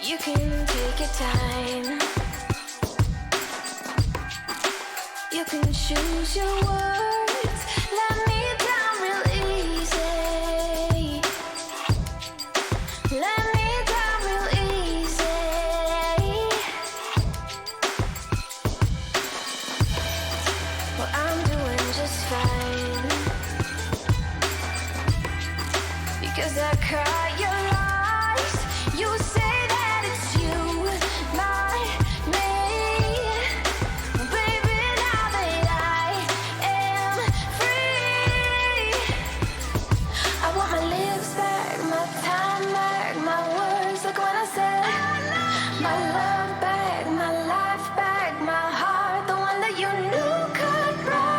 You can take your time. You can choose your words. Let me down real easy. Let me down real easy. Well, I'm doing just fine because I caught your eyes. You say that it's you, not me. Baby, now that I am free, I want my lips back, my time back, my words like when I said my love back, my life back, my heart, the one that you knew could break,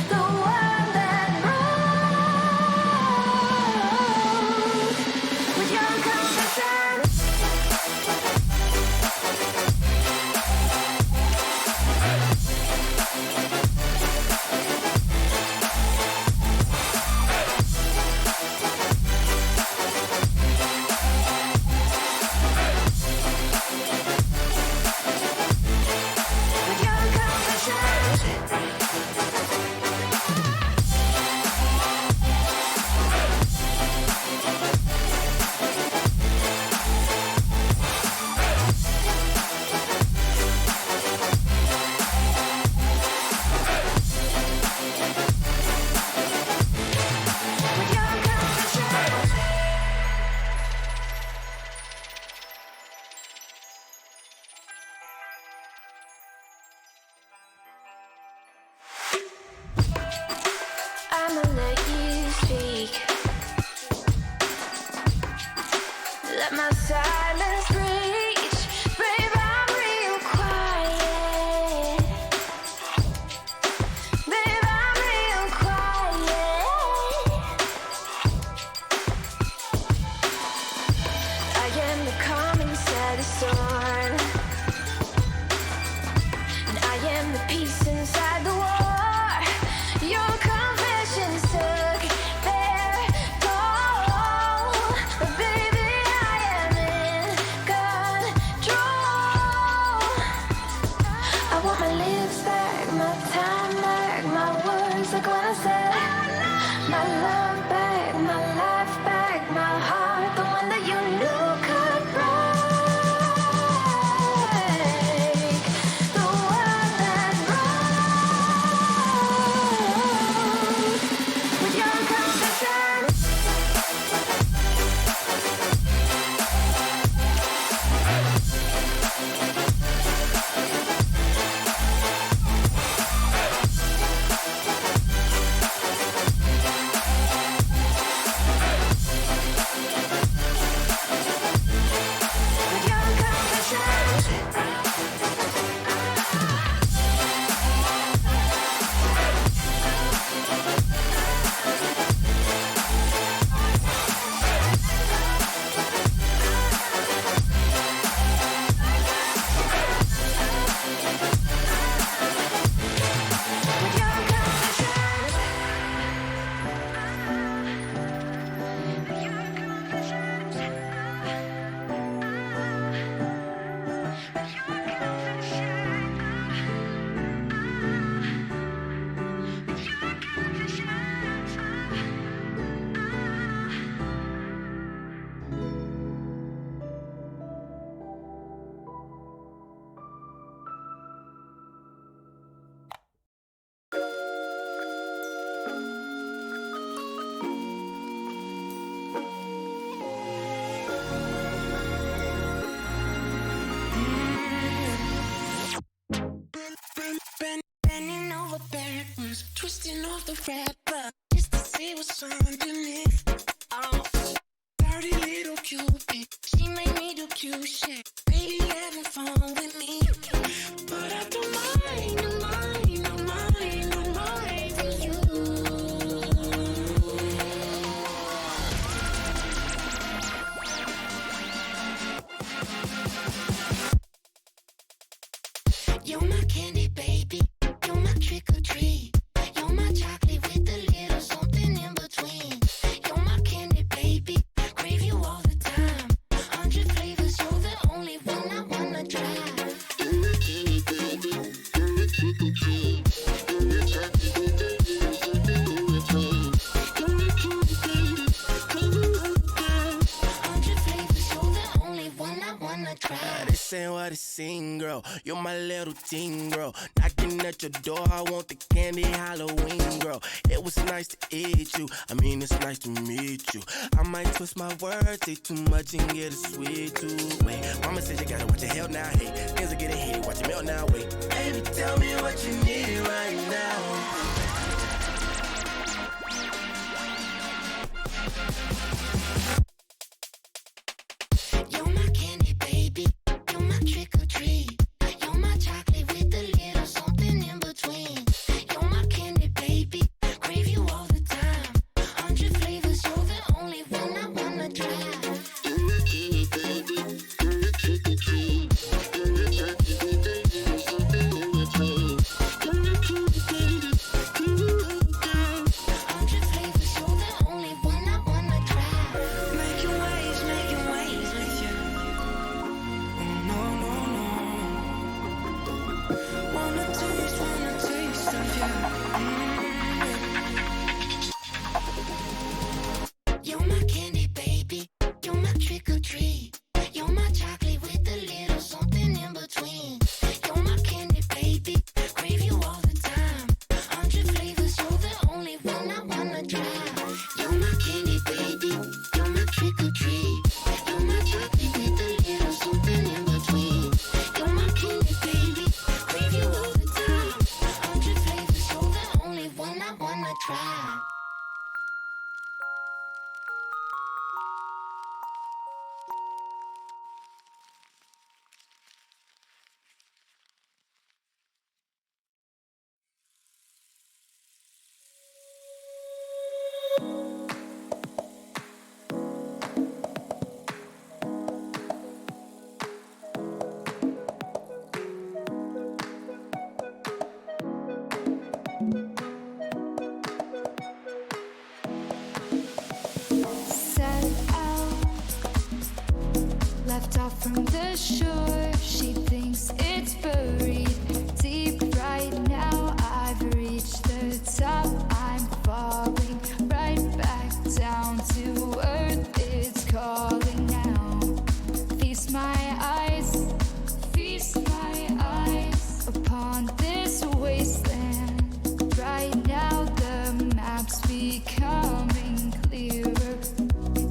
the one that broke with your confession. With your I'ma let you speak. Let my silence reach. Babe, I'm real quiet. Babe, I'm real quiet. I am the calm inside the storm, and I am the peace inside the war. Your confessions took their toll, but baby, I am in control. I want my lips back, my time back, my words like when I said my love back, my life back, my heart, the one that you knew could break, the one that broke with your confession. With your Bending over backwards, twisting off the wrapper, just to see what's underneath. Oh, dirty little Cupid, she made me do cute shit. Baby having fun with me, but I don't mind, don't mind, don't mind, don't mind for you. You're my candy baby, you're my trick or treat. You're my chocolate with a little something in between. You're my candy baby, crave you This ain't what it seems, girl. You're my little teen, girl. Knocking at your door, I want the candy Halloween, girl. It was nice to eat you. I mean, it's nice to meet you. I might twist my words, say too much and get a sweet too. Wait, mama said you gotta watch your hell now. Hey, things are getting heated, watch your milk now. Wait, baby, tell me what you need right now. You're my candy, baby. You're my trick or treat. You're my chocolate with a little something in between. You're my candy, baby. Crave you all the time. 100 flavors, you're the only one I wanna try. You're my candy, baby. You're my trick or treat. You're my chocolate with a little something in between. You're my candy, baby. Crave you all the time. 100 flavors, you're the only one I wanna try. Making waves with you. No, no, no. Wanna taste of you. You're my candy, baby. You're my trick or treat. You're my chocolate with a little something in between. You're my candy, baby. Crave you all the time. 100 flavors, you're the only one I wanna try. You're my candy, baby. You're my trick or treat. You're my chocolate with a little something in between. You're my candy, baby. Crave you all the time. 100 flavors, you're the only one I wanna try. Set out, left off from the shore. She thinks it's buried deep right now. I've reached the top. I'm falling right back down to earth. It's calling now. Feast my eyes upon this wasteland. Right now, the map's becoming clearer.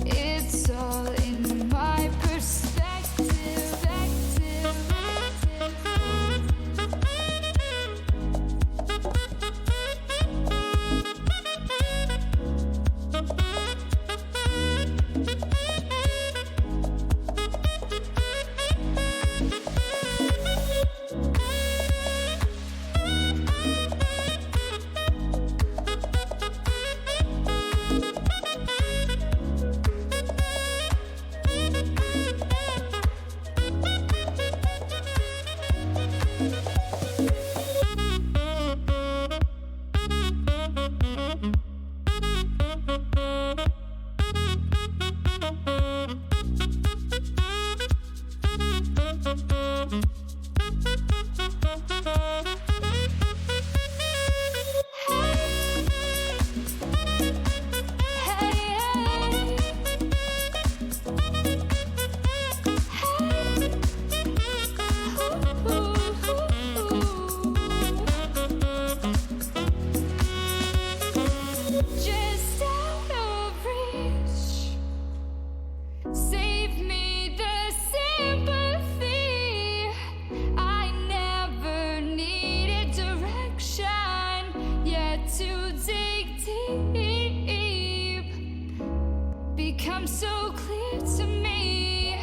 It's all in my perspective. Just out of reach. Save me the sympathy. I never needed direction, yet to dig deep becomes so clear to me.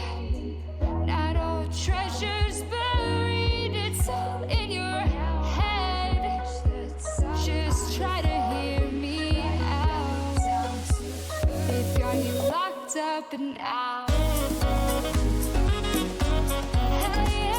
Not all treasures buried, it's all in your head. Just try to hear me out. They've got you locked up and out. Hey,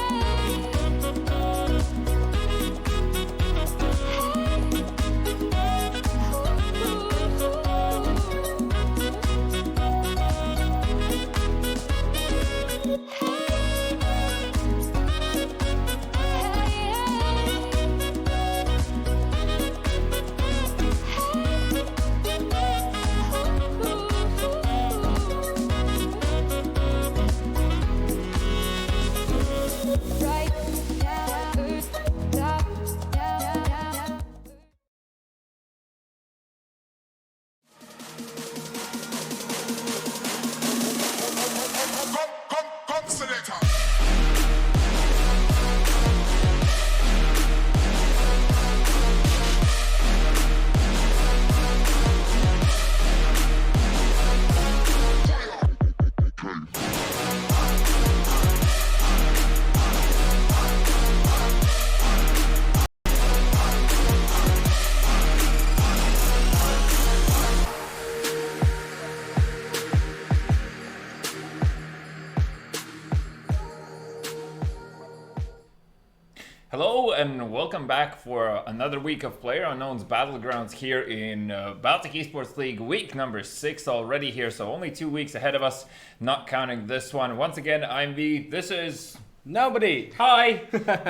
and welcome back for another week of PlayerUnknown's Battlegrounds here in Baltic Esports League, week number 6 already here, so only 2 weeks ahead of us, not counting this one. Once again, I'm V, this is... Nobody! Hi!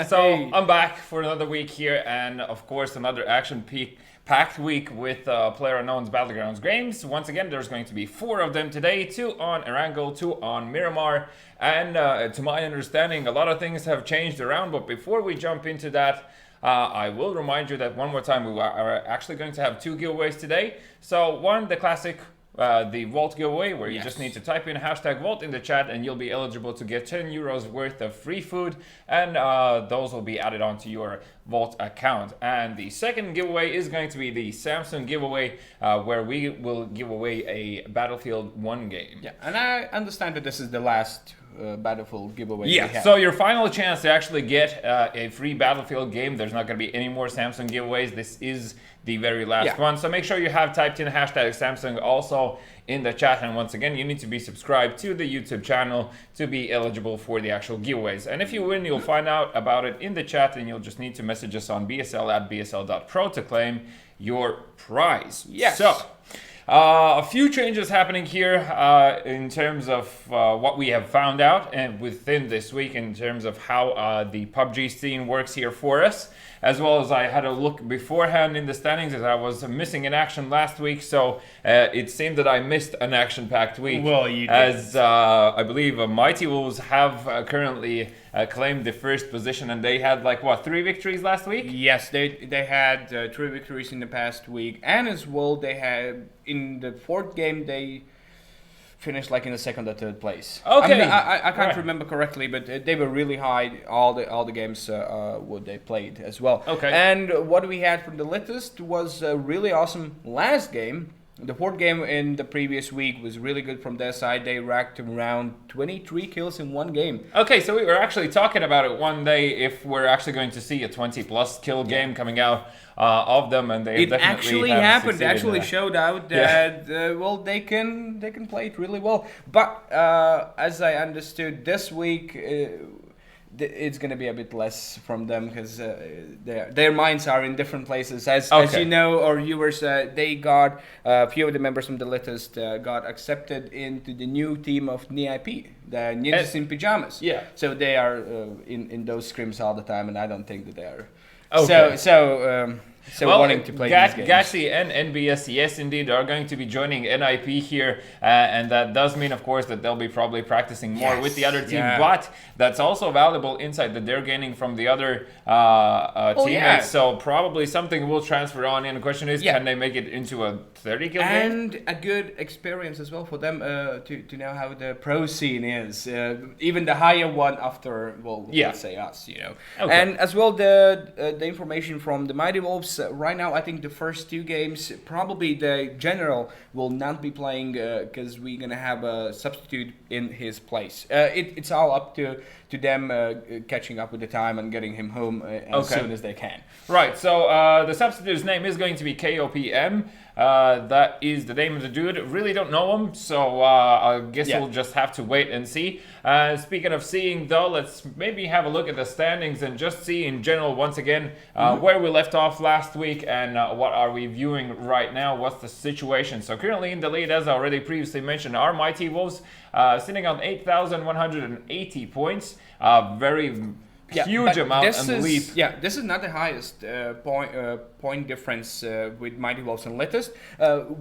So, Hey. I'm back for another week here, and of course another action-packed week with PlayerUnknown's Battlegrounds games. Once again, there's going to be 4 of them today, 2 on Erangel, 2 on Miramar, and to my understanding, a lot of things have changed around, but before we jump into that, I will remind you that one more time, we are actually going to have 2 giveaways today. So one, the classic, the Vault giveaway, where you just need to type in hashtag Vault in the chat and you'll be eligible to get 10 euros worth of free food, and those will be added onto your Vault account. And the second giveaway is going to be the Samsung giveaway, where we will give away a Battlefield 1 game. Yeah, and I understand that this is the last Battlefield giveaway we Yeah, have. so your final chance to actually get a free Battlefield game. There's not going to be any more Samsung giveaways. This is the very last one. So make sure you have typed in hashtag Samsung also in the chat. And once again, you need to be subscribed to the YouTube channel to be eligible for the actual giveaways. And if you win, you'll find out about it in the chat, and you'll just need to message us on bsl@bsl.pro to claim your prize. Yes. So, a few changes happening here in terms of what we have found out and within this week in terms of how the PUBG scene works here for us, as well as I had a look beforehand in the standings as I was missing in action last week, so it seemed that I missed an action-packed week. Well, you did. As I believe Mighty Wolves have currently claimed the first position, and they had like what, 3 victories last week? Yes, they had 3 victories in the past week, and as well they had in the 4th game they finished like in the 2nd or 3rd place. Okay. I can't Right. remember correctly, but they were really high all the games what they played as well. Okay. And what we had from the latest was a really awesome last game. The 4th game in the previous week was really good from their side. They racked around 23 kills in 1 game. Okay, so we were actually talking about it one day if we're actually going to see a 20-plus kill game coming out of them, and they It definitely actually have happened. It succeeded in actually that. showed out that well they can play it really well. But as I understood this week, it's going to be a bit less from them because their minds are in different places. As you know, our viewers, they got a few of the members from the latest got accepted into the new team of NIP, the Ninjas in Pajamas. Yeah. So they are in those scrims all the time, and I don't think that they are. Okay. So wanting to play these games. Gaxi and NBS, yes, indeed, are going to be joining NIP here, and that does mean, of course, that they'll be probably practicing more with the other team. But that's also valuable insight that they're gaining from the other teammates. Yeah. So probably something will transfer on. And the question is, can they make it into a 30-kill game? And a good experience as well for them to know how the pro scene is, even the higher one after, let's say us, you know. Okay. And as well the information from the Mighty Wolves. Right now, I think the first 2 games, probably the general will not be playing because we're gonna have a substitute in his place. It's all up to them catching up with the time and getting him home as soon as they can. Right, so the substitute's name is going to be KOPM. That is the name of the dude. Really don't know him, so I guess we'll just have to wait and see. Speaking of seeing, though, let's maybe have a look at the standings and just see in general, once again, where we left off last week and what are we viewing right now, what's the situation. So currently in the lead, as I already previously mentioned, are Mighty Wolves sitting on 8,180 points. Very huge amount and leap. Yeah, this is not the highest point difference with Mighty Wolves and latest.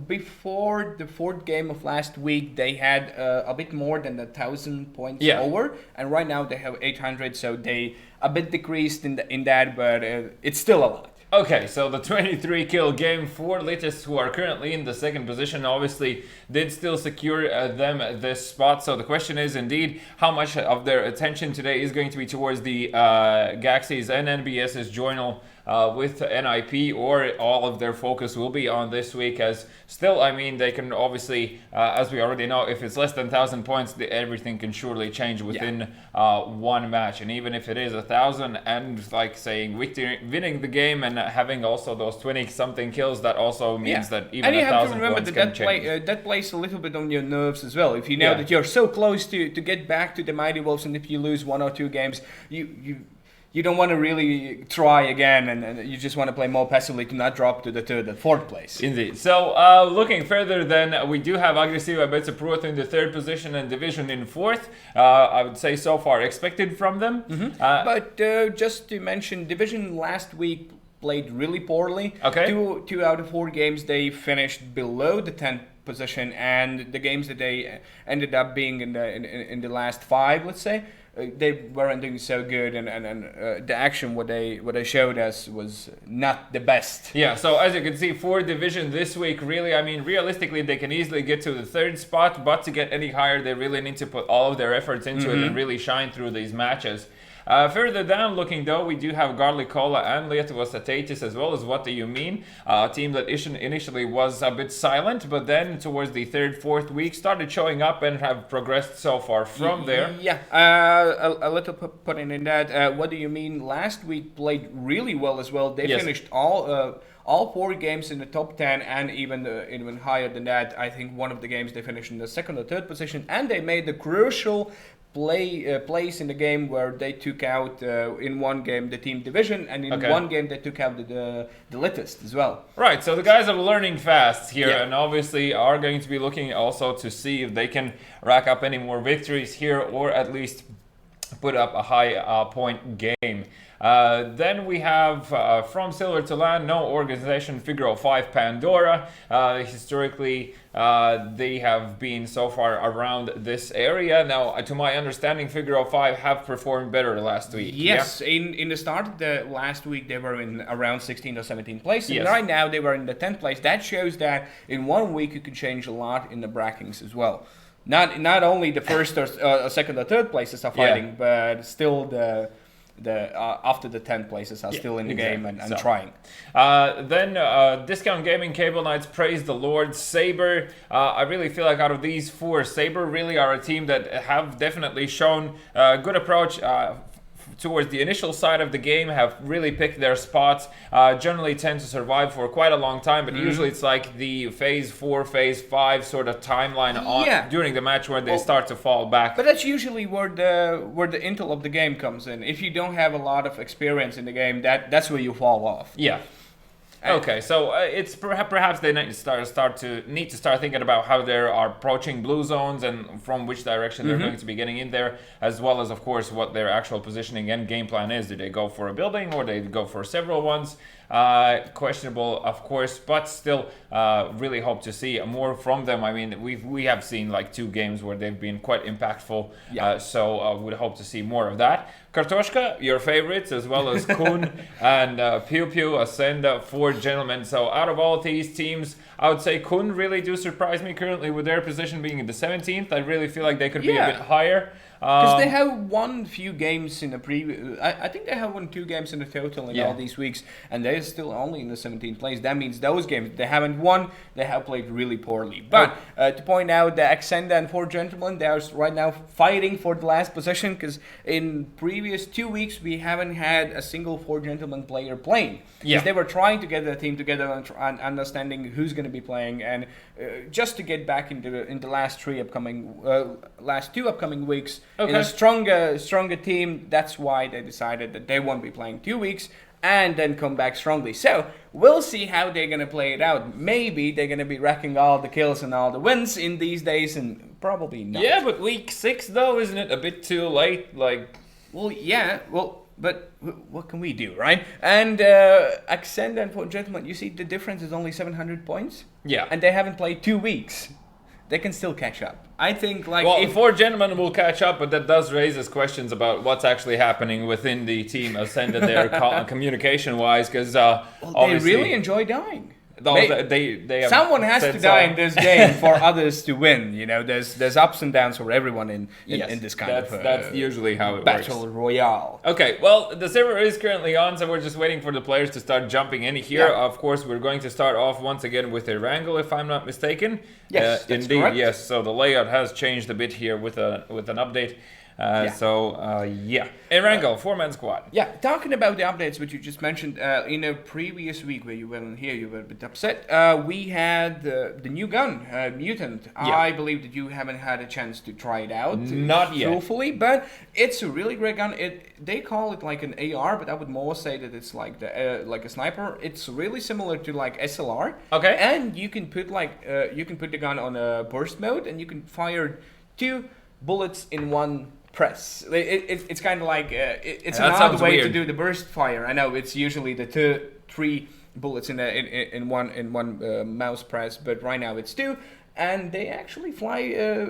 Before the 4th game of last week, they had a bit more than 1,000 points over, and right now they have 800, so they a bit decreased in that, but it's still a lot. Okay, so the 23-kill game for Latest, who are currently in the 2nd position, obviously did still secure them this spot. So the question is indeed how much of their attention today is going to be towards the Gaxis and NBS's journal with NIP, or all of their focus will be on this week, as still, I mean, they can obviously, as we already know, if it's less than 1,000 points, everything can surely change within one match. And even if it is 1,000 and like saying winning the game and having also those 20-something kills, that also means that even 1,000 points can change. That plays a little bit on your nerves as well. If you know that you're so close to get back to the Mighty Wolves, and if you lose 1 or 2 games, you don't want to really try again, and you just want to play more passively to not drop to the third and fourth place. Indeed. So, looking further, then we do have Aggressiva BESL Pro in the third position and Division in fourth. I would say so far expected from them. But just to mention, Division last week played really poorly. Okay. Two out of 4 games they finished below the 10th position, and the games that they ended up being in the last 5, let's say, they weren't doing so good, and the action what they showed us was not the best. Yeah, so as you can see, for Division this week, really, I mean, realistically, they can easily get to the 3rd spot, but to get any higher, they really need to put all of their efforts into it and really shine through these matches. Further down looking though, we do have Garlikola and Lietuvos Ateitis, as well as What Do You Mean? A team that initially was a bit silent, but then towards the 3rd, 4th week started showing up and have progressed so far from there. Yeah, a little putting in that. What Do You Mean? Last week played really well as well. They finished all 4 games in the top 10, and even higher than that. I think one of the games they finished in the 2nd or 3rd position, and they made the crucial place in the game where they took out in one game the team Division, and in one game they took out the Litist as well. Right, so the guys are learning fast here, and obviously are going to be looking also to see if they can rack up any more victories here, or at least put up a high point game. Then we have from Silver to Land, no organization, Figaro 5 Pandora. Historically, they have been so far around this area. Now, to my understanding, Figaro 5 have performed better last week. Yes, in the start of the last week, they were in around 16th or 17th place. And right now, they were in the 10th place. That shows that in 1 week, you could change a lot in the brackings as well. Not only the 1st or 2nd or 3rd places are fighting, but still the after the 10 places are still in the game and trying. Then Discount Gaming, Cable Knights, praise the Lord. Saber, I really feel like out of these 4, Saber really are a team that have definitely shown a good approach towards the initial side of the game, have really picked their spots, generally tend to survive for quite a long time, but usually it's like the phase 4, phase 5 sort of timeline during the match where they start to fall back. But that's usually where the intel of the game comes in. If you don't have a lot of experience in the game, that's where you fall off. Yeah. Okay, so it's perhaps they need to start thinking about how they are approaching blue zones and from which direction they're going to be getting in there, as well as, of course, what their actual positioning and game plan is. Do they go for a building or do they go for several ones? Questionable, of course, but still really hope to see more from them. I mean, we have seen like 2 games where they've been quite impactful, so would hope to see more of that. Kartoshka, your favorites, as well as Kun and Pew Pew, Ascend, 4 gentlemen. So out of all these teams, I would say Kun really do surprise me currently with their position being in the 17th. I really feel like they could be a bit higher. Because they have won few games in the previous. I think they have won 2 games in the total in all these weeks, and they're still only in the 17th place. That means those games they haven't won, they have played really poorly. But to point out, the Accenda and 4 gentlemen, they are right now fighting for the last position, because in previous 2 weeks we haven't had a single 4 gentlemen player playing. Because they were trying to get the team together and understanding who's going to be playing, and just to get back into the last 2 upcoming weeks. In a stronger team. That's why they decided that they won't be playing 2 weeks and then come back strongly. So we'll see how they're going to play it out. Maybe they're going to be racking all the kills and all the wins in these days, and probably not. Yeah, but week 6 though, isn't it a bit too late? But what can we do, right? And Accenda and 4 gentlemen, you see the difference is only 700 points? Yeah. And they haven't played 2 weeks. They can still catch up. I think, if 4 gentlemen will catch up, but that does raise us questions about what's actually happening within the team, Ascended there, communication-wise, because they really enjoy dying. They have someone has to die in this game for others to win. You know, there's ups and downs for everyone in this kind of that's usually how it battle works. royale. Okay, well, the server is currently on, so we're just waiting for the players to start jumping in here. Of course, we're going to start off once again with a wrangle, if I'm not mistaken. Yes, that's indeed. correct. Yes, so the layout has changed a bit here with an update. Erangel, 4-man squad. Yeah, talking about the updates which you just mentioned, in a previous week where you weren't here, you were a bit upset. We had the new gun, Mutant. Yeah. I believe that you haven't had a chance to try it out. Not yet. Truthfully, but it's a really great gun. They call it like an AR, but I would more say that it's like like a sniper. It's really similar to like SLR. Okay. And you can put the gun on a burst mode, and you can fire 2 bullets in one press. It's kind of like it's That an sounds odd way weird. to do the burst fire. I know it's usually the 3 bullets in one mouse press, but right now it's 2, and they actually fly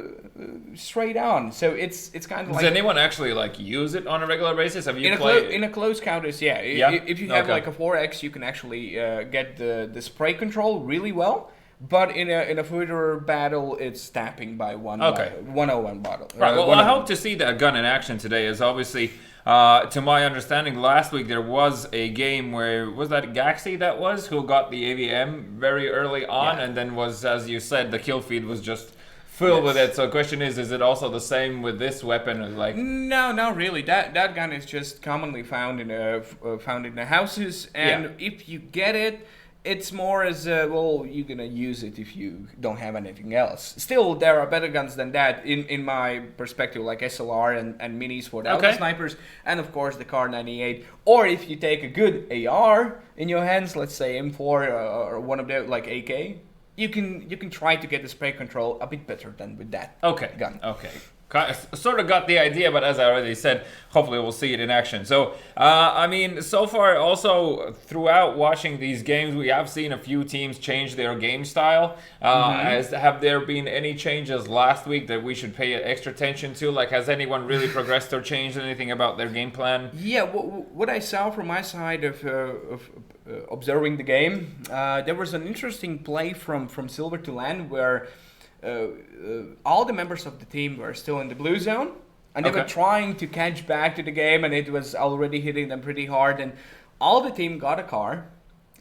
straight on. So it's kind of Does like anyone actually like use it on a regular basis? Have you in played? a close counters, yeah. Yeah? If you have Okay. like a 4x, you can actually get the spray control really well. But in a further battle, it's tapping by 101 bottle. Right. Well, I 101. hope to see that gun in action today. As obviously, to my understanding, last week there was a game where was that Gaxi that was who got the AVM very early on, Yeah. and then was, as you said, the kill feed was just filled with it. So the question is it also the same with this weapon? Like, No, not really. That gun is just commonly found in the houses, and Yeah. if you get it, it's more as well. You're gonna use it if you don't have anything else. Still, there are better guns than that in my perspective, like SLR and minis for the Okay. auto snipers, and of course the Kar 98. Or if you take a good AR in your hands, let's say M4 or one of the like AK, you can try to get the spray control a bit better than with that okay, gun. okay. Sort of got the idea, but as I already said, hopefully we'll see it in action. So, I mean, so far also throughout watching these games, we have seen a few teams change their game style. Have there been any changes last week that we should pay extra attention to? Like, has anyone really progressed or changed anything about their game plan? Yeah, what I saw from my side of observing the game, there was an interesting play from Silver to Land where all the members of the team were still in the blue zone, and they were Okay. trying to catch back to the game, and it was already hitting them pretty hard, and all the team got a car,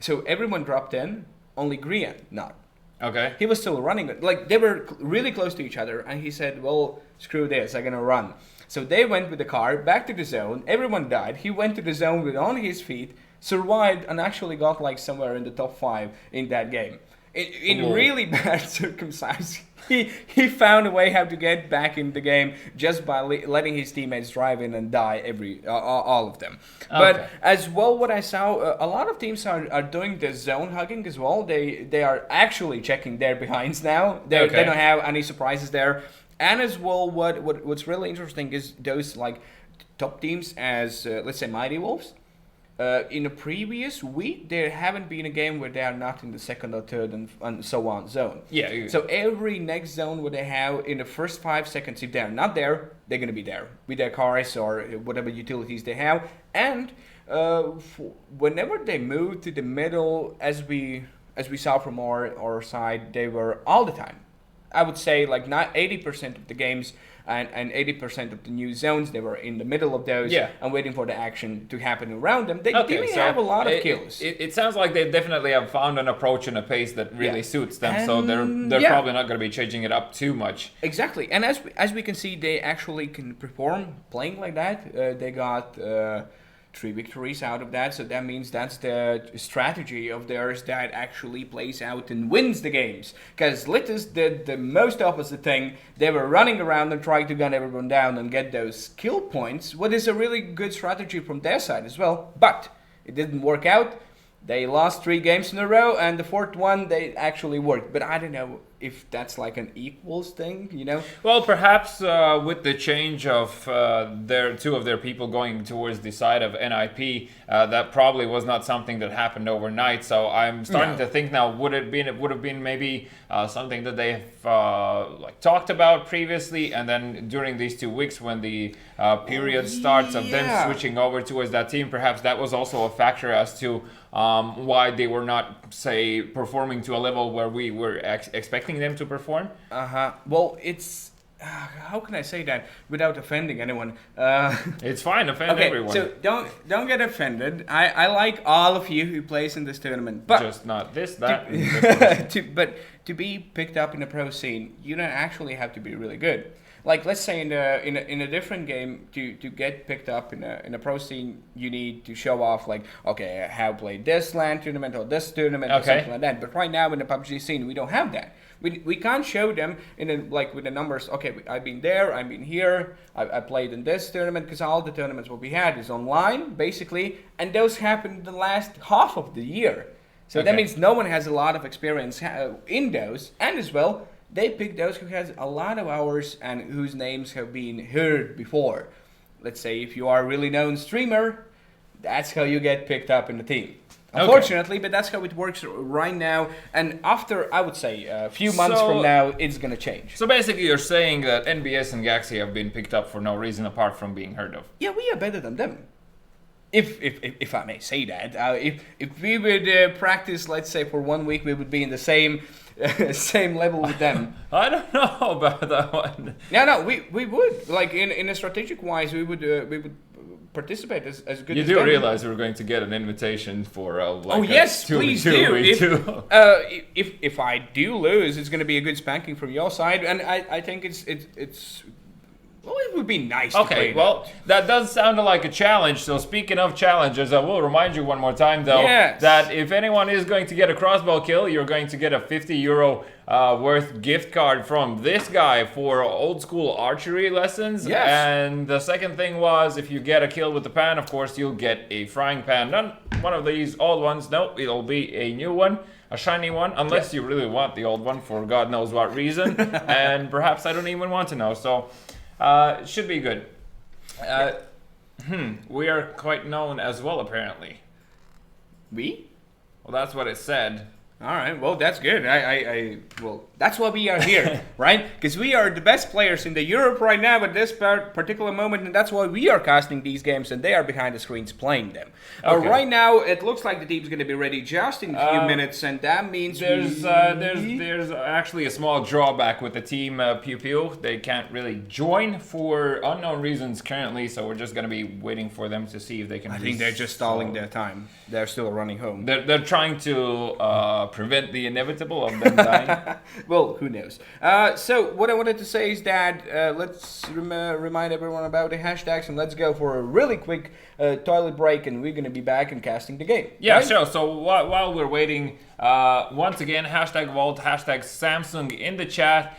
so everyone dropped in, only Grian not. Okay. He was still running. Like, they were really close to each other, and he said, well, screw this, I'm gonna run. So they went with the car back to the zone, everyone died, he went to the zone with on his feet, survived, and actually got like somewhere in the top 5 in that game. In Whoa. really bad circumstances, he found a way how to get back in the game just by letting his teammates drive in and die all of them. Okay. But as well, what I saw, a lot of teams are doing the zone hugging as well. They are actually checking their behinds now. They don't have any surprises there. And as well, what's really interesting is those like top teams as let's say Mighty Wolves. In a previous week, there haven't been a game where they are not in the second or third and so on zone. Yeah. So every next zone where they have in the first 5 seconds, if they're not there, they're gonna be there with their cars or whatever utilities they have. And whenever they move to the middle, as we saw from our side, they were all the time. I would say like not 80% of the games and 80% of the new zones, they were in the middle of those and waiting for the action to happen around them. They didn't have a lot of kills. It sounds like they definitely have found an approach and a pace that really suits them. And so they're probably not going to be changing it up too much. Exactly. And as we can see, they actually can perform playing like that. They got 3 victories out of that, so that means that's the strategy of theirs that actually plays out and wins the games. Because Litus did the most opposite thing. They were running around and trying to gun everyone down and get those kill points, what is a really good strategy from their side as well. But it didn't work out. They lost 3 games in a row, and the 4th one, they actually worked. But I don't know if that's like an equals thing, you know? Well, perhaps with the change of two of their people going towards the side of NIP, that probably was not something that happened overnight. So I'm starting to think now, would it have been maybe something that they have like talked about previously, and then during these 2 weeks when the period starts of them switching over towards that team, perhaps that was also a factor as to why they were not, say, performing to a level where we were expecting them to perform. Well, it's how can I say that without offending anyone? It's fine, offend everyone. So don't get offended. I like all of you who plays in this tournament, but just not this, that. and this one. but to be picked up in the pro scene, you don't actually have to be really good. like let's say in a different game to get picked up in a pro scene, you need to show off like, okay, I have played this LAN tournament or this tournament or something like that. But right now in the PUBG scene, we don't have that. We can't show them with the numbers. Okay, I've been there, I've been here, I played in this tournament, because all the tournaments what we had is online basically, and those happened the last half of the year. So that means no one has a lot of experience in those, and as well, they pick those who has a lot of hours and whose names have been heard before. Let's say if you are a really known streamer, that's how you get picked up in the team. Unfortunately, but that's how it works right now. And after, I would say, a few months from now, it's going to change. So basically, you're saying that NBS and Gaxi have been picked up for no reason apart from being heard of. Yeah, we are better than them. If I may say that. If we would practice, let's say, for 1 week, we would be in the same level with them. I don't know about that one. No, we would. Like, in a strategic wise, we would participate as good you as do them. realize we're going to get an invitation for please do. If I do lose, it's going to be a good spanking from your side, and I think it's well, it would be nice to play that does sound like a challenge. So speaking of challenges, I will remind you one more time though that if anyone is going to get a crossbow kill, you're going to get a €50 worth gift card from this guy for old school archery lessons. Yes. And the second thing was, if you get a kill with the pan, of course you'll get a frying pan. Not one of these old ones. No, it'll be a new one. A shiny one, unless you really want the old one for God knows what reason. And perhaps I don't even want to know. So should be good. We are quite known as well, apparently. We? Well, that's what it said. All right, well, that's good. Well, that's why we are here, right? Because we are the best players in the Europe right now at this particular moment, and that's why we are casting these games, and they are behind the screens playing them. Right now, it looks like the team's going to be ready just in a few minutes, and that means there's actually a small drawback with the team Pew Pew. They can't really join for unknown reasons currently, so we're just going to be waiting for them to see if they can. I think they're just stalling their time. They're still running home. They're trying to prevent the inevitable of them dying. Well, who knows? So what I wanted to say is that let's remind everyone about the hashtags, and let's go for a really quick toilet break, and we're going to be back and casting the game. Yeah, right? sure. So while we're waiting, once again, hashtag Vault, hashtag Samsung in the chat.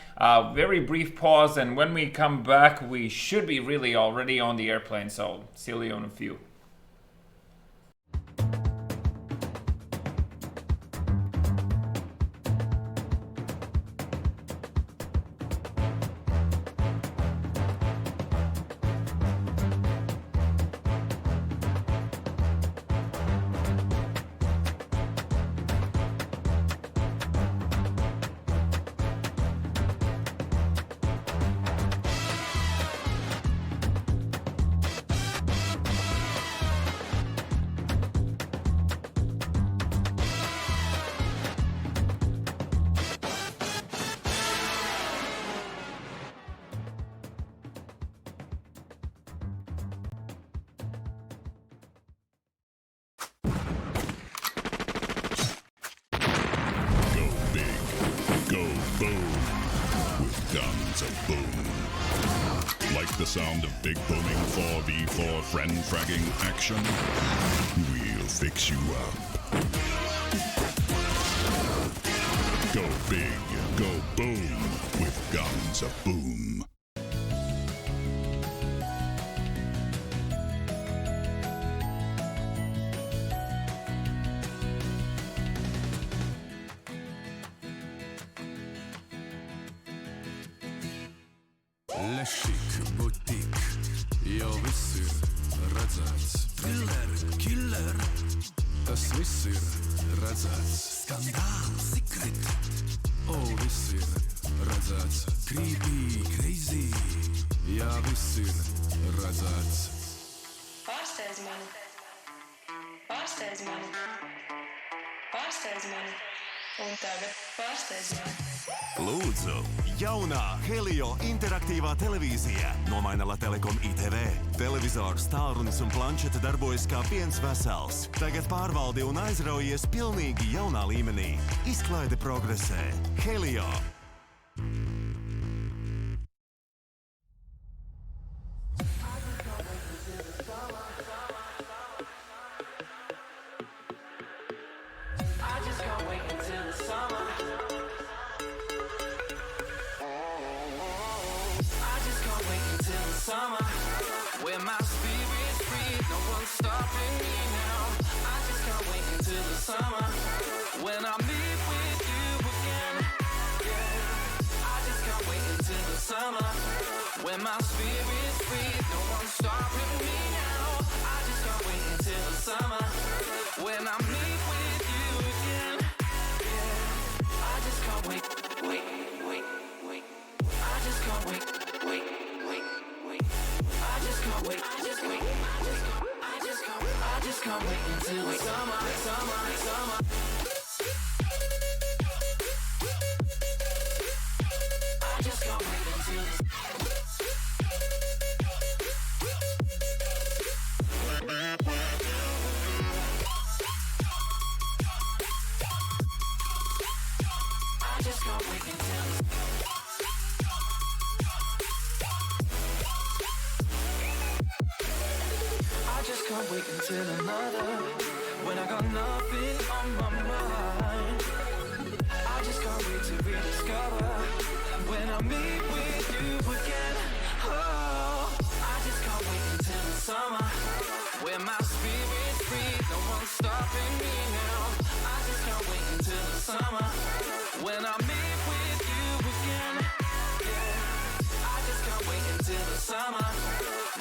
Very brief pause, and when we come back, we should be really already on the airplane. So see you in a few. The sound of big booming 4v4 friend fragging action? We'll fix you up. Go big, go boom with Guns of Boom. Lešik, butik, jau viss ir redzēts. Thriller, killer, tas viss ir redzēts. Skandāls, secret, viss ir redzēts. Creepy, crazy, jā, viss ir redzēts. Pārsteidz mani, pārsteidz mani, pārsteidz mani, un tagad pārsteidz mani. Lūdzu, jaunā Helio interaktīvā televīzija nomaina Lattelecom ITV. Televizors, tālrunis un planšete darbojas kā viens vesels. Tagad pārvaldi un aizraujies pilnīgi jaunā līmenī. Izklaide progresē. Helio. my spirit's free, no one's stopping me now. I just can't wait until the summer when I meet with you again. Yeah, I just can't wait. I just can't wait. I just can't wait. I just can't wait until the summer. I just can't wait until the I just can't wait until I just can't wait until another when I got nothing on my mind. I just can't wait to rediscover when I meet with you again. Oh, I just can't wait until the summer when my spirit's free, no one's stopping me now. I just can't wait until the summer when I meet with you again. Yeah, I just can't wait until the summer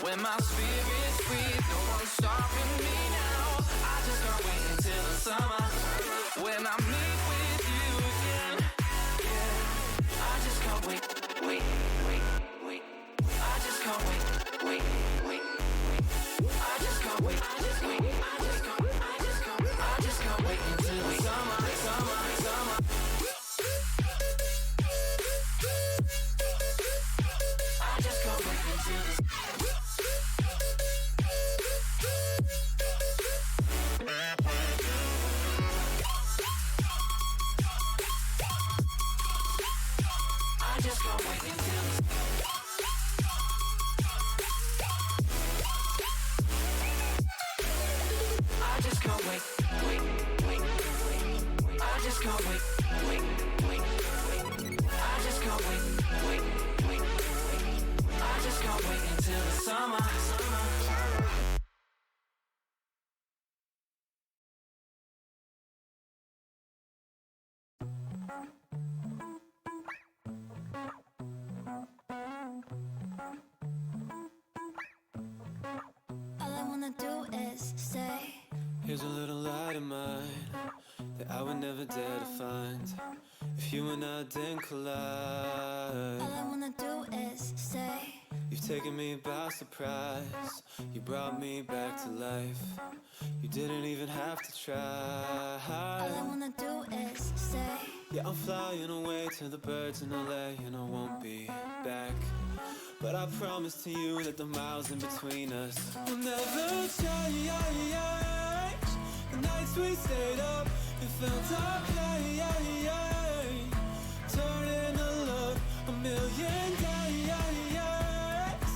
when my spirit's free, no one's stopping me now. I just can't wait until the summer when I meet with you again. Yeah, I just can't wait. I just can't wait. I just can't wait. I just can't wait until the summer. I just can't wait until the I just can't wait until I just can't wait. I just can't wait. I just can't wait. I just can't wait until the summer. All I wanna do is stay. Here's a little light of mine that I would never dare to find if you and I didn't collide. All I wanna do is stay. You've taken me by surprise. You brought me back to life. You didn't even have to All I try. wanna do is stay. Yeah, I'm flying away to the birds in LA and I won't be back. But I promise to you that the miles in between us will never change. The nights we stayed up, it felt okay. Turning to look a million days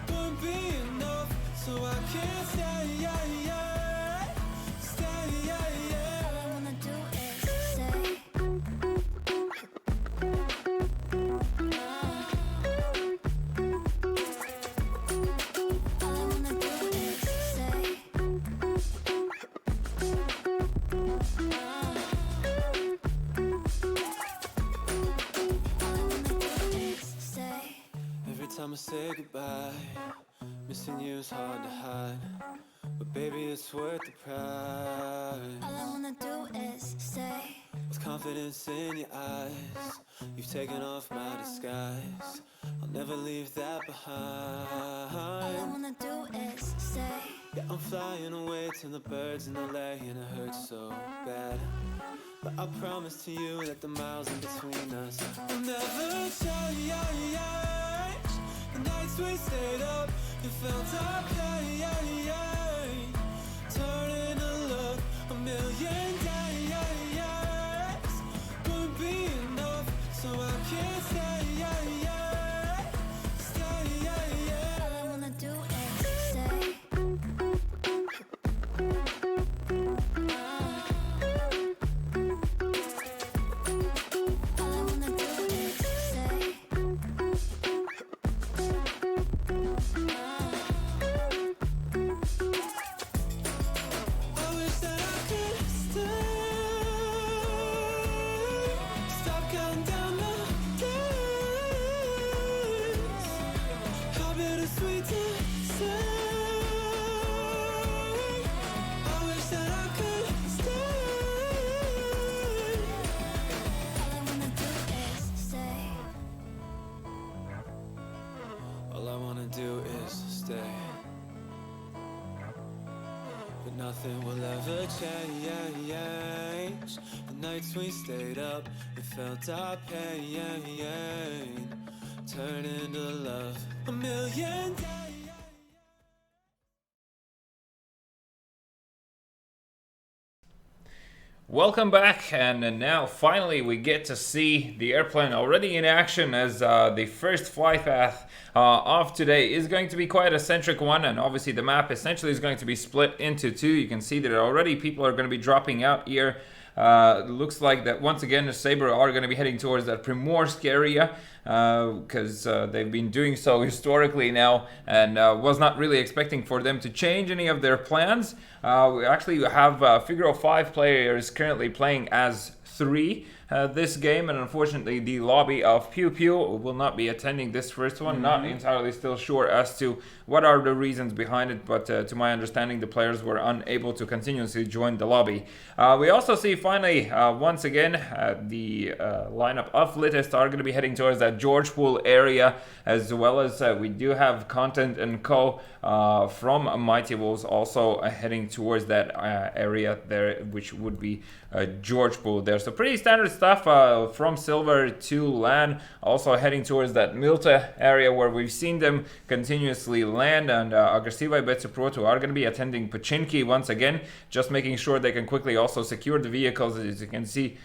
wouldn't be enough, so I can't stay. All I wanna do is stay. All I wanna do is stay. All I wanna do is stay. Every time I say goodbye, missing you is hard to hide. But baby, it's worth the pride. All I wanna do is stay. With confidence in your eyes, you've taken off my disguise. I'll never leave that All I behind. wanna do is stay. Yeah, I'm flying away to the birds in LA and it hurts so bad. But I promise to you that the miles in between us will never change. The nights we stayed up, it felt okay. Turning to look a million days wouldn't be enough, so I can't stay. All I wanna do is stay. All I wanna do is stay. I wish that I could stay. nothing will ever change. The nights we stayed up and felt our pain turn into love a million days. Welcome back, and now finally we get to see the airplane already in action, as the first flight path of today is going to be quite a centric one, and obviously the map essentially is going to be split into two. You can see that already people are going to be dropping out here. Looks like that once again the Sabre are going to be heading towards that Primorsk area, because they've been doing so historically now, and was not really expecting for them to change any of their plans. We actually have figure of 5 players currently playing as 3 this game, and unfortunately the lobby of Pew Pew will not be attending this first one. Not entirely still sure as to what are the reasons behind it, but to my understanding the players were unable to continuously join the lobby. We also see finally once again the lineup of Littest are going to be heading towards that Georgepool area, as well as we do have Content and Co from Mighty Wolves also heading towards that area there, which would be Georgepool there. So pretty standard stuff from Silver to LAN, also heading towards that Milta area where we've seen them continuously land, and Aggressiva and BESL Pro are going to be attending Pachinki once again, just making sure they can quickly also secure the vehicles. As you can see,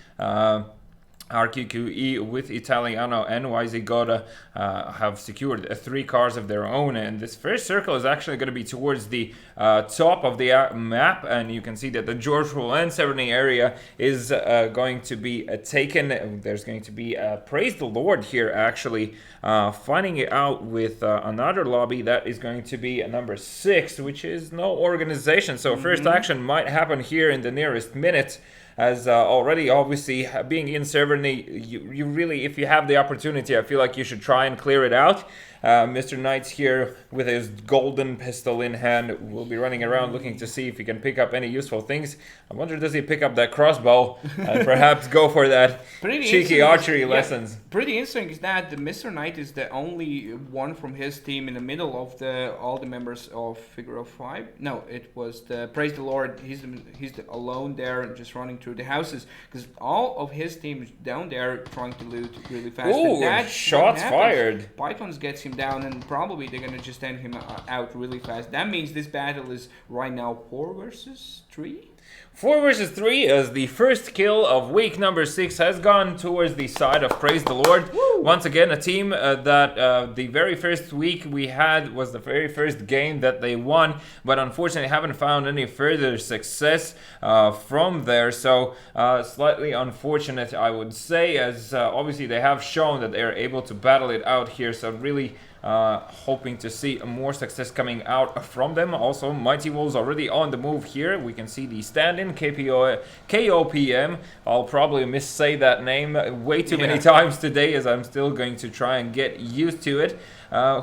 RQQE with Italiano and YZ Goda have secured 3 cars of their own, and this first circle is actually going to be towards the top of the map, and you can see that the Georgepool and Severny area is going to be taken. There's going to be Praise the Lord here actually finding it out with another lobby that is going to be number 6, which is no organization, so first action might happen here in the nearest minute. As already, obviously, being in Severny, you really, if you have the opportunity, I feel like you should try and clear it out. Mr. Knight's here with his golden pistol in hand will be running around looking to see if he can pick up any useful things. I wonder, does he pick up that crossbow and perhaps go for that cheeky archery lessons? Pretty interesting is that the Mr. Knight is the only one from his team in the middle of all the members of Figure of 5. No, it was the Praise the Lord. He's alone there and just running through the houses, because all of his team is down there trying to loot really fast. Ooh, shots fired. Pythons gets him down, and probably they're gonna just end him out really fast. That means this battle is right now 4 versus 3. 4 versus 3, as the first kill of week number 6 has gone towards the side of Praise the Lord. Woo! Once again, a team that the very first week we had was the very first game that they won, but unfortunately haven't found any further success from there. So slightly unfortunate, I would say, as obviously they have shown that they're able to battle it out here. So really hoping to see more success coming out from them. Also, Mighty Wolves already on the move here. We can see the stand-in KOPM. I'll probably missay that name way too many times today, as I'm still going to try and get used to it.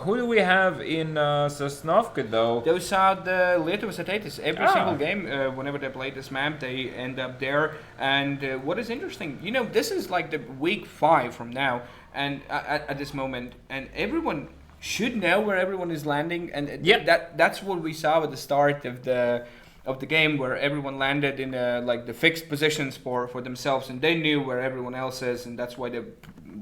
Who do we have in Sosnovka though? Those are the Lietuvas Ateitis. Every single game, whenever they play this map, they end up there. And what is interesting, you know, this is like the week 5 from now, and at this moment, and everyone should know where everyone is landing, and that's what we saw at the start of the game, where everyone landed in like the fixed positions for themselves, and they knew where everyone else is, and that's why they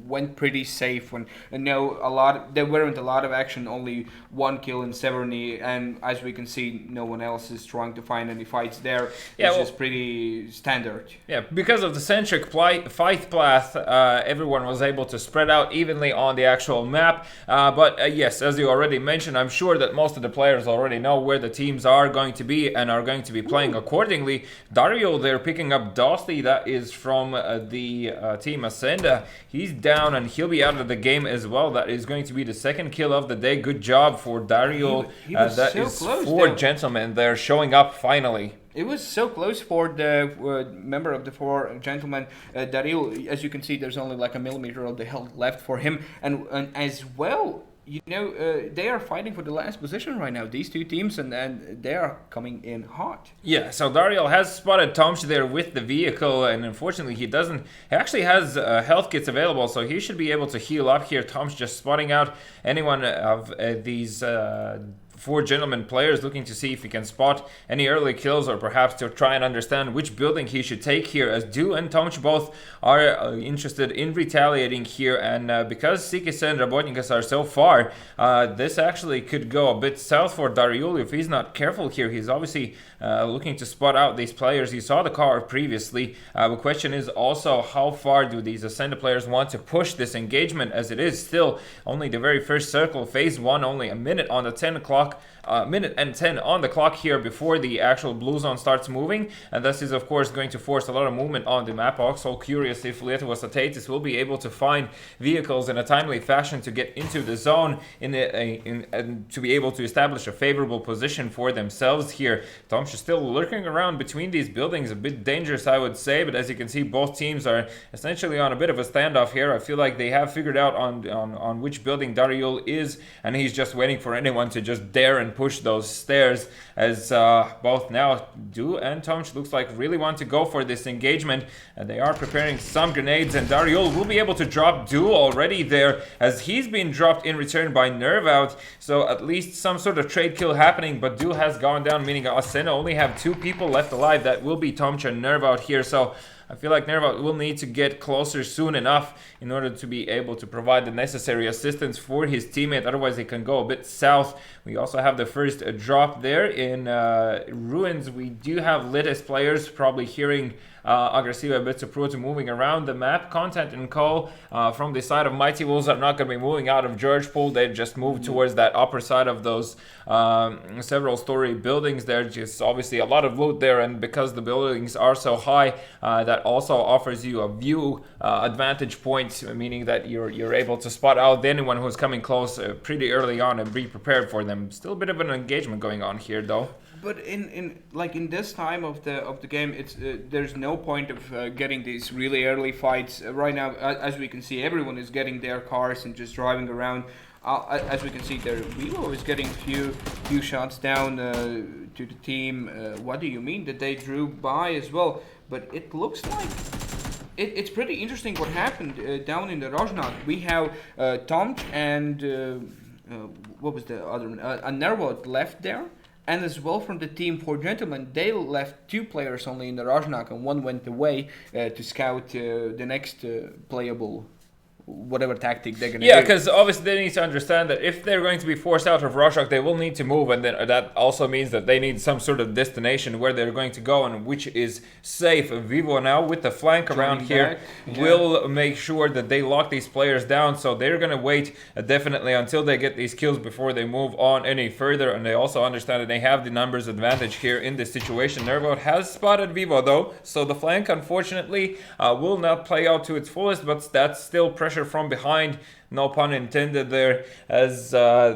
went pretty safe. There weren't a lot of action, only 1 kill in Severny, and as we can see, no one else is trying to find any fights there. It's just pretty standard. Yeah, because of the centric fight path, everyone was able to spread out evenly on the actual map. But yes, as you already mentioned, I'm sure that most of the players already know where the teams are going to be and are going to be playing accordingly. Dario, they're picking up Dosty, that is from the team Ascenda. He's down and he'll be out of the game as well. That is going to be the second kill of the day. Good job for Dario. He was that so is close 4 there. gentlemen. They're showing up finally. It was so close for the member of the 4 gentlemen. Dario, as you can see, there's only like a millimeter of the health left for him. And as well, you know, they are fighting for the last position right now, these 2 teams, and they are coming in hot. Yeah, so Dario has spotted Tomsh there with the vehicle, and unfortunately he actually has health kits available, so he should be able to heal up here. Tomsh just spotting out anyone of these four gentlemen players, looking to see if he can spot any early kills or perhaps to try and understand which building he should take here, as Do and Tomch both are interested in retaliating here. And because Sikis and Rabotnikas are so far, this actually could go a bit south for Dariul if he's not careful here. He's obviously looking to spot out these players. He saw the car previously. The question is also, how far do these Ascenda players want to push this engagement, as it is still only the very first circle, phase 1, only a minute on the 10 o'clock. Minute and 10 on the clock here before the actual blue zone starts moving, and this is of course going to force a lot of movement on the map. Also curious if Lietuvos Ateitis will be able to find vehicles in a timely fashion to get into the zone and to be able to establish a favorable position for themselves here. Tomš is still lurking around between these buildings, a bit dangerous I would say, but as you can see both teams are essentially on a bit of a standoff here. I feel like they have figured out on which building Dariul is, and he's just waiting for anyone to just dare and push those stairs, as both now Do and Tomch looks like really want to go for this engagement, and they are preparing some grenades, and Dariul will be able to drop Do already there, as he's been dropped in return by Nerve Out, so at least some sort of trade kill happening, but Do has gone down, meaning Ascena only have 2 people left alive. That will be Tomch and Nerve Out here, so I feel like Nerva will need to get closer soon enough in order to be able to provide the necessary assistance for his teammate. Otherwise, he can go a bit south. We also have the first drop there in Ruins. We do have Litis players probably hearing Aggressiva Bits of Pro moving around the map. Content and Co. From the side of Mighty Wolves are not going to be moving out of Georgepol. They just move towards that upper side of those several story buildings. There's just obviously a lot of loot there, and because the buildings are so high, that also offers you a view advantage point, meaning that you're able to spot out anyone who's coming close pretty early on and be prepared for them. Still a bit of an engagement going on here though. But in this time of the game, it's there's no point of getting these really early fights right now. As we can see, everyone is getting their cars and just driving around. As we can see, there Vivo is getting few shots down to the team. What do you mean that they drew by as well? But it looks like it's pretty interesting what happened down in the Rozhnak. We have Tomč and what was the other one? Nervot left there. And as well from the team 4 gentlemen, they left 2 players only in the Rozhnak, and one went away to scout the next playable whatever tactic they're going to do. Yeah, because obviously they need to understand that if they're going to be forced out of Rozhnak, they will need to move, and then that also means that they need some sort of destination where they're going to go and which is safe. Vivo now with the flank around here will make sure that they lock these players down, so they're going to wait definitely until they get these kills before they move on any further, and they also understand that they have the numbers advantage here in this situation. Nervo has spotted Vivo though, so the flank unfortunately will not play out to its fullest, but that's still pressure from behind, no pun intended there, as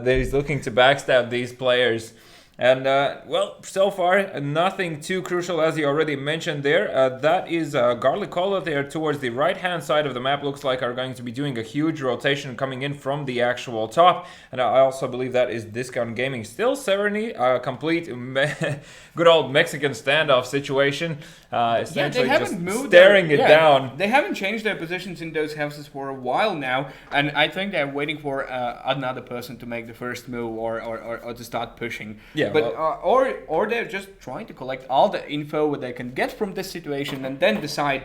he's looking to backstab these players. And well, so far nothing too crucial, as you already mentioned there. That is Garlic Cola there towards the right hand side of the map, looks like are going to be doing a huge rotation coming in from the actual top. And I also believe that is Discount Gaming. Still Severny, complete good old Mexican standoff situation. Essentially they haven't just moved staring it down. They haven't changed their positions in those houses for a while now, and I think they're waiting for another person to make the first move or to start pushing. Yeah, but or they're just trying to collect all the info they can get from this situation and then decide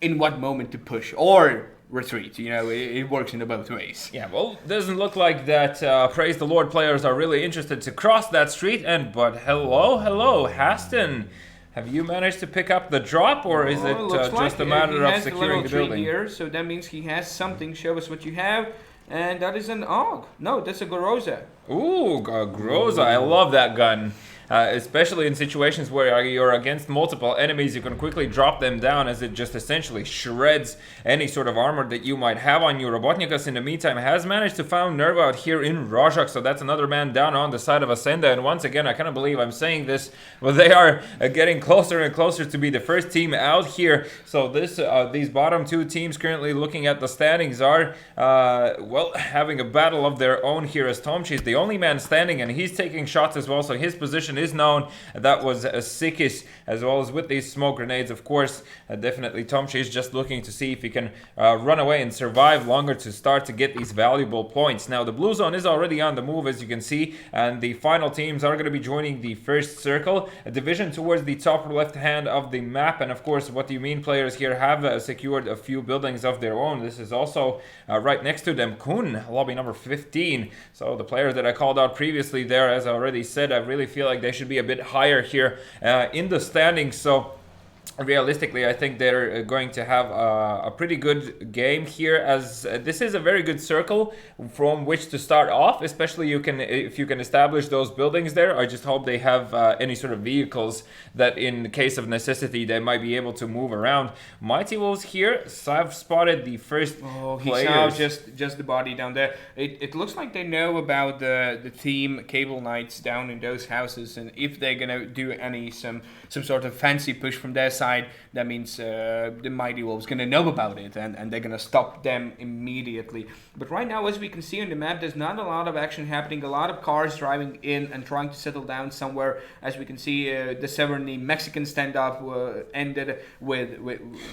in what moment to push or retreat. You know, it works in both ways. Yeah, well, doesn't look like that Praise the Lord players are really interested to cross that street. But hello, Haston. Have you managed to pick up the drop, or is it just a matter of securing the building? Here, so that means he has something. Show us what you have. And that is an AUG. No, that's a Goroza. Ooh, Groza. I love that gun. Especially in situations where you're against multiple enemies, you can quickly drop them down, as it just essentially shreds any sort of armor that you might have on you. Robotnikas in the meantime has managed to find Nerva out here in Rozhak, so that's another man down on the side of Ascenda. And once again, I cannot believe I'm saying this, but they are getting closer and closer to be the first team out here. So these bottom 2 teams currently looking at the standings are well, having a battle of their own here, as Tomchi is the only man standing, and he's taking shots as well, so his position location is known. That was Sikis, as well as with these smoke grenades, of course. Definitely Tomchi is just looking to see if he can run away and survive longer to start to get these valuable points. Now, the blue zone is already on the move, as you can see, and the final teams are going to be joining the first circle, a division towards the top left hand of the map. And of course, What Do You Mean players here have secured a few buildings of their own. This is also right next to them, Kun, lobby number 15. So the players that I called out previously there, as I already said, I really feel like they should be a bit higher here in the standings. So realistically, I think they're going to have a pretty good game here, as this is a very good circle from which to start off, especially if you can establish those buildings there. I just hope they have any sort of vehicles that in case of necessity they might be able to move around. Mighty Wolves here, so I've spotted the first players. He's now just the body down there. It looks like they know about the team Cable Knights down in those houses, and if they're gonna do some sort of fancy push from their side, that means the Mighty Wolves gonna know about it, and they're gonna stop them immediately. But right now, as we can see on the map, there's not a lot of action happening. A lot of cars driving in and trying to settle down somewhere. As we can see, the Severny Mexican standoff ended with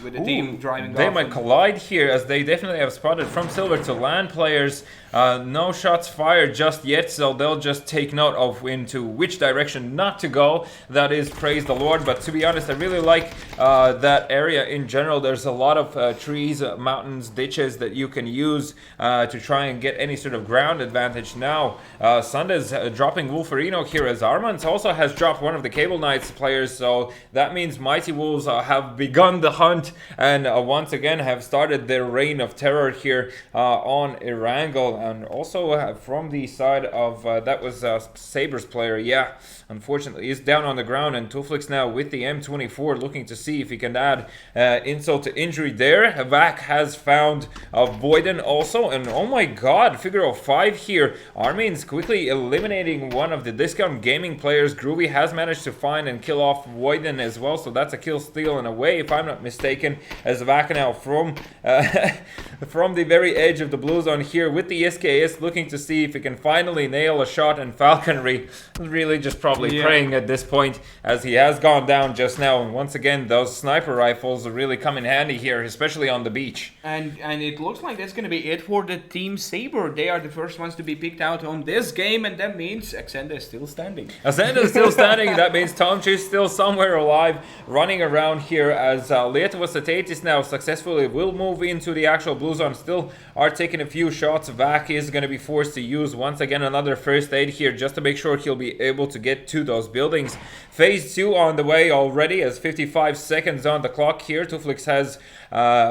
the team driving off. They might collide here, as they definitely have spotted from silver to land players. No shots fired just yet, so they'll just take note of into which direction not to go. That is, praise the Lord. But to be honest, I really like that area in general. There's a lot of trees, mountains, ditches that you can use to try and get any sort of ground advantage. Now, Sunday's dropping Wolferino here, as Armand also has dropped one of the Cable Knights players, so that means Mighty Wolves have begun the hunt and once again have started their reign of terror here on Erangel. And also from the side of that was Saber's player, yeah, unfortunately is down on the ground, and Tuflix now with the M24 looking to see if he can add insult to injury there. Vac has found Voiden also, and oh my god, figure of 5 here. Armin's quickly eliminating one of the Discount Gaming players. Groovy has managed to find and kill off Voiden as well, so that's a kill steal in a way, if I'm not mistaken, as Vac now from the very edge of the blue zone here with the SKS looking to see if he can finally nail a shot, and Falconry really just probably praying at this point, as he has gone down just now. And once again, those sniper rifles really come in handy here, especially on the beach. And it looks like that's going to be it for the Team Saber. They are the first ones to be picked out on this game, and that means Axenda is still standing. Axenda is still standing. That means Tomchi is still somewhere alive, running around here, as Lietuvos Ateitis now successfully will move into the actual blue zone. Still are taking a few shots. Vac is going to be forced to use once again another first aid here, just to make sure he'll be able to get to those buildings. Phase 2 on the way already, as 55 seconds on the clock here. Tuflix has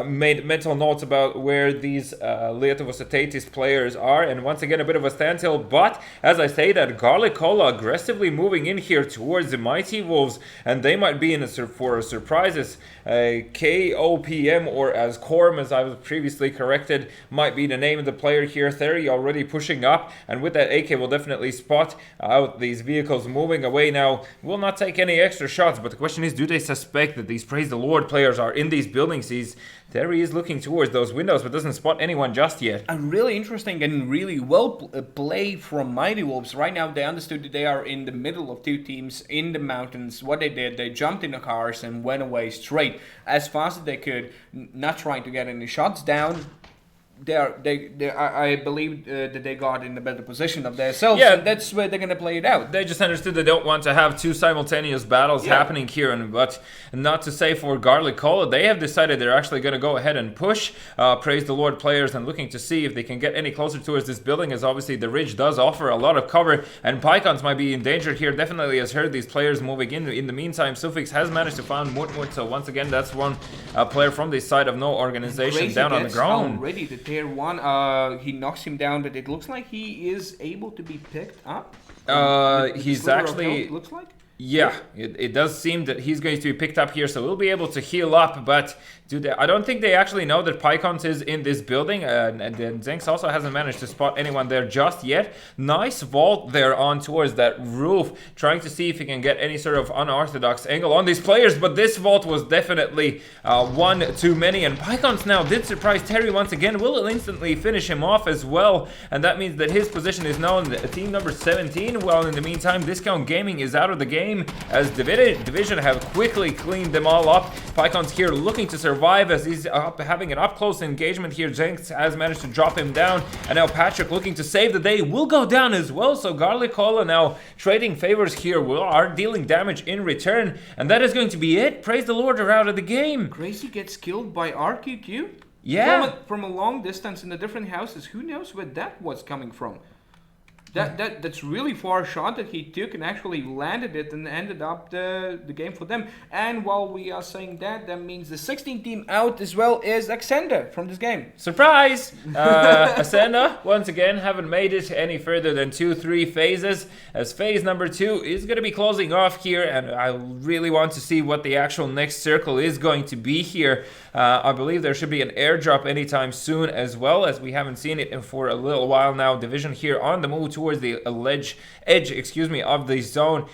made mental notes about where these Lietuvos Ateitis players are, and once again a bit of a standstill. But as I say that, Garlic Cola aggressively moving in here towards the Mighty Wolves, and they might be in for a surprises. KOPM, or as Korm, as I was previously corrected, might be the name of the player here. Theory already pushing up, and with that AK will definitely spot out these vehicles moving away. Now, will not take any extra shots, but the question is, do they suspect that these Praise the Lord players are in these buildings? Terry is looking towards those windows, but doesn't spot anyone just yet. And really interesting and really well played from Mighty Wolves. Right now, they understood that they are in the middle of two teams in the mountains. What they did, they jumped in the cars and went away straight as fast as they could, not trying to get any shots down. I believe that they got in a better position of themselves, and that's where they're going to play it out. They just understood they don't want to have two simultaneous battles happening here, but not to say for Garlic Cola, they have decided they're actually going to go ahead and push Praise the Lord players and looking to see if they can get any closer towards this building, as obviously the ridge does offer a lot of cover, and Pycons might be in danger here. Definitely has heard these players moving in. In the meantime, Suffix has managed to find Mutmut, so once again, that's one player from this side of no organization Crazy down on the ground. Already the tier 1, he knocks him down, but it looks like he is able to be picked up. He's actually... Looks like? Yeah, it does seem that he's going to be picked up here, so we'll be able to heal up, but I don't think they actually know that Pycons is in this building, and then Zenx also hasn't managed to spot anyone there just yet. Nice vault there on towards that roof, trying to see if he can get any sort of unorthodox angle on these players, but this vault was definitely one too many, and Pycons now did surprise Terry once again, will instantly finish him off as well, and that means that his position is now in team number 17. Well, in the meantime, Discount Gaming is out of the game, as Division have quickly cleaned them all up. Pycons here looking to survive as he's having an up-close engagement here. Jenks has managed to drop him down, and now Patrick looking to save the day will go down as well. So Garlic Cola now trading favors here, are dealing damage in return, and that is going to be it. Praise the Lord, they're out of the game. Crazy gets killed by RQQ? Yeah. From a long distance in the different houses. Who knows where that was coming from? That's really far shot that he took and actually landed it and ended up the game for them. And while we are saying that, that means the 16 team out as well is Accenda from this game. Surprise! Accenda, once again, haven't made it any further than 2-3 phases, as phase number 2 is going to be closing off here, and I really want to see what the actual next circle is going to be here. I believe there should be an airdrop anytime soon as well, as we haven't seen it for a little while now. Division here on the move towards the edge of the zone,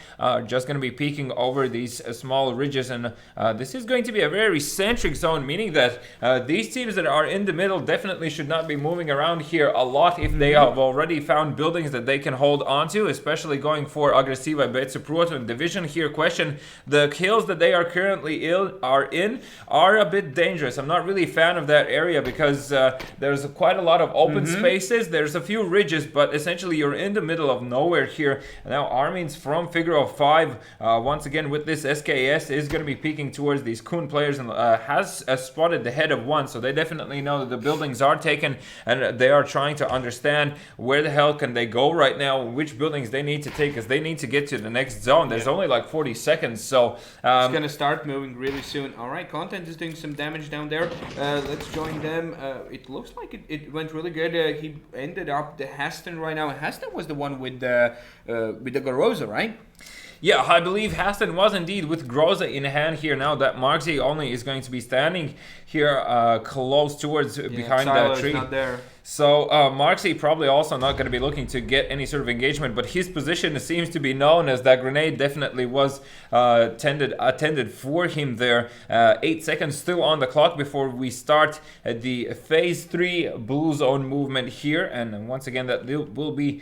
just going to be peeking over these small ridges, and this is going to be a very centric zone, meaning that these teams that are in the middle definitely should not be moving around here a lot if they have already found buildings that they can hold onto, especially going for Aggressiva BESL Pro and Division here. Question, the kills that they are currently are a bit dangerous. I'm not really a fan of that area because there's quite a lot of open spaces, there's a few ridges, but essentially you're in the middle of nowhere here. Now Armin's from Figure of 5 once again with this SKS is going to be peeking towards these Kun players, and has spotted the head of one, so they definitely know that the buildings are taken, and they are trying to understand where the hell can they go right now, which buildings they need to take, as they need to get to the next zone. There's only like 40 seconds, so it's going to start moving really soon. Alright, Content is doing some damage down there. Let's join them. It looks like it went really good. He ended up the Haston right now. Haston was the one with the Garoza, right? Yeah, I believe Haston was indeed with Groza in hand here. Now that Marxy only is going to be standing here close towards behind that tree. Not there. So Marxy probably also not going to be looking to get any sort of engagement, but his position seems to be known, as that grenade definitely was attended for him there. 8 seconds still on the clock before we start the phase 3 blue zone movement here, and once again that will be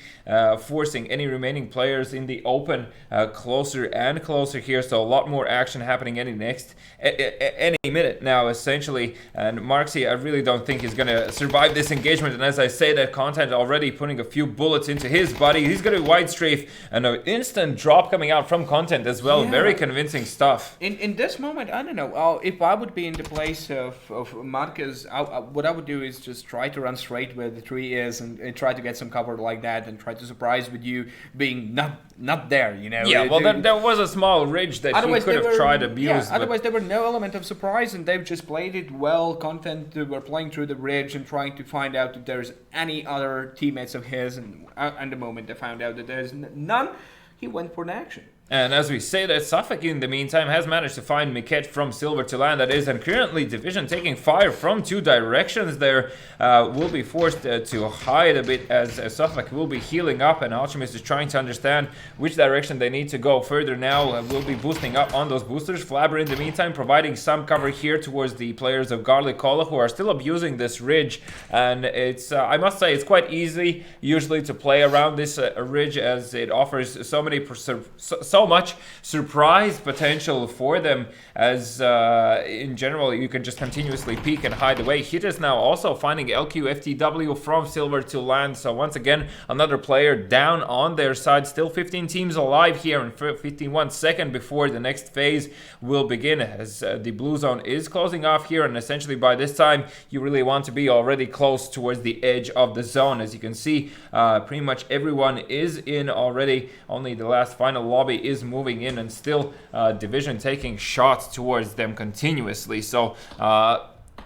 forcing any remaining players in the open closer and closer here, so a lot more action happening any minute now essentially. And Marxy, I really don't think he's going to survive this engagement, and as I say that, Content already putting a few bullets into his body. He's going to wide strafe, and an instant drop coming out from Content as well. Yeah. Very convincing stuff. In this moment, I don't know, if I would be in the place of Marcus, what I would do is just try to run straight where the tree is and try to get some cover like that, and try to surprise with you being not there, you know. Yeah, well, there was a small ridge that he could have tried to abuse. Yeah, otherwise there were no element of surprise, and they've just played it well. Content were playing through the ridge and trying to find out if there's any other teammates of his, and at the moment they found out that there's none, he went for an action. And as we say that, Suffolk in the meantime has managed to find Miket from Silver to land, that is, and currently Division taking fire from 2 directions there, will be forced to hide a bit as Suffolk will be healing up, and Alchemist is trying to understand which direction they need to go further now. Will be boosting up on those boosters. Flabber in the meantime providing some cover here towards the players of Garlic Cola, who are still abusing this ridge, and it's I must say it's quite easy usually to play around this ridge, as it offers so much surprise potential for them, as in general you can just continuously peek and hide away. Hit is now also finding LQFTW from Silver to land, so once again another player down on their side. Still 15 teams alive here, and 51 seconds before the next phase will begin, as the blue zone is closing off here, and essentially by this time you really want to be already close towards the edge of the zone. As you can see, pretty much everyone is in already. Only the last final lobby is moving in, and still Division taking shots towards them continuously. So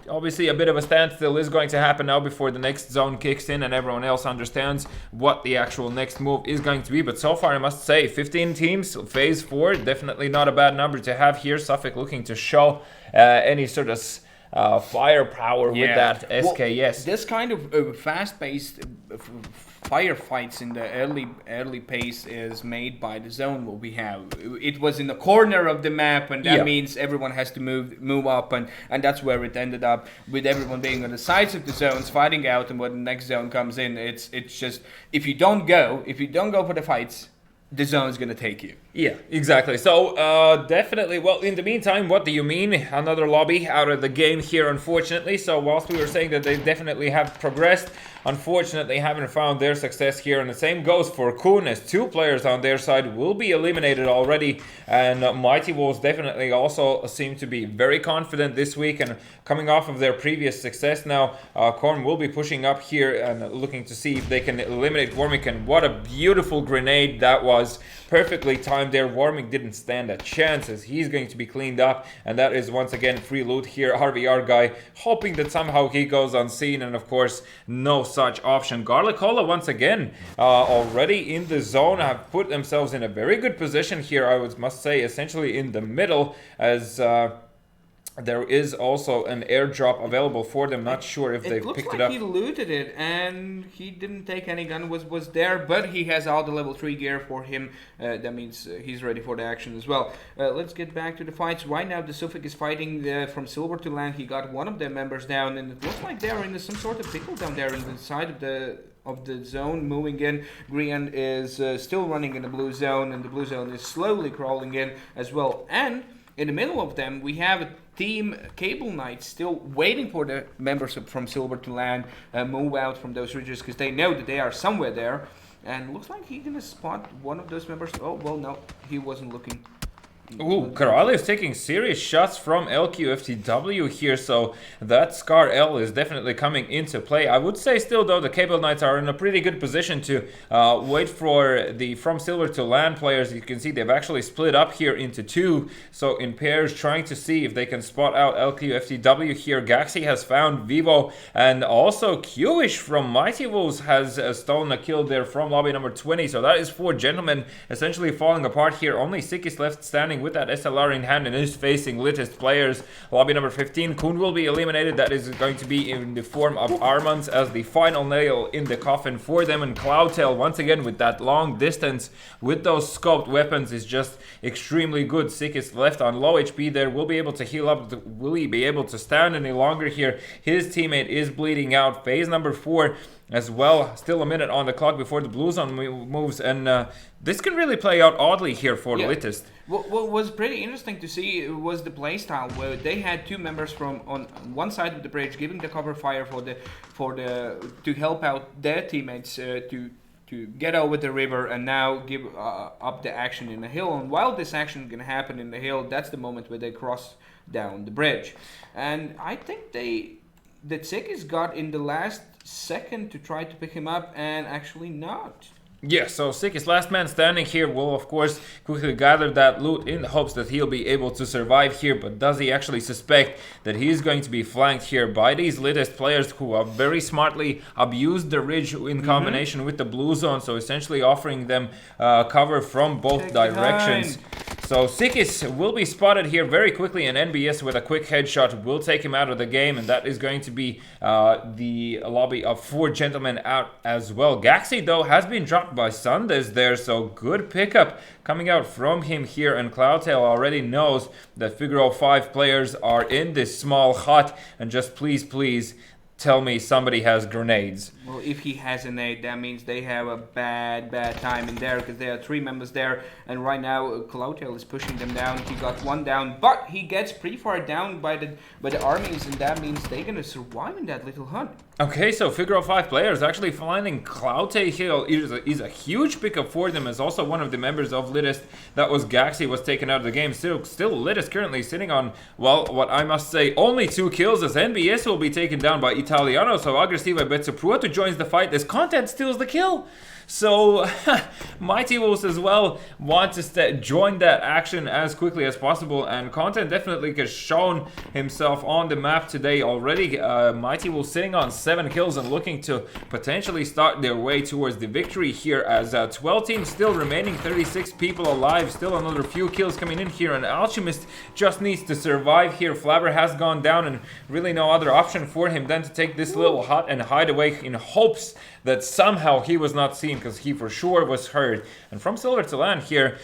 obviously a bit of a standstill is going to happen now before the next zone kicks in and everyone else understands what the actual next move is going to be. But so far I must say 15 teams, phase 4, definitely not a bad number to have here. Suffolk looking to show any sort of firepower with that SKS. Well, this kind of fast-paced firefights in the early pace is made by the zone what we have. It was in the corner of the map, and that means everyone has to move up, and that's where it ended up, with everyone being on the sides of the zones fighting out, and when the next zone comes in, it's just if you don't go for the fights, the zone's gonna take you. Yeah, exactly. So definitely, well, in the meantime, what do you mean? Another lobby out of the game here, unfortunately. So whilst we were saying that they definitely have progressed, unfortunately haven't found their success here. And the same goes for Kuhn, as 2 players on their side will be eliminated already. And Mighty Wolves definitely also seem to be very confident this week, and coming off of their previous success now, Korn will be pushing up here and looking to see if they can eliminate Warmick. And what a beautiful grenade that was. Perfectly timed there. Warmick didn't stand a chance, as he's going to be cleaned up, and that is once again free loot here. RVR guy hoping that somehow he goes unseen, and of course no such option. Garlic Cola once again already in the zone have put themselves in a very good position here, I must say, essentially in the middle, as there is also an airdrop available for them. Not sure if they've picked it up. He looted it, and he didn't take any gun, was there, but he has all the level 3 gear for him. That means he's ready for the action as well. Let's get back to the fights. Right now the Suffolk is fighting from silver to land. He got one of their members down, and it looks like they're in some sort of pickle down there in the side of the zone moving in. Grian is still running in the blue zone, and the blue zone is slowly crawling in as well. And in the middle of them, we have a Team Cable Knights still waiting for the members from Silver to land, move out from those ridges, because they know that they are somewhere there. And looks like he's gonna spot one of those members. Oh, well, no, he wasn't looking. Ooh, Karali is taking serious shots from LQFTW here, so that Scar L is definitely coming into play. I would say still, though, the Cable Knights are in a pretty good position to wait for the From Silver to Land players. You can see they've actually split up here into 2, so in pairs, trying to see if they can spot out LQFTW here. Gaxi has found Vivo, and also Q-ish from Mighty Wolves has stolen a kill there from lobby number 20, so that is 4 gentlemen essentially falling apart here. Only Sik is left standing with that SLR in hand and is facing Littest players. Lobby number 15, Kuhn will be eliminated. That is going to be in the form of Armands as the final nail in the coffin for them. And Cloudtail, once again, with that long distance with those scoped weapons, is just extremely good. Sik is left on low HP there. Will be able to heal up. Will he be able to stand any longer here? His teammate is bleeding out. Phase number 4 as well. Still a minute on the clock before the blue zone moves, and this can really play out oddly here for Littest. What was pretty interesting to see was the playstyle, where they had 2 members from on one side of the bridge giving the cover fire to help out their teammates to get over the river, and now give up the action in the hill. And while this action is going to happen in the hill, that's the moment where they cross down the bridge. And I think that Sikis got in the last second to try to pick him up, and actually not. Yeah, so Sik last man standing here, will of course quickly gather that loot in the hopes that he'll be able to survive here, but does he actually suspect that he is going to be flanked here by these Littest players who have very smartly abused the ridge in combination with the blue zone, so essentially offering them cover from both directions. So Sikis will be spotted here very quickly, and NBS with a quick headshot will take him out of the game, and that is going to be the lobby of 4 gentlemen out as well. Gaxi, though, has been dropped by Sundays there, so good pickup coming out from him here, and Cloudtail already knows that Figaro 5 players are in this small hut, and just please tell me somebody has grenades. Well, if he has a nade, that means they have a bad time in there, because there are 3 members there, and right now Cloudtail is pushing them down. He got 1 down, but he gets pretty far down by the armies, and that means they're gonna survive in that little hut. Okay, so Figaro 5 players actually finding Cloudtail is a huge pickup for them, as also one of the members of Littest that was Gaxi was taken out of the game. Still Littest currently sitting on, well, what I must say, only 2 kills, as NBS will be taken down by Italiano. So Aggressiva BESL Pro joins the fight as Content steals the kill. So Mighty Wolves as well want to join that action as quickly as possible, and Content definitely has shown himself on the map today already. Mighty Wolves sitting on 7 kills and looking to potentially start their way towards the victory here, as 12 teams still remaining, 36 people alive, still another few kills coming in here, and Alchemist just needs to survive here. Flabber has gone down, and really no other option for him than to take this little hut and hide away in hopes that somehow he was not seen, because he for sure was hurt. And from Silver to Land here,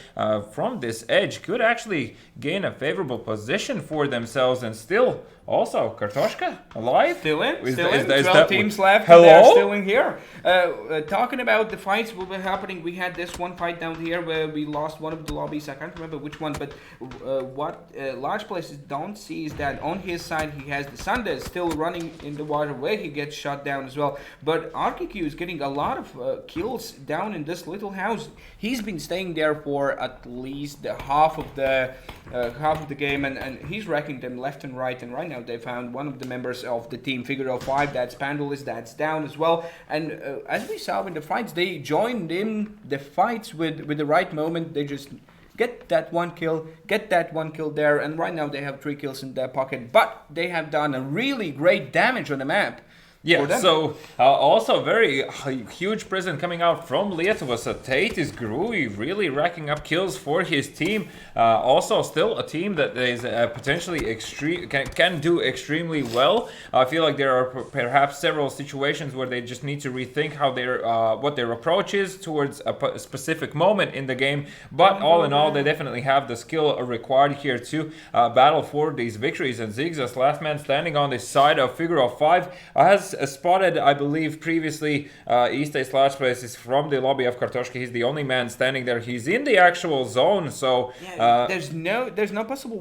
from this edge, could actually gain a favorable position for themselves, and still also Kartoshka alive. Still in. Is 12 teams left. Hello? They're still in here. Talking about the fights will be happening. We had this one fight down here where we lost one of the lobbies. I can't remember which one, but what large places don't see is that on his side he has the Sundays still running in the water where he gets shot down as well. But RQQ is getting a lot of kills down in this little house. He's been staying there for at least half of the game, and he's wrecking them left and right. And right now they found one of the members of the team Figure 05, that's Pandulis, that's down as well. And as we saw in the fights, they joined in the fights with the right moment. They just get that one kill there, and right now they have 3 kills in their pocket, but they have done a really great damage on the map. Yeah, so also very huge present coming out from Lietuvos. Tate is Grui really racking up kills for his team. Also still a team that is potentially can do extremely well. I feel like there are perhaps several situations where they just need to rethink how what their approach is towards a specific moment in the game. But all in all, they definitely have the skill required here to battle for these victories. And Ziggs, as last man standing on the side of Figure 05, has spotted, I believe, previously East Large Places from the lobby of Kartoshka. He's the only man standing there. He's in the actual zone, so there's no possible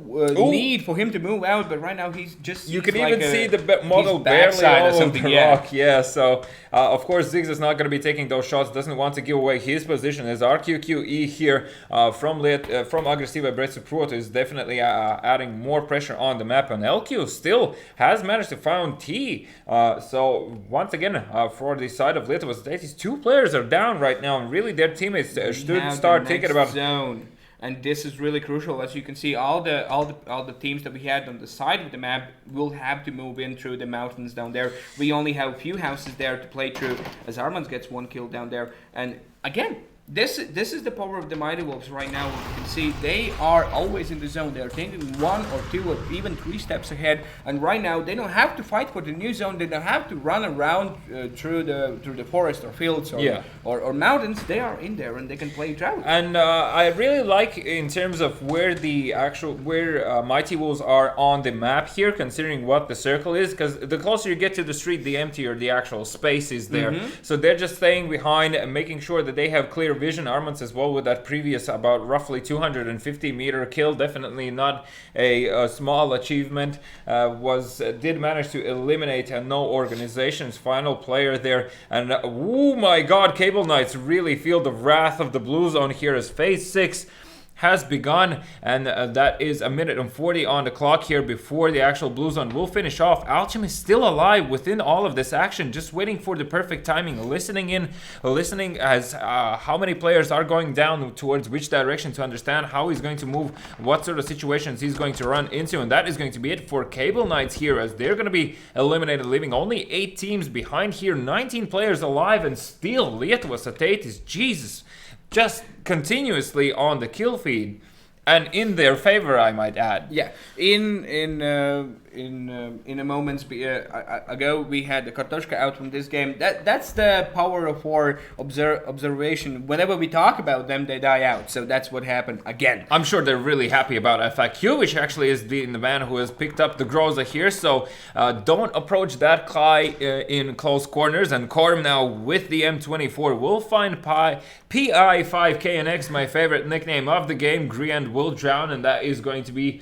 need for him to move out. But right now he's just you can even see the model barely over the rock. Yeah, so of course Ziggs is not going to be taking those shots. Doesn't want to give away his position as RQQE here from Aggressiva BESL Pro is definitely adding more pressure on the map, and LQ still has managed to find T. So once again, for the side of Lietuvos, these 2 players are down right now, and really their teammates should start thinking about zone. And this is really crucial. As you can see, all the teams that we had on the side of the map will have to move in through the mountains down there. We only have a few houses there to play through, as Armand gets 1 kill down there. And again, this is the power of the Mighty Wolves right now. You can see they are always in the zone. They're thinking 1 or 2 or even 3 steps ahead. And right now they don't have to fight for the new zone. They don't have to run around through the forest or fields or mountains. They are in there and they can play drought. And I really like in terms of where Mighty Wolves are on the map here, considering what the circle is, because the closer you get to the street, the emptier the actual space is there. So they're just staying behind and making sure that they have clear vision. Armand as well with that previous about roughly 250 meter kill, definitely not a small achievement. Did manage to eliminate no organization's final player there, and oh my god, Cable Knights really feel the wrath of the Blue Zone here as phase 6 has begun, and that is 1:40 on the clock here before the actual Blue Zone will finish off. Alchemist still alive within all of this action, just waiting for the perfect timing, listening as how many players are going down towards which direction to understand how he's going to move, what sort of situations he's going to run into, and that is going to be it for Cable Knights here, as they're going to be eliminated, leaving only 8 teams behind here, 19 players alive, and still Lietuvos Tate is Jesus just continuously on the kill feed, and in their favor, I might add. Yeah, in a moment ago, we had the Kartoshka out from this game. That's the power of our observation. Whenever we talk about them, they die out. So that's what happened again. I'm sure they're really happy about FAQ, which actually is the man who has picked up the Groza here. So don't approach that Kai in close corners. And Korm now with the M24 will find PI5KNX, my favorite nickname of the game. Gree and will drown, and that is going to be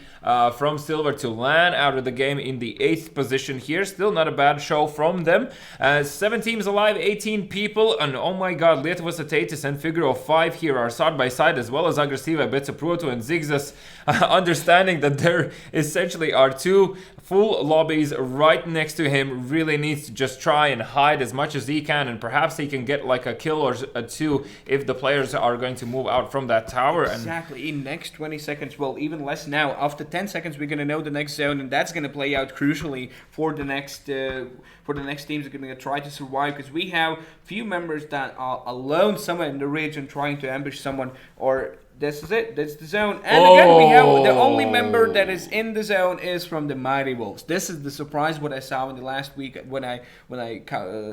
from silver to LAN out of the game in the 8th position here. Still not a bad show from them. 7 teams alive, 18 people, and oh my god, Lietuvos Ateitis and Figure of 5 here are side by side, as well as Agresyva, BESL Pro and Zigzas, understanding that there essentially are 2 full lobbies right next to him. Really needs to just try and hide as much as he can, and perhaps he can get like a kill or 2 if the players are going to move out from that tower. Exactly, in next 20 seconds, well, even less now. After 10 seconds, we're gonna know the next zone, and that's gonna play out crucially for the next teams that are gonna try to survive, because we have few members that are alone somewhere in the region trying to ambush someone, or this is it. That's the zone. And again, we have the only member that is in the zone is from the Mighty Wolves. This is the surprise what I saw in the last week when I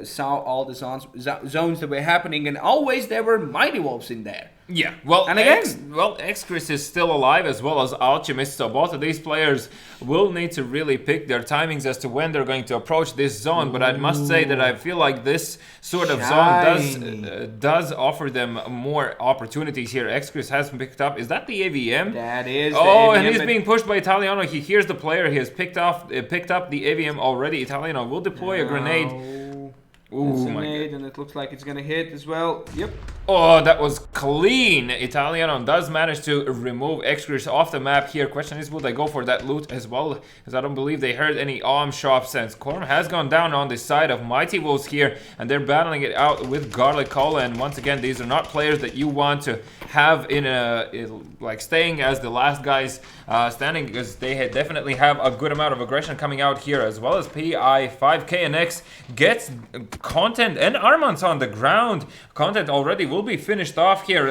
saw all the zones that were happening, and always there were Mighty Wolves in there. Yeah, well, and again, Xchris is still alive, as well as Alchemist, so both of these players will need to really pick their timings as to when they're going to approach this zone. But I must say that I feel like this sort of zone does offer them more opportunities here. Xchris has picked up, is that the AVM? That is oh, the AVM, and he's being pushed by Italiano. He hears the player, he has picked up the AVM already. Italiano will deploy a grenade. Ooh, and it looks like it's gonna hit as well. Yep. Oh, that was clean. Italiano does manage to remove Xchris off the map here. Question is, will they go for that loot as well? Because I don't believe they heard any arm shops, since Korm has gone down on the side of Mighty Wolves here, and they're battling it out with Garlic Cola. And once again, these are not players that you want to have like staying as the last guys standing, because they definitely have a good amount of aggression coming out here, as well as PI 5KNX gets Content and Armand's on the ground. Content already will be finished off here.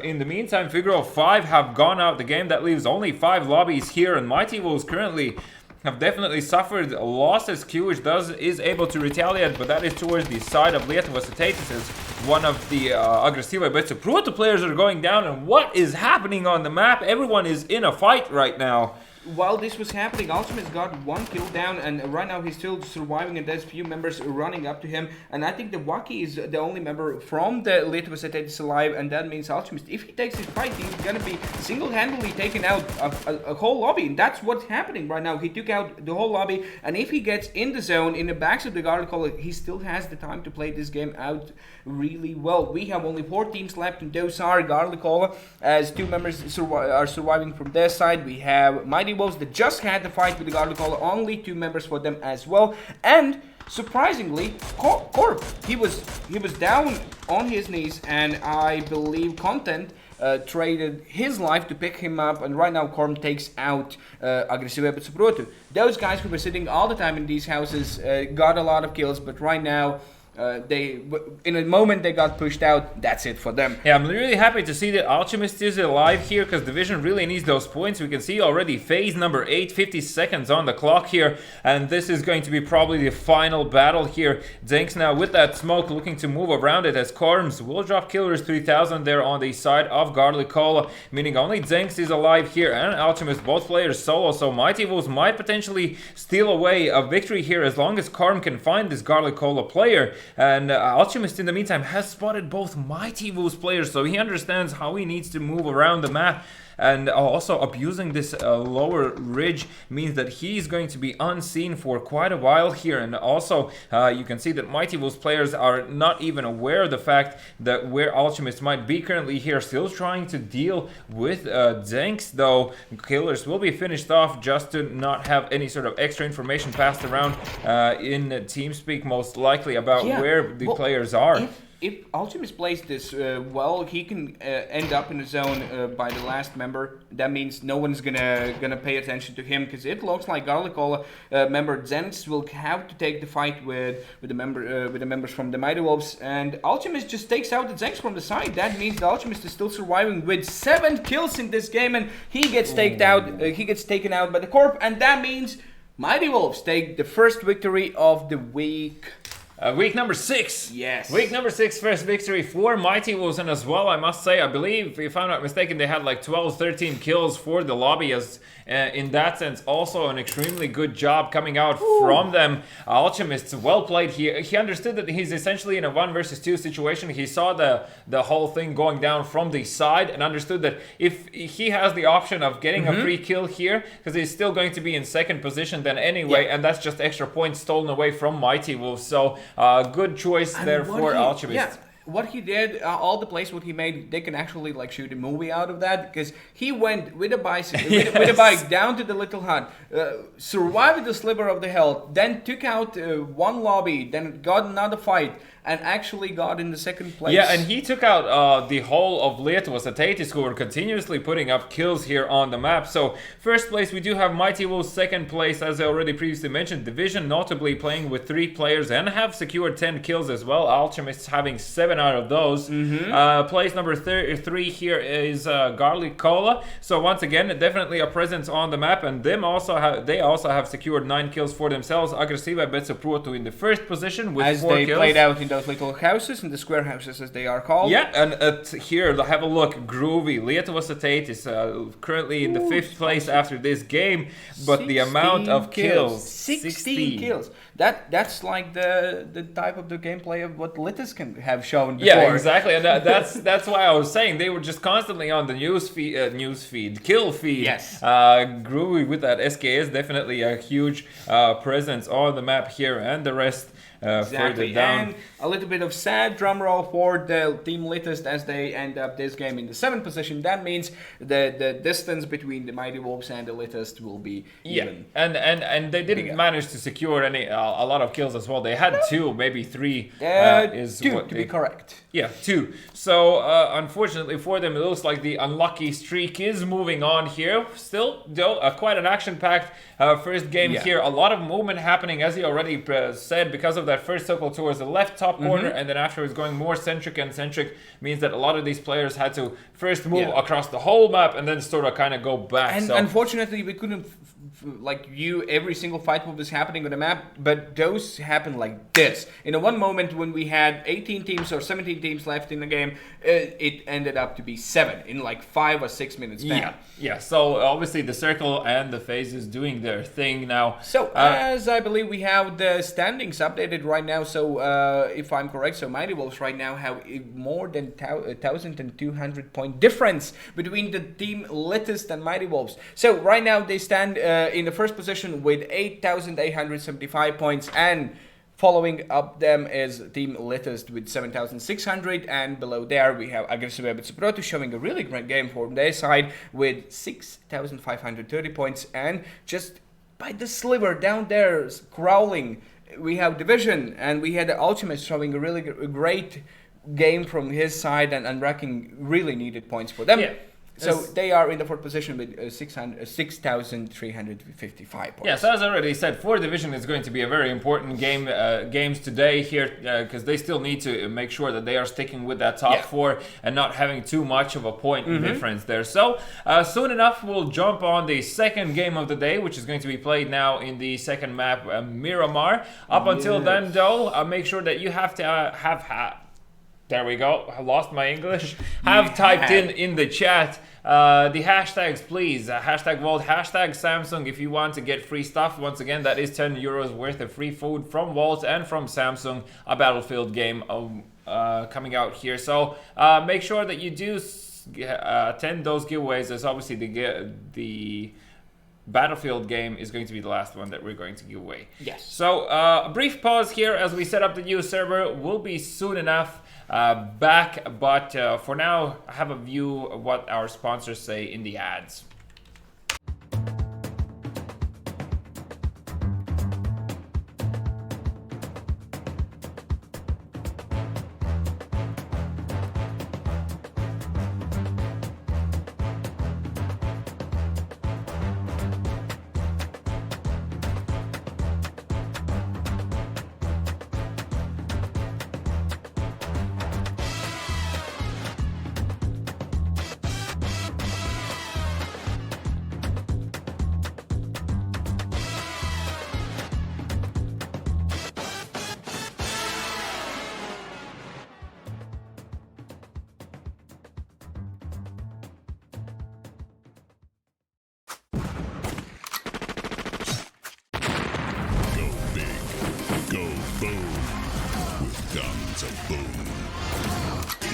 In the meantime, Figure of 5 have gone out the game. That leaves only 5 lobbies here, and Mighty Wolves currently have definitely suffered losses. Q, which is able to retaliate, but that is towards the side of Lietuvos Ateitis, as one of the Agresyva BESL Pro players are going down. And what is happening on the map? Everyone is in a fight right now. While this was happening, Ultimate got 1 kill down, and right now he's still surviving, and there's few members running up to him. And I think the Waki is the only member from the Lietuvos Ateitis alive, and that means Ultimate, if he takes his fight, he's gonna be single-handedly taking out a whole lobby, and that's what's happening right now. He took out the whole lobby, and if he gets in the zone, in the backs of the Garlic Cola, he still has the time to play this game out really well. We have only 4 teams left, and those are Garlic Cola, as 2 members are surviving from their side. We have Mighty Wolves that just had the fight with the Garlic Cola, only 2 members for them as well. And surprisingly, Corp, he was down on his knees, and I believe Content traded his life to pick him up, and right now Corp takes out Agresyva BESL Pro. Those guys who were sitting all the time in these houses got a lot of kills, but right now in a moment they got pushed out. That's it for them. Yeah, I'm really happy to see that Alchemist is alive here, because Division really needs those points. We can see already phase number 8, 50 seconds on the clock here, and this is going to be probably the final battle here. Zenks now with that smoke looking to move around it, as Corms will drop Killers 3000 there on the side of Garlic Cola, meaning only Zenks is alive here, and Alchemist, both players solo, so Mighty Wolves might potentially steal away a victory here as long as Corm can find this Garlic Cola player. And Alchemist in the meantime has spotted both Mighty Wolves players, so he understands how he needs to move around the map. And also abusing this lower ridge means that he's going to be unseen for quite a while here. And also you can see that Mighty Wolves players are not even aware of the fact that where Alchemist might be currently here, still trying to deal with Zenks, though Killers will be finished off just to not have any sort of extra information passed around in TeamSpeak, most likely about where the players are. If Alchemist plays this well, he can end up in the zone by the last member. That means no one's gonna pay attention to him, because it looks like Garlic Cola member Zenks will have to take the fight with the members from the Mighty Wolves, and Alchemist just takes out the Zenks from the side. That means the Alchemist is still surviving with 7 kills in this game, and he gets taken out. He gets taken out by the Corp, and that means Mighty Wolves take the first victory of the week. Week number 6. Yes. Week number 6, first victory for Mighty Wolves. And as well, I must say, I believe, if I'm not mistaken, they had like 12, 13 kills for the lobby. As in that sense, also an extremely good job coming out from them. Alchemists, well played here. He understood that he's essentially in a 1 versus 2 situation. He saw the whole thing going down from the side and understood that if he has the option of getting a free kill here, because he's still going to be in second position then anyway, and that's just extra points stolen away from Mighty Wolves. So good choice there for Alchemist. Yeah, what he did, all the plays what he made, they can actually like shoot a movie out of that, because he went with a bicycle, with a bike down to the little hut, survived the sliver of the health, then took out one lobby, then got another fight, and actually got in the second place. Yeah, and he took out the whole of Lietuvos Ateitis, who were continuously putting up kills here on the map. So first place we do have Mighty Wolves, second place as I already previously mentioned, Division notably playing with 3 players and have secured 10 kills as well. Alchemists having 7 out of those. Place number 3 here is Garlic Cola. So once again, definitely a presence on the map, and they also have secured 9 kills for themselves. Aggressiva BESL Pro in the first position with as 4 they kills. played out in those little houses, in the square houses as they are called. Yeah, and here, have a look. Groovy. Lietuvos Ateitis currently in the 5th place after this game, but the amount of kills, 16 kills. That's like the type of the gameplay of what Litus can have shown before. Yeah, exactly, and that's why I was saying they were just constantly on the news feed, kill feed. Yes. Groovy with that SKS, definitely a huge presence on the map here, and the rest further down. And a little bit of sad drum roll for the Team Litus as they end up this game in the 7th position. That means the distance between the Mighty Wolves and the Litus will be even. And they didn't manage to secure a lot of kills as well. They had 2, maybe 3. 2 to be correct. Yeah, 2. So unfortunately for them, it looks like the unlucky streak is moving on here. Still, though, quite an action-packed first game here. A lot of movement happening, as he already said, because of that first circle towards the left top corner, and then afterwards going more centric, and centric means that a lot of these players had to first move across the whole map and then sort of kind of go back. And unfortunately, we couldn't view every single fight what was happening on the map, but those happened like this. In a one moment when we had 18 teams or 17 teams left in the game, it ended up to be 7 in like 5 or 6 minutes span. Yeah. So obviously the circle and the phases doing their thing now. So as I believe we have the standings updated right now. So if I'm correct, so Mighty Wolves right now have more than 1,200 point difference between the team Litus and Mighty Wolves. So right now they stand in the first position with 8,875 points, and following up them is Team Litus with 7,600, and below there we have Aggressiva BESL Pro showing a really great game from their side with 6,530 points, and just by the sliver down there crawling, we have Division, and we had the Alchemist showing a really great game from his side and racking really needed points for them. So they are in the 4th position with 6,355 points. Yeah, so as I already said, 4th division is going to be a very important games today here, because they still need to make sure that they are sticking with that top 4 and not having too much of a point difference there. So soon enough, we'll jump on the second game of the day, which is going to be played now in the second map, Miramar. Up until then, though, make sure that you have to there we go. I lost my English. Typed in the chat the hashtags, please. Hashtag Vault, hashtag Samsung if you want to get free stuff. Once again, that is 10 euros worth of free food from Vault and from Samsung, a Battlefield game coming out here. So make sure that you do attend those giveaways, as obviously the Battlefield game is going to be the last one that we're going to give away. Yes. So a brief pause here as we set up the new server. We'll be soon enough back, but for now, have a view of what our sponsors say in the ads. guns a boom.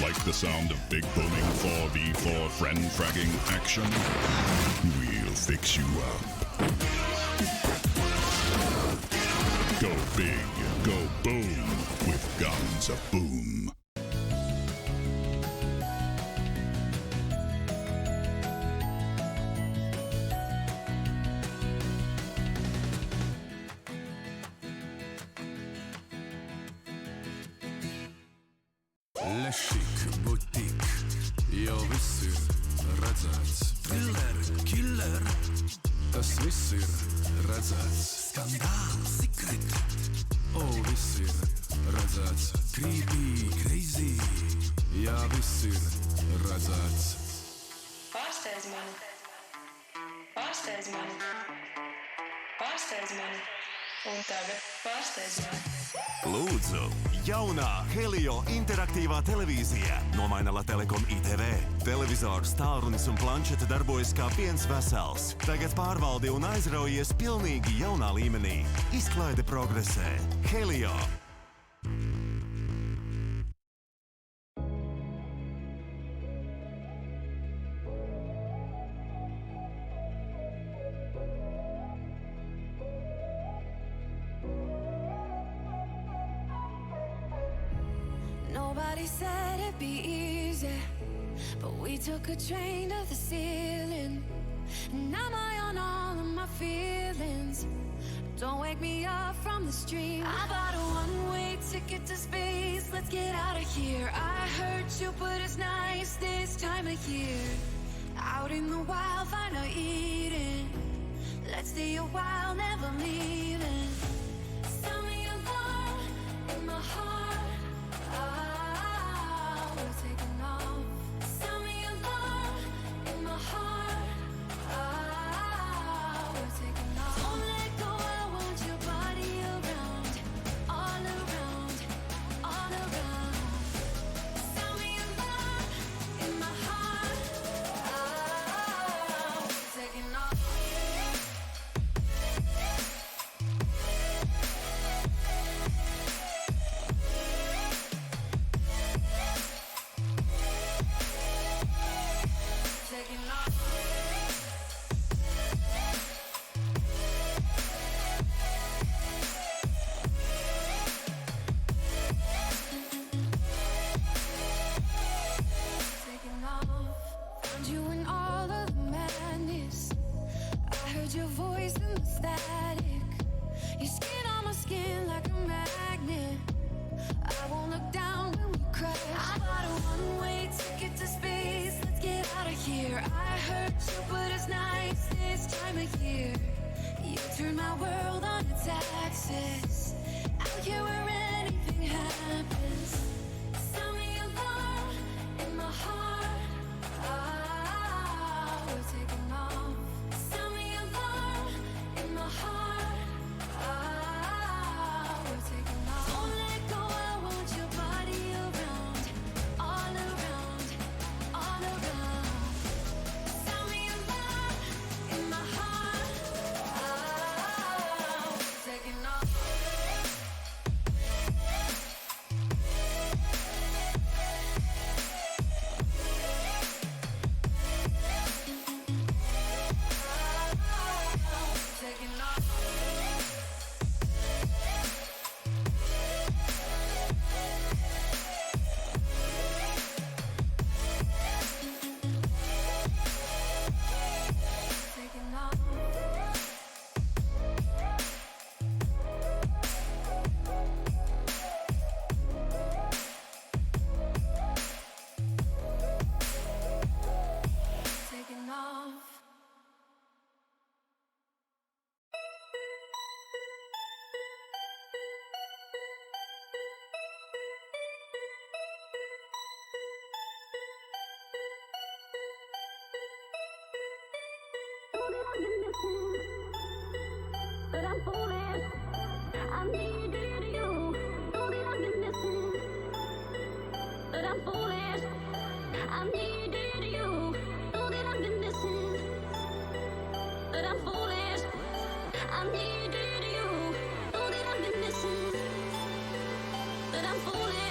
Like the sound of big booming 4v4 friend fragging action? We'll fix you up. Go big, go boom with guns a boom. Lešik, butik, jau viss ir redzēts. Thriller, killer, tas viss ir redzēts. Skandāls, secret, viss ir redzēts. Creepy, crazy, jā, viss ir redzēts. Pārsteidz mani. Pārsteidz mani. Pārsteidz mani. Un tagad pārsteidz mani. Lūdzu, jaunā Helio interaktīvā televīzija nomaina Lattelecom ITV. Televizors, tālrunis un planšete darbojas kā viens vesels. Tagad pārvaldi un aizraujies pilnīgi jaunā līmenī. Izklaide progresē. Helio. Nobody said it'd be easy, but we took a train to the ceiling. And now I'm high on all of my feelings. Don't wake me up from the stream. I bought a one-way ticket to space. Let's get out of here. I heard you, but it's nice this time of year. Out in the wild, find our eating. Let's stay a while, never leaving. Sound the alarm in my heart. We're taking off. Sound the alarm in my heart. We're taking off. Don't let go, I want your body around, all around, all around. Sound the alarm in my heart. We're taking off. Taking off. Taking off. Found you in all of the madness. I heard your voice in the static. Your skin on my skin like a magnet. I won't look down when we crash. I bought a one-way ticket to space. Let's get out of here. I heard you, but it's nice this time of year. You turn my world on its axis. Out here where anything happens. Sound the alarm in my heart. We're taking off. Sound the alarm in my heart. We're taking off. Don't let go, I want your body around, all around, all around. Sound the alarm in my heart. We're taking off. Taking off. Taking off. Taking off. But I'm foolish. I needed you. Know that I've been missing. But I'm foolish. I needed you. Know that I've been missing. But I'm foolish. I needed you. Know that I've been missing. But I'm foolish.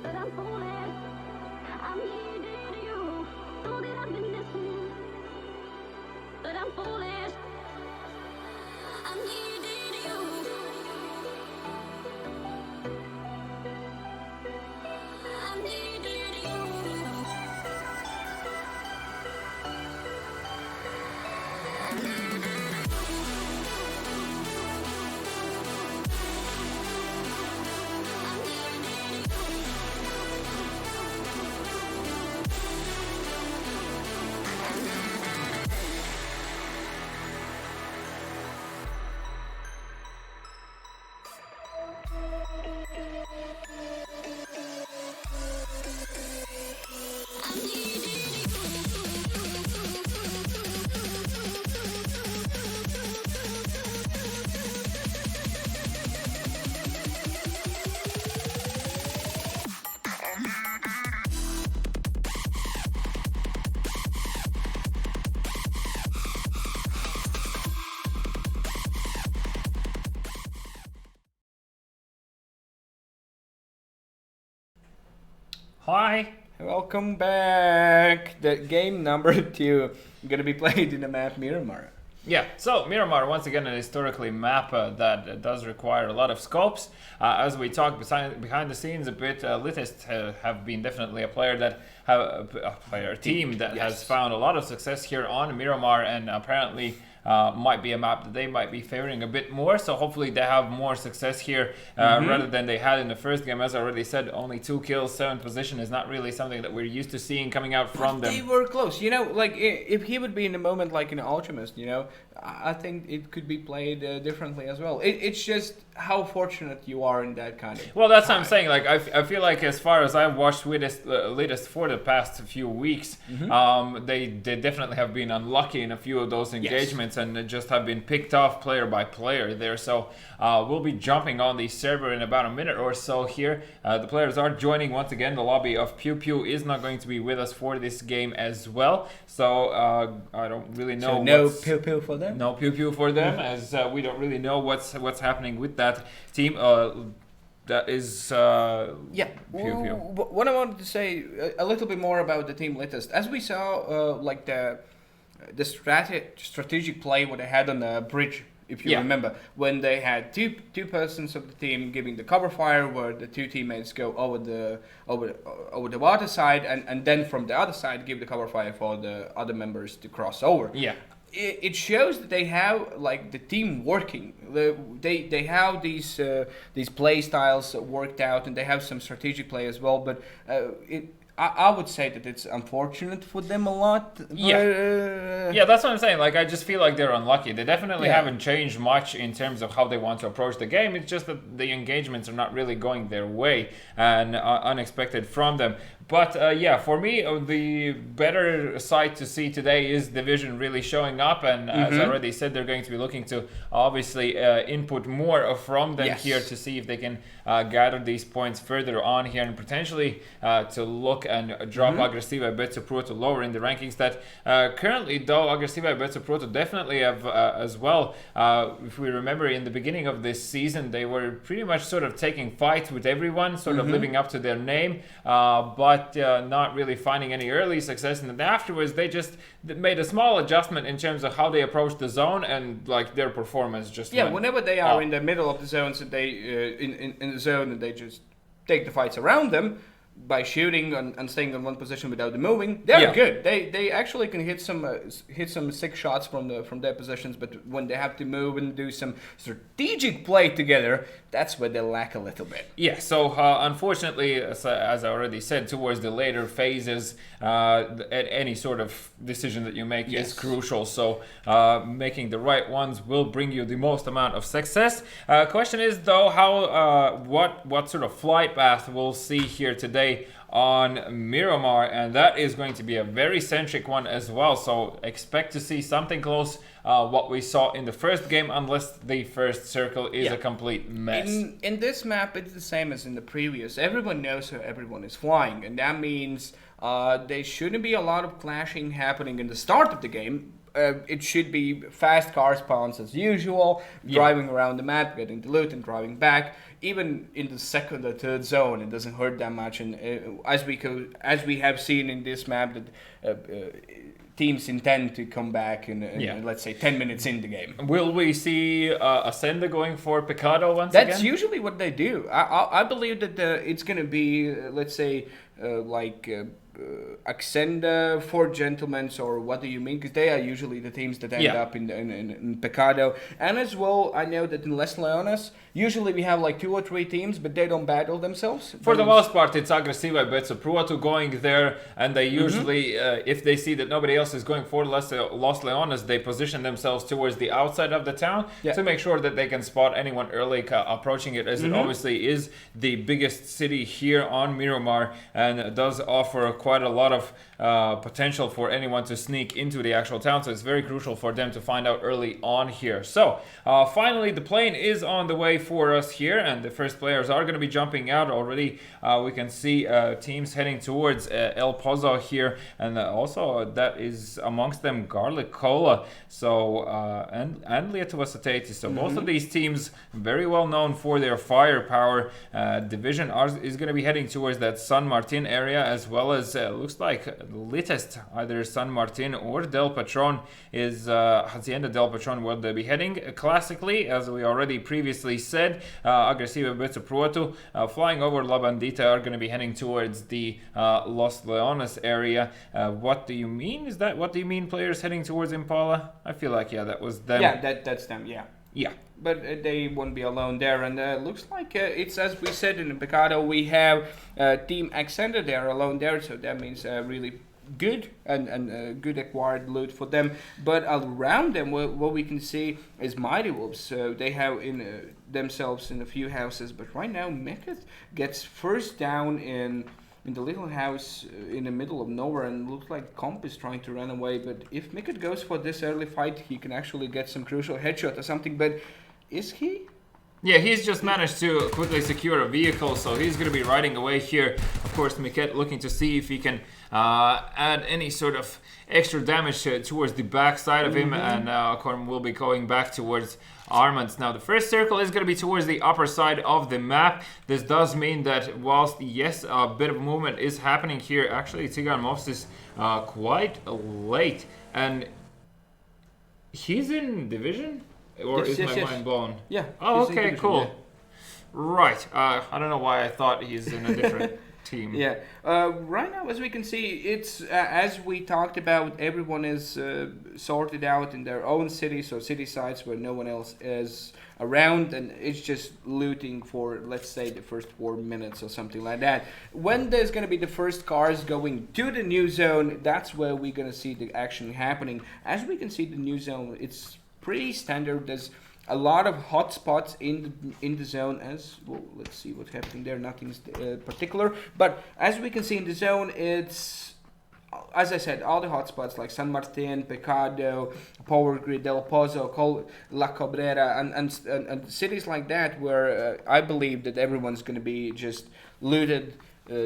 But I'm foolish. I'm needing you. Know that I've been missing. But I'm foolish. I'm needing you. I'm needing you. Hi. Welcome back. The game number 2 gonna be played in the map Miramar. Yeah, so Miramar, once again, an historically map that does require a lot of scopes. As we talked behind the scenes a bit, Latest have been definitely a player that a team that has found a lot of success here on Miramar, and apparently might be a map that they might be favoring a bit more. So hopefully they have more success here rather than they had in the first game. As I already said, only 2 kills, 7th position is not really something that we're used to seeing coming out from them. They were close, you know. Like if he would be in the moment, like an Alchemist, you know, I think it could be played differently as well. It's just how fortunate you are in that kind of. Well, that's what I'm saying. Like I feel like as far as I've watched Latest for the past few weeks, they definitely have been unlucky in a few of those engagements and just have been picked off player by player there. So we'll be jumping on the server in about a minute or so here. The players are joining once again. The lobby of Pew Pew is not going to be with us for this game as well. So I don't really know. So no Pew Pew for them? No Pew Pew for them, as we don't really know what's happening with that team. That is Pew Pew. What I wanted to say a little bit more about the team Latest, as we saw, like the strategic play what they had on the bridge. If you remember, when they had two persons of the team giving the cover fire, where the 2 teammates go over the water side, and then from the other side give the cover fire for the other members to cross over. Yeah. It shows that they have like the team working. They have these play styles worked out, and they have some strategic play as well. But I would say that it's unfortunate for them a lot. Yeah, that's what I'm saying. Like, I just feel like they're unlucky. They definitely haven't changed much in terms of how they want to approach the game. It's just that the engagements are not really going their way and unexpected from them. But for me, the better side to see today is Division really showing up. And as I already said, they're going to be looking to obviously input more from them here to see if they can gather these points further on here and potentially to look and drop Aggressiva e BESL Pro to lower in the rankings. That currently, though, Aggressiva e BESL Pro definitely have as well. If we remember in the beginning of this season, they were pretty much sort of taking fights with everyone, sort of living up to their name, but not really finding any early success. And then afterwards, they just made a small adjustment in terms of how they approach the zone, and like their performance just went whenever they are up. in the middle of the zones, and they in the zone, and they just take the fights around them by shooting and staying in one position without them moving. They're good. They actually can hit some sick shots from their positions, but when they have to move and do some strategic play together, that's where they lack a little bit. Yeah, so unfortunately, as I already said, towards the later phases, any sort of decision that you make is crucial. So making the right ones will bring you the most amount of success. Question is, though, how what sort of flight path we'll see here today on Miramar, and that is going to be a very centric one as well. So expect to see something close what we saw in the first game, unless the first circle is a complete mess. In this map, it's the same as in the previous. Everyone knows how everyone is flying, and that means there shouldn't be a lot of clashing happening in the start of the game. it should be fast car spawns as usual, driving around the map, getting the loot and driving back. Even in the second or third zone, it doesn't hurt that much. And as we have seen in this map, that teams intend to come back in let's say 10 minutes in the game. Will we see Ascenda going for Picado once That's again? usually what they do. I believe that it's going to be, let's say, Accenda, Four Gentlemen, or what do you mean? Because they are usually the teams that end up in Pecado. And as well, I know that in Les Leones, usually we have like 2 or 3 teams, but they don't battle themselves. For the most part, it's Agresiva BESL Pro going there, and they usually, if they see that nobody else is going for Los Leones, they position themselves towards the outside of the town to make sure that they can spot anyone early approaching it, as it obviously is the biggest city here on Miramar, and does offer quite a lot of potential for anyone to sneak into the actual town, so it's very crucial for them to find out early on here. So finally the plane is on the way for us here, and the first players are going to be jumping out already. We can see teams heading towards El Pozo here, and also that is amongst them Garlic Cola, so and Lietuva Satētis. So both of these teams very well known for their firepower. Division is going to be heading towards that San Martin area, as well as looks like Litest, either San Martin or Del Patron is Hacienda Del Patron will they be heading. Classically, as we already previously said, Agresiva BESL Pro flying over La Bandita are going to be heading towards the Los Leones area. What do you mean? What do you mean players heading towards Impala? I feel like that was them. Yeah, that's them, yeah. Yeah. But they won't be alone there, and looks like it's as we said in Pecado, we have Team Accender there alone there, so that means really good and good acquired loot for them. But around them, what we can see is Mighty Wolves. So they have in themselves in a few houses, but right now Meketh gets first down in the little house in the middle of nowhere, and looks like Comp is trying to run away. But if Meketh goes for this early fight, he can actually get some crucial headshot or something. But is he? Yeah, he's just managed to quickly secure a vehicle, so he's going to be riding away here. Of course, Miket looking to see if he can add any sort of extra damage towards the back side of him, and Korm will be going back towards Armand. Now, the first circle is going to be towards the upper side of the map. This does mean that whilst, yes, a bit of movement is happening here, actually, Tigran Mofs is quite late, and he's in division? Or is my mind blown? Yeah. Oh, okay, cool. Yeah. Right. I don't know why I thought he's in a different team. Yeah. Right now, as we can see, it's as we talked about, everyone is sorted out in their own cities or city sites where no one else is around, and it's just looting for, let's say, the first 4 minutes or something like that. When there's going to be the first cars going to the new zone, that's where we're going to see the action happening. As we can see, the new zone, it's pretty standard. There's a lot of hot spots in the zone. As well, let's see what's happening there. Nothing's particular, but as we can see in the zone, it's, as I said, all the hot spots like San Martin, Pecado, Power Grid, Del Pozo, La Cabrera, and cities like that, where I believe that everyone's going to be just looted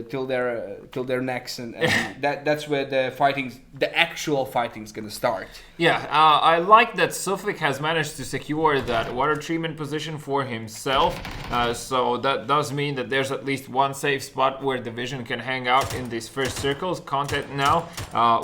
till their necks, and that's where the actual fighting's gonna start. Yeah, I like that Suffolk has managed to secure that water treatment position for himself, so that does mean that there's at least one safe spot where Division can hang out in these first circles. Content now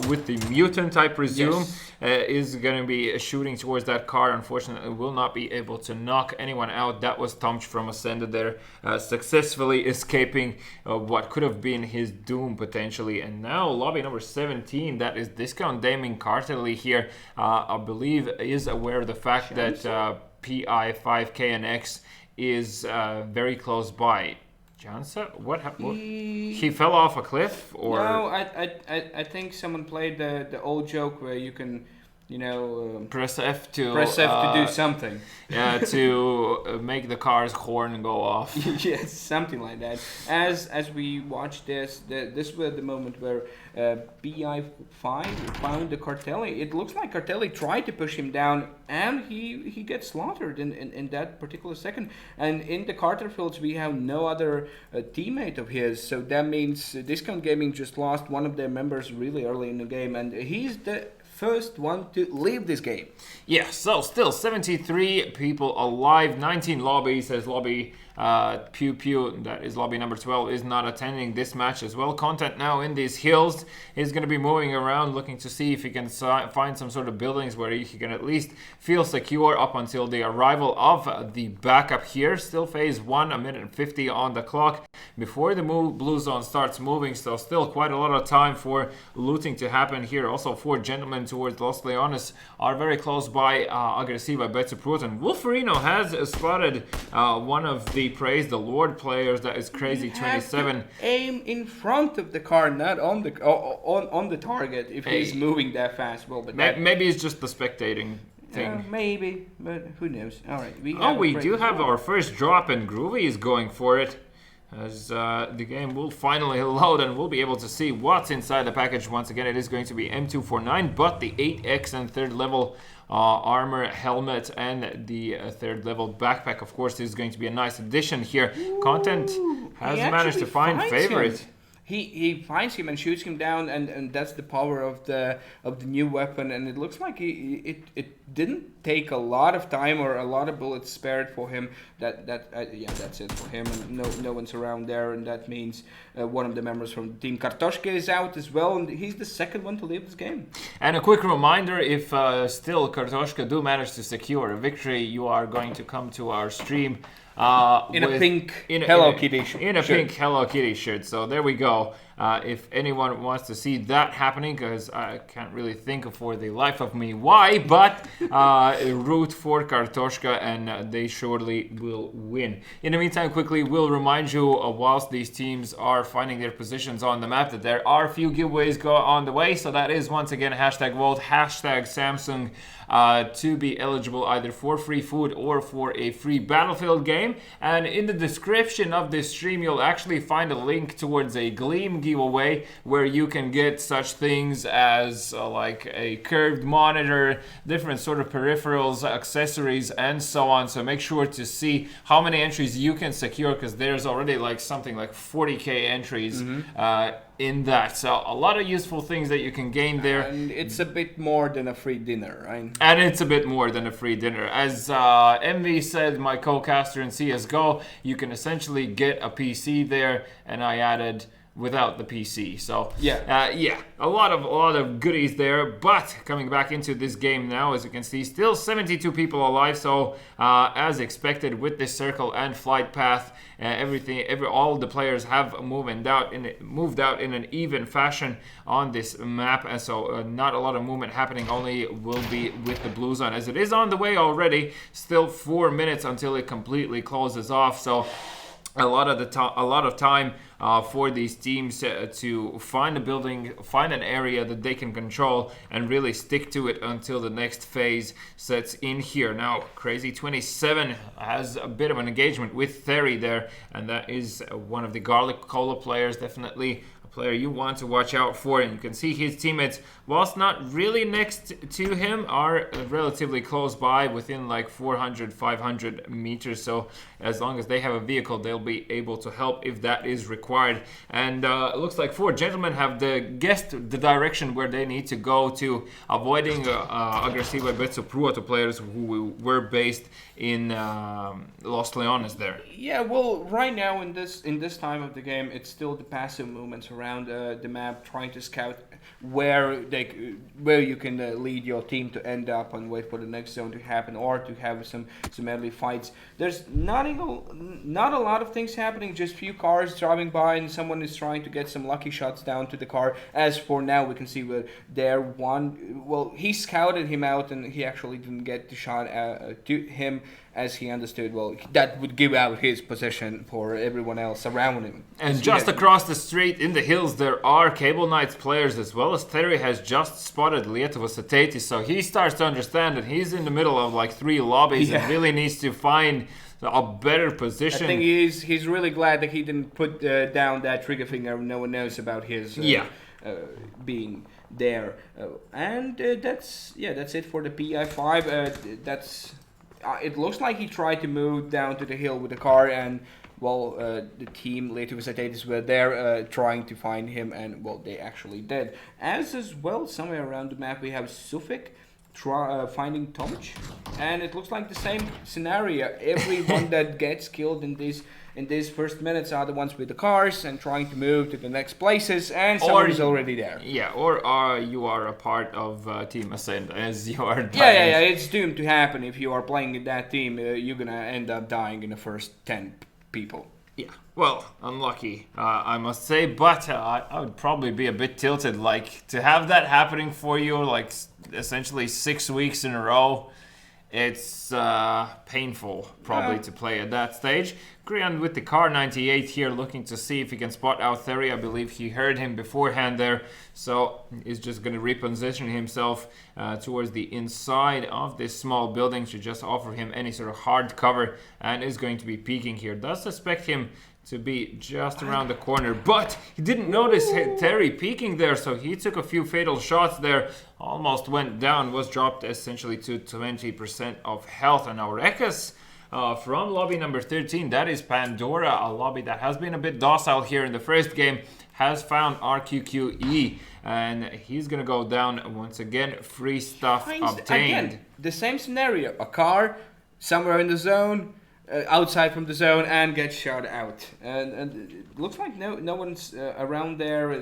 with the mutant, I presume, is going to be shooting towards that car. Unfortunately, will not be able to knock anyone out. That was Tomch from Ascended there, successfully escaping what could have been his doom potentially. And now lobby number 17, that is Discount Gaming Cartelli here, I believe is aware of the fact that PI5KNX is very close by. Jansa? What happened? He fell off a cliff, or no? I think someone played the old joke where you can, press F to do something. Yeah, to make the car's horn go off. Yes, something like that. As we watch this, this was the moment where BI5 found the Cartelli. It looks like Cartelli tried to push him down, and he gets slaughtered in that particular second. And in the Carter fields, we have no other teammate of his, so that means Discount Gaming just lost one of their members really early in the game, and he's the first one to leave this game. Yeah, so still 73 people alive, 19 lobbies, as lobby Pew Pew, that is lobby number 12, is not attending this match as well. Content now in these hills is going to be moving around, looking to see if he can find some sort of buildings where he can at least feel secure up until the arrival of the backup here. Still phase 1, a minute and 50 on the clock before the blue zone starts moving, so still quite a lot of time for looting to happen here. Also, 4 gentlemen towards Los Leones are very close by Agresiva Betsuprut, and Wolferino has spotted one of the the Lord players, that is Crazy 27. Aim in front of the car, not on the target if he's moving that fast. Well, but maybe it's just the spectating thing. Maybe, but who knows? All right, we do have our first drop, and Groovy is going for it. As the game will finally load, and we'll be able to see what's inside the package. Once again, it is going to be M249, but the 8X and 3rd level armor, helmet, and the 3rd level backpack, of course, is going to be a nice addition here. Content has managed to find favorite. He finds him and shoots him down, and that's the power of the new weapon. And it looks like it didn't take a lot of time or a lot of bullets spared for him. That's it for him. And no one's around there, and that means one of the members from Team Kartoshka is out as well, and he's the second one to leave this game. And a quick reminder: if still Kartoshka do manage to secure a victory, you are going to come to our stream. In a pink Hello Kitty shirt. In a pink Hello Kitty shirt. So there we go. If anyone wants to see that happening, because I can't really think for the life of me why, but root for Kartoshka, and they surely will win. In the meantime, quickly, we'll remind you, whilst these teams are finding their positions on the map, that there are a few giveaways on the way. So that is, once again, #Volt, #Samsung, to be eligible either for free food or for a free Battlefield game. And in the description of this stream, you'll actually find a link towards a Gleam giveaway where you can get such things as like a curved monitor, different sort of peripherals, accessories, and so on. So make sure to see how many entries you can secure, because there's already like something like 40k entries in that. So a lot of useful things that you can gain there. And it's a bit more than a free dinner, right? And it's a bit more than a free dinner. As MV said, my co-caster in CSGO, you can essentially get a PC there, and I added without the PC. So a lot of goodies there. But coming back into this game now, as you can see, still 72 people alive. So as expected, with this circle and flight path, all the players have moved out in an even fashion on this map, and so not a lot of movement happening. Only will be with the blue zone, as it is on the way already. Still 4 minutes until it completely closes off. So a lot of time for these teams to find a building, find an area that they can control, and really stick to it until the next phase sets in here. Now, Crazy 27 has a bit of an engagement with Theory there, and that is one of the Garlic Cola players, definitely player you want to watch out for. And you can see his teammates, whilst not really next to him, are relatively close by, within like 400-500 meters. So as long as they have a vehicle, they'll be able to help if that is required. And it looks like 4 gentlemen have guessed the direction where they need to go to, avoiding Agresiva Betsuprut players who were based in Los Leones there. Yeah, well, right now in this time of the game, it's still the passive movements around the map, trying to scout where you can lead your team to end up and wait for the next zone to happen, or to have some early fights. There's not a lot of things happening, just few cars driving by, and someone is trying to get some lucky shots down to the car. As for now, we can see where he scouted him out, and he actually didn't get the shot to him, as he understood, that would give out his position for everyone else around him. And just across the street in the hills, there are Cable Knights players, as well as Terry has just spotted Lietuvos Ateitis. So he starts to understand that he's in the middle of like 3 lobbies and really needs to find a better position. I think he's really glad that he didn't put down that trigger finger. No one knows about his being there. And that's it for the PI5. It looks like he tried to move down to the hill with the car, and well, the team Lattelecom were there trying to find him, and well, they actually did. As well, somewhere around the map we have Sufik finding Tomch, and it looks like the same scenario. Everyone that gets killed in these first minutes are the ones with the cars and trying to move to the next places, and someone is already there. Yeah, or you are a part of Team Ascend as you are dying. Yeah, it's doomed to happen. If you are playing in that team, you're gonna end up dying in the first 10 people. Yeah, well, unlucky, I must say, but I would probably be a bit tilted, like, to have that happening for you, like, essentially 6 weeks in a row. It's painful, probably, to play at that stage. Grian with the car 98 here, looking to see if he can spot out Theory. I believe he heard him beforehand there, so he's just going to reposition himself towards the inside of this small building to just offer him any sort of hard cover, and is going to be peeking here. Does suspect him to be just around the corner, but he didn't notice Terry peeking there, so he took a few fatal shots there, almost went down, was dropped essentially to 20% of health. And now Rekas from lobby number 13, that is Pandora, a lobby that has been a bit docile here in the first game, has found RQQE, and he's gonna go down once again. Free stuff obtained. Again, the same scenario, a car somewhere in the zone, outside from the zone, and get shot out, and it looks like no one's around there.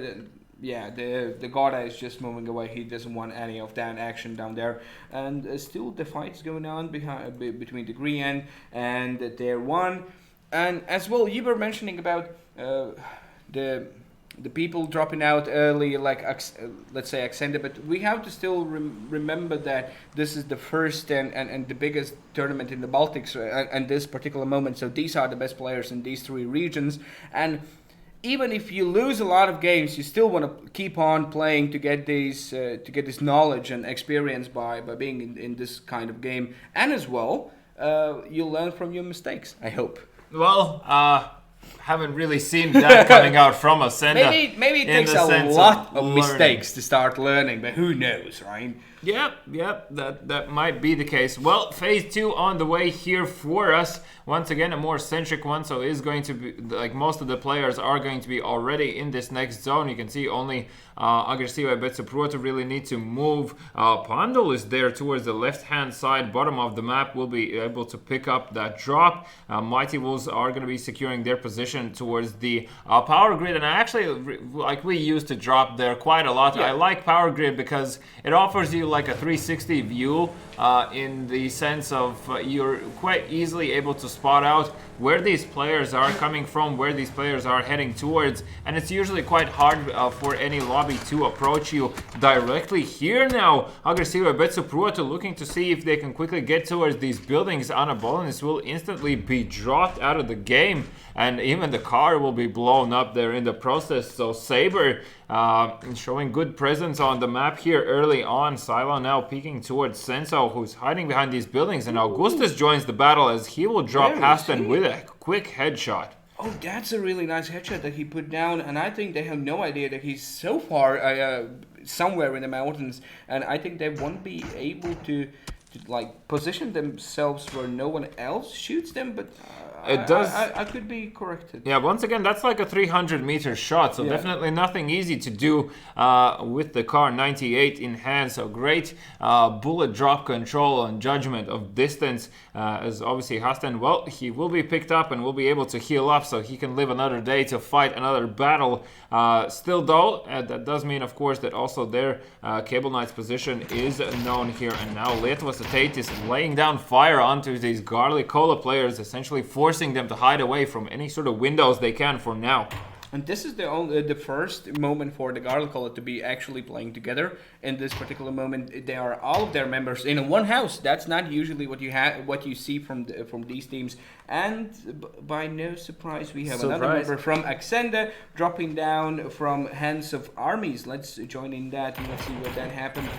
The Garda is just moving away. He doesn't want any of that action down there, and still the fight's going on between the Green and their one. And as well, you were mentioning about the people dropping out early, like let's say Accenda, but we have to still remember that this is the first and the biggest tournament in the Baltics and this particular moment. So these are the best players in these three regions, and even if you lose a lot of games, you still want to keep on playing to get this knowledge and experience by being in this kind of game, and as well, you'll learn from your mistakes, I hope. Well, haven't really seen that coming out from us. Maybe it takes a lot of mistakes to start learning, but who knows, right? Yep, that might be the case. Well, phase 2 on the way here for us. Once again, a more centric one, so is going to be, like, most of the players are going to be already in this next zone. You can see only Aggressiva BESL Pro to really need to move. Pandol is there towards the left-hand side, bottom of the map, will be able to pick up that drop. Mighty Wolves are going to be securing their position towards the power grid, and I actually, like, we used to drop there quite a lot. Yeah. I like power grid because it offers you like a 360 view in the sense of you're quite easily able to spot out where these players are coming from, where these players are heading towards, and it's usually quite hard for any lobby to approach you directly. Here now, Aggressiva BESL Pro looking to see if they can quickly get towards these buildings. Anna Bolonis will instantly be dropped out of the game, and even the car will be blown up there in the process. So Saber showing good presence on the map here early on. Silo now peeking towards Senso, who's hiding behind these buildings, and Augustus joins the battle as he will drop Haston with a quick headshot. Oh, that's a really nice headshot that he put down, and I think they have no idea that he's so far somewhere in the mountains, and I think they won't be able to like position themselves where no one else shoots them, but it does. I could be corrected. Yeah, once again, that's like a 300-meter shot, so definitely nothing easy to do with the car 98 in hand. So great bullet drop control and judgment of distance, as obviously Haston, well, he will be picked up and will be able to heal up so he can live another day to fight another battle. Still though, that does mean, of course, that also their Cable Knight's position is known here. And now Lietuvos is laying down fire onto these Garlic Cola players, essentially forcing them to hide away from any sort of windows they can for now. And this is the first moment for the Garlic Cola to be actually playing together. In this particular moment, they are all of their members in one house. That's not usually what you see from these teams. And by no surprise, we have another member from Accenda dropping down from Hands of Armies. Let's join in that and let's see what that happened.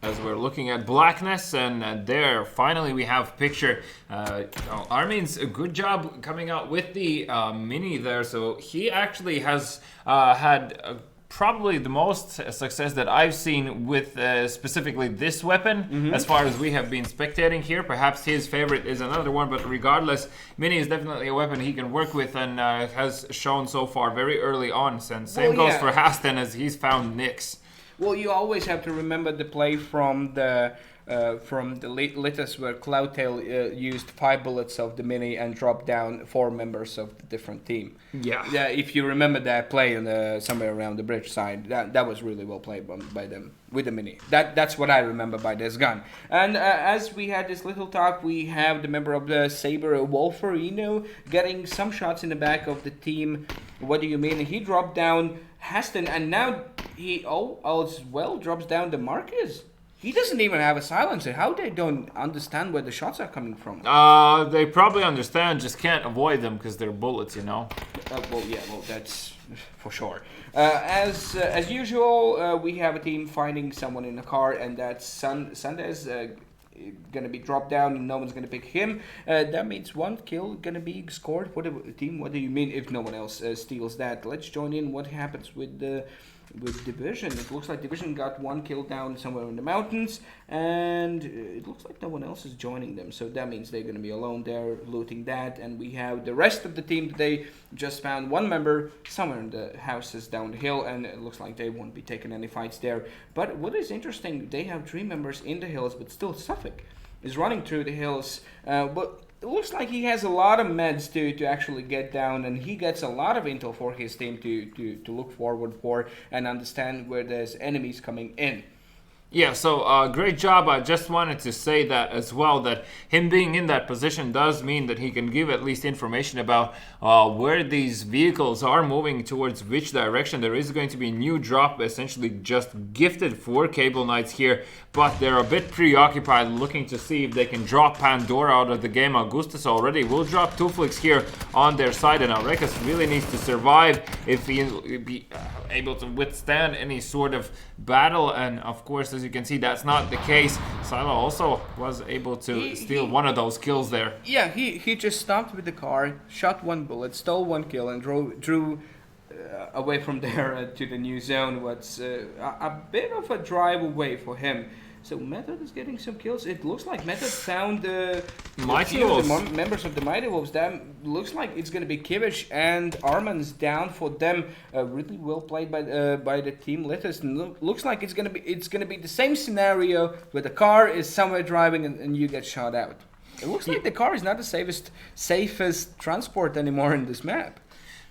As we're looking at Blackness, and there finally we have picture. Armin's a good job coming out with the mini there, so he actually has had probably the most success that I've seen with specifically this weapon, as far as we have been spectating here. Perhaps his favorite is another one, but regardless, Mini is definitely a weapon he can work with and has shown so far very early on. And same goes for Hasten, as he's found Nyx. Well, you always have to remember the play from the Litus where Cloudtail used 5 bullets of the Mini and dropped down 4 members of the different team. Yeah, if you remember that play in somewhere around the bridge side, that was really well played by them with the Mini. That's what I remember by this gun. And as we had this little talk, we have the member of the Saber, Wolferino, getting some shots in the back of the team. What do you mean? He dropped down Haston, and now he as well drops down the Marcus. He doesn't even have a silencer. How they don't understand where the shots are coming from? They probably understand, just can't avoid them because they're bullets, you know. Well, that's for sure. As usual, we have a team finding someone in a car, and that's Sandez gonna be dropped down, and no one's gonna pick him. That means 1 kill gonna be scored for the team. What do you mean if no one else steals that? Let's join in what happens with Division. It looks like Division got 1 kill down somewhere in the mountains, and it looks like no one else is joining them, so that means they're going to be alone there looting that. And we have the rest of the team today just found 1 member somewhere in the houses down the hill, and it looks like they won't be taking any fights there. But what is interesting, they have 3 members in the hills, but still Suffolk is running through the hills, but it looks like he has a lot of meds to actually get down, and he gets a lot of intel for his team to look forward for and understand where there's enemies coming in. Yeah, so great job. I just wanted to say that as well, that him being in that position does mean that he can give at least information about where these vehicles are moving towards which direction. There is going to be a new drop, essentially just gifted for Cable Knights here, but they're a bit preoccupied looking to see if they can drop Pandora out of the game. Augustus already will drop 2 flicks here on their side, and Aurekas really needs to survive if he'll be able to withstand any sort of battle. And of course, as you can see, that's not the case. Silo also was able to steal 1 of those kills there. Yeah, he just stopped with the car, shot 1 bullet, stole 1 kill, and drew away from there to the new zone. What's a bit of a drive away for him. So Method is getting some kills. It looks like Method found the members of the Mighty Wolves. That looks like it's going to be Kivish and Arman's down for them. Really well played by the team. Looks like it's going to be the same scenario where the car is somewhere driving and you get shot out. It looks like the car is not the safest transport anymore in this map.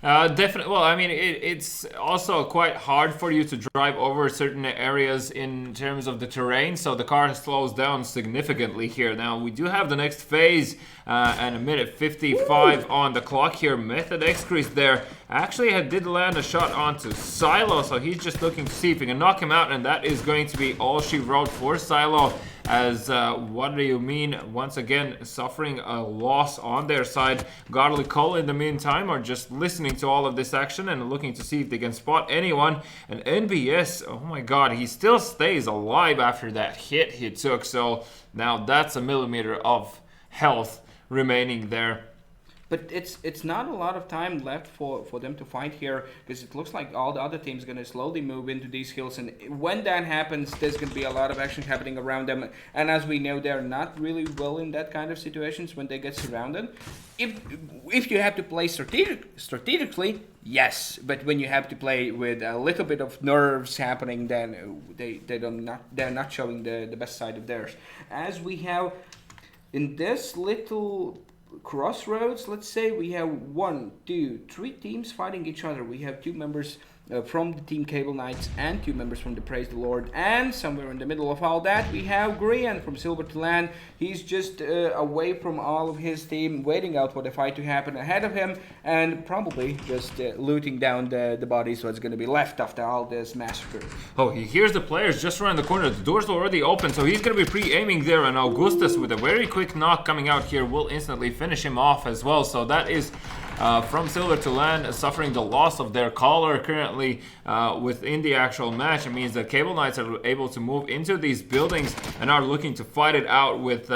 Definitely. Well, I mean, it's also quite hard for you to drive over certain areas in terms of the terrain, so the car slows down significantly here. Now, we do have the next phase, and 1:55 on the clock here. Method Excrease there actually did land a shot onto Silo, so he's just looking to see if he can knock him out, and that is going to be all she wrote for Silo. As what do you mean? Once again, suffering a loss on their side. Godly Cole in the meantime are just listening to all of this action and looking to see if they can spot anyone. And NBS, oh my god, he still stays alive after that hit he took. So now that's a millimeter of health remaining there. But it's not a lot of time left for them to fight here, because it looks like all the other teams are going to slowly move into these hills, and when that happens, there's going to be a lot of action happening around them. And as we know, they're not really well in that kind of situations when they get surrounded. If you have to play strategically, yes, but when you have to play with a little bit of nerves happening, then they're not showing the best side of theirs. As we have in this little crossroads, let's say, we have 1, 2, 3 teams fighting each other. We have 2 members from the team Cable Knights and 2 members from the Praise the Lord, and somewhere in the middle of all that we have Grian from Silver to Land. He's just away from all of his team, waiting out for the fight to happen ahead of him, and probably just looting down the bodies, what's going to be left after all this massacre. Oh, he hears the players just around the corner. The door's already open, so he's going to be pre-aiming there, and Augustus with a very quick knock coming out here will instantly finish him off as well. So that is from silver to land, suffering the loss of their caller currently within the actual match. It means that Cable Knights are able to move into these buildings and are looking to fight it out with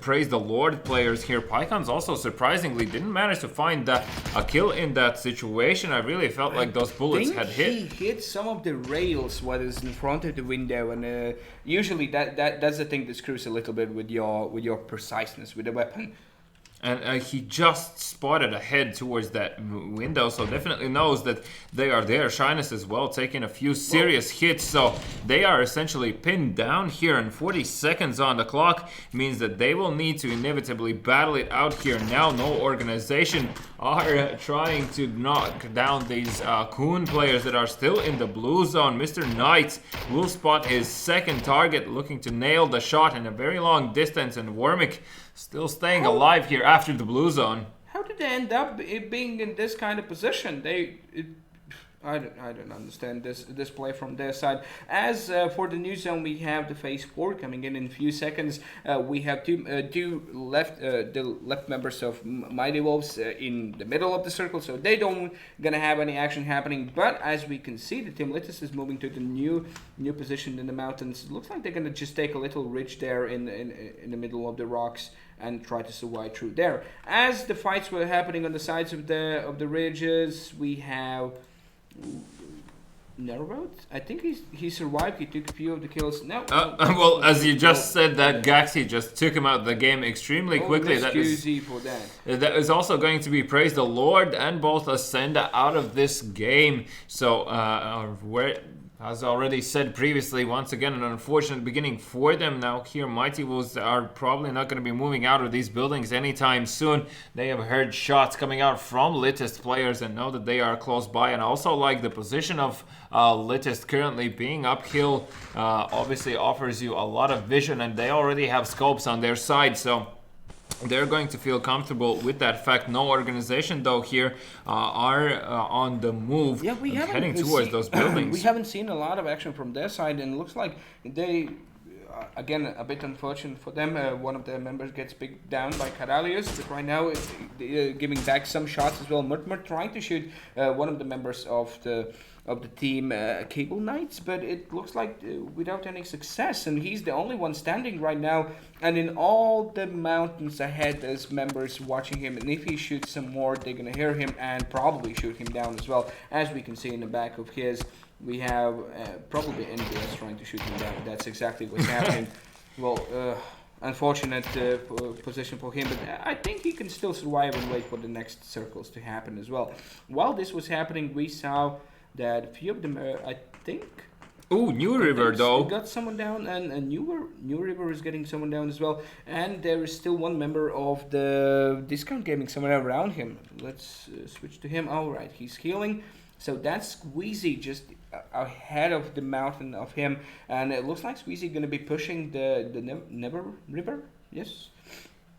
Praise the Lord players here. Pycons also surprisingly didn't manage to find a kill in that situation. I really felt like those bullets had hit. He hit some of the rails what is in front of the window, and usually that's the thing that screws a little bit with your preciseness with the weapon. And he just spotted ahead towards that window, so definitely knows that they are there. Shyness as well, taking a few serious hits, so they are essentially pinned down here, and 40 seconds on the clock means that they will need to inevitably battle it out here now. No organization are trying to knock down these Kuhn players that are still in the blue zone. Mr. Knight will spot his second target, looking to nail the shot in a very long distance, and Wormick still staying alive here after the blue zone. How did they end up being in this kind of position? I don't understand this play from their side. As for the new zone, we have the phase 4 coming in a few seconds. We have two left members of Mighty Wolves in the middle of the circle, so they don't gonna have any action happening. But as we can see, the Team Litis is moving to the new position in the mountains. It looks like they're gonna just take a little ridge there in the middle of the rocks and try to survive through there. As the fights were happening on the sides of the ridges, we have Narrowroad. I think he survived. He took a few of the kills. Well, as you just said, that Gaxi just took him out of the game extremely quickly. That is also going to be Praise the Lord and both Ascenda out of this game. So, as already said previously, once again, an unfortunate beginning for them. Now here, Mighty Wolves are probably not going to be moving out of these buildings anytime soon. They have heard shots coming out from Litist players and know that they are close by. And also like the position of Litist currently being uphill obviously offers you a lot of vision, and they already have scopes on their side. So they're going to feel comfortable with that fact. No organization, though, here are on the move, heading towards those buildings. We haven't seen a lot of action from their side, and it looks like they, again, a bit unfortunate for them. One of their members gets picked down by Karalius, but right now giving back some shots as well. Murtmur trying to shoot one of the members of the team Cable Knights, but it looks like without any success, and he's the only one standing right now. And in all the mountains ahead, there's members watching him, and if he shoots some more, they're gonna hear him and probably shoot him down as well. As we can see in the back of his, we have probably NBS trying to shoot him down. That's exactly what's happening. Well, unfortunate position for him, but I think he can still survive and wait for the next circles to happen as well. While this was happening, we saw that a few of them, I think... Ooh, New River, though. Got someone down, and New River is getting someone down as well. And there is still one member of the Discount Gaming somewhere around him. Let's switch to him. All right, he's healing. So that's Squeezy just ahead of the mountain of him. And it looks like Squeezy going to be pushing the Never River. Yes.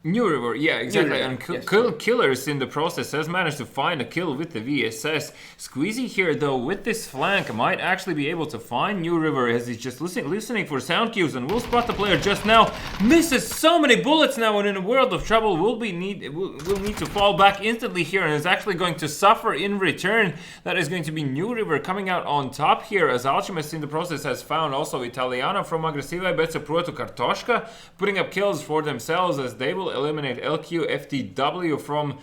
New River, yeah, exactly. River, And yes. Killers in the process has managed to find a kill with the VSS. Squeezy here, though, with this flank, might actually be able to find New River as he's just listening for sound cues, and will spot the player just now. Misses so many bullets now, and in a world of trouble will need to fall back instantly here, and is actually going to suffer in return. That is going to be New River coming out on top here, as Alchemist in the process has found also Italiano from Aggressiva BESL Pro to Kartoshka, putting up kills for themselves as they will eliminate LQ FTW from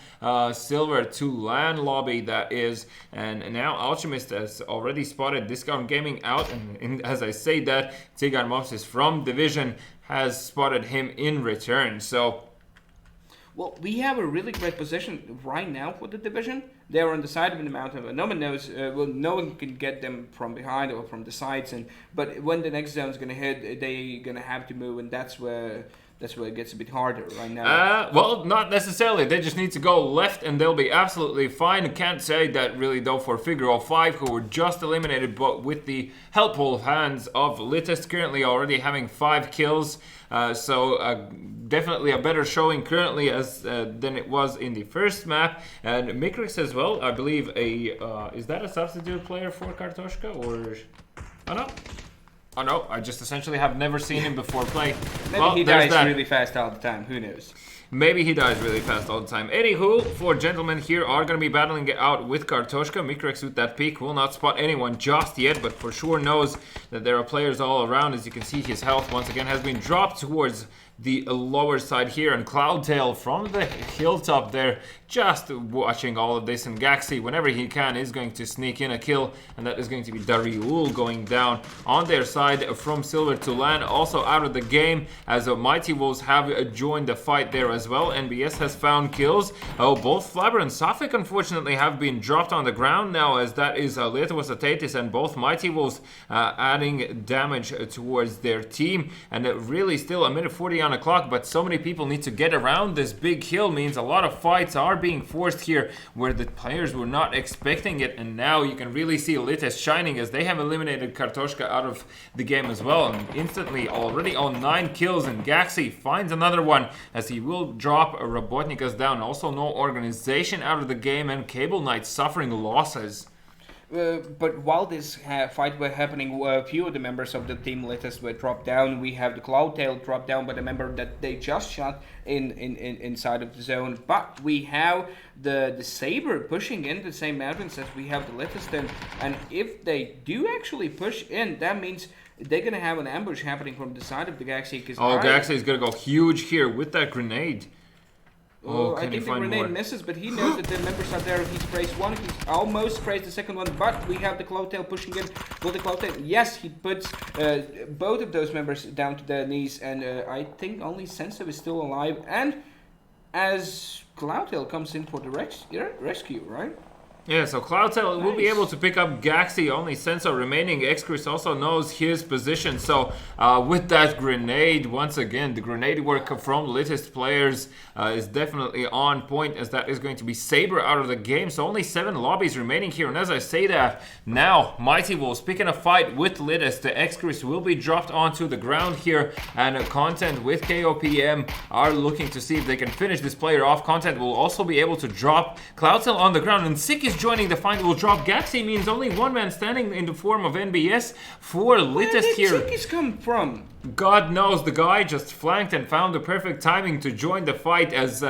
silver to land lobby, that is. And now Alchemist has already spotted Discount Gaming out, and as I say that, Tigran Mopsis from Division has spotted him in return. So well, we have a really great position right now for the Division. They're on the side of the mountain, but no one knows. No one can get them from behind or from the sides. But when the next zone is gonna hit, they're gonna have to move, and that's where it gets a bit harder right now. Well, not necessarily. They just need to go left and they'll be absolutely fine. Can't say that really, though, for Figure of 5, who were just eliminated, but with the helpful hands of Litist, currently already having 5 kills. So definitely a better showing currently than it was in the first map. And Mikrix as well, I believe, is that a substitute player for Kartoshka, or... Oh, no. Oh no, I just essentially have never seen him before play. Maybe Well, he there's dies that. really fast all the time. Who knows? Maybe he dies really fast all the time. Anywho, four gentlemen here are going to be battling it out with Kartoshka. Mikrex with that peak will not spot anyone just yet, but for sure knows that there are players all around. As you can see, his health once again has been dropped towards the lower side here, and Cloudtail from the hilltop there just watching all of this, and Gaxi whenever he can is going to sneak in a kill, and that is going to be Dariul going down on their side from Silver to Lan, also out of the game as Mighty Wolves have joined the fight there as well. NBS has found kills. Both Flabber and Safik unfortunately have been dropped on the ground now, as that is Lietuvos Ateitis and both Mighty Wolves adding damage towards their team, and really still a minute 40 on the clock, but so many people need to get around this big hill means a lot of fights are being forced here where the players were not expecting it, and now you can really see Lites shining as they have eliminated Kartoshka out of the game as well, and instantly already on 9 kills, and Gaxi finds another one as he will drop Robotnikas down. Also no organization out of the game, and Cable Knight suffering losses. But while this fight were happening, a few of the members of the team Litus were dropped down. We have the Cloudtail dropped down, but remember that they just shot inside of the zone. But we have the Saber pushing in the same mountains as we have the Lituston, and if they do actually push in, that means they're gonna have an ambush happening from the side of the Gaxi. Gaxi is gonna go huge here with that grenade. I think the grenade misses, but he knows that the members are there. He sprays one, he almost sprays the second one, but we have the Cloudtail pushing in. Will the Cloudtail? Yes, he puts both of those members down to their knees, and I think only Senso is still alive. And as Cloudtail comes in for the rescue, right? Yeah, so Cloudtail will be able to pick up Gaxi, only Senso remaining. Xcris also knows his position, so with that grenade, once again, the grenade work from Litist players is definitely on point, as that is going to be Saber out of the game. So only 7 lobbies remaining here, and as I say that, now Mighty Wolves picking a fight with Litist. The Xcris will be dropped onto the ground here, and Content with KOPM are looking to see if they can finish this player off. Content will also be able to drop Cloudtail on the ground, and Sick is joining the fight. Will drop Gaxi, means only one man standing in the form of NBS for Litist here. Where did Sick come from? God knows, the guy just flanked and found the perfect timing to join the fight, as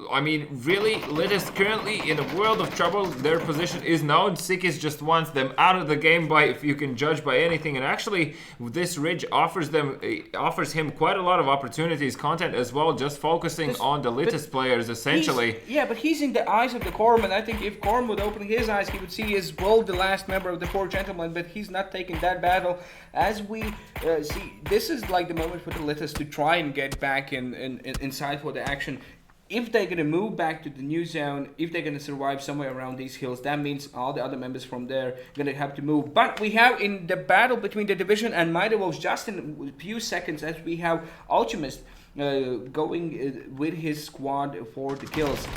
I mean, really, Litist currently in a world of trouble. Their position is known. Sikis just wants them out of the game, by, if you can judge by anything. And actually, this ridge offers him quite a lot of opportunities. Content as well, just focusing on the Litist players essentially. Yeah, but he's in the eyes of the Corm, and I think if Corm would open his eyes, he would see as well the last member of the 4 gentlemen. But he's not taking that battle. As we see, this is like the moment for the Litist to try and get back inside for the action. If they're going to move back to the new zone, if they're going to survive somewhere around these hills, that means all the other members from there are going to have to move. But we have in the battle between the Division and Mighty Wolves, just in a few seconds, as we have Alchemist going with his squad for the kills.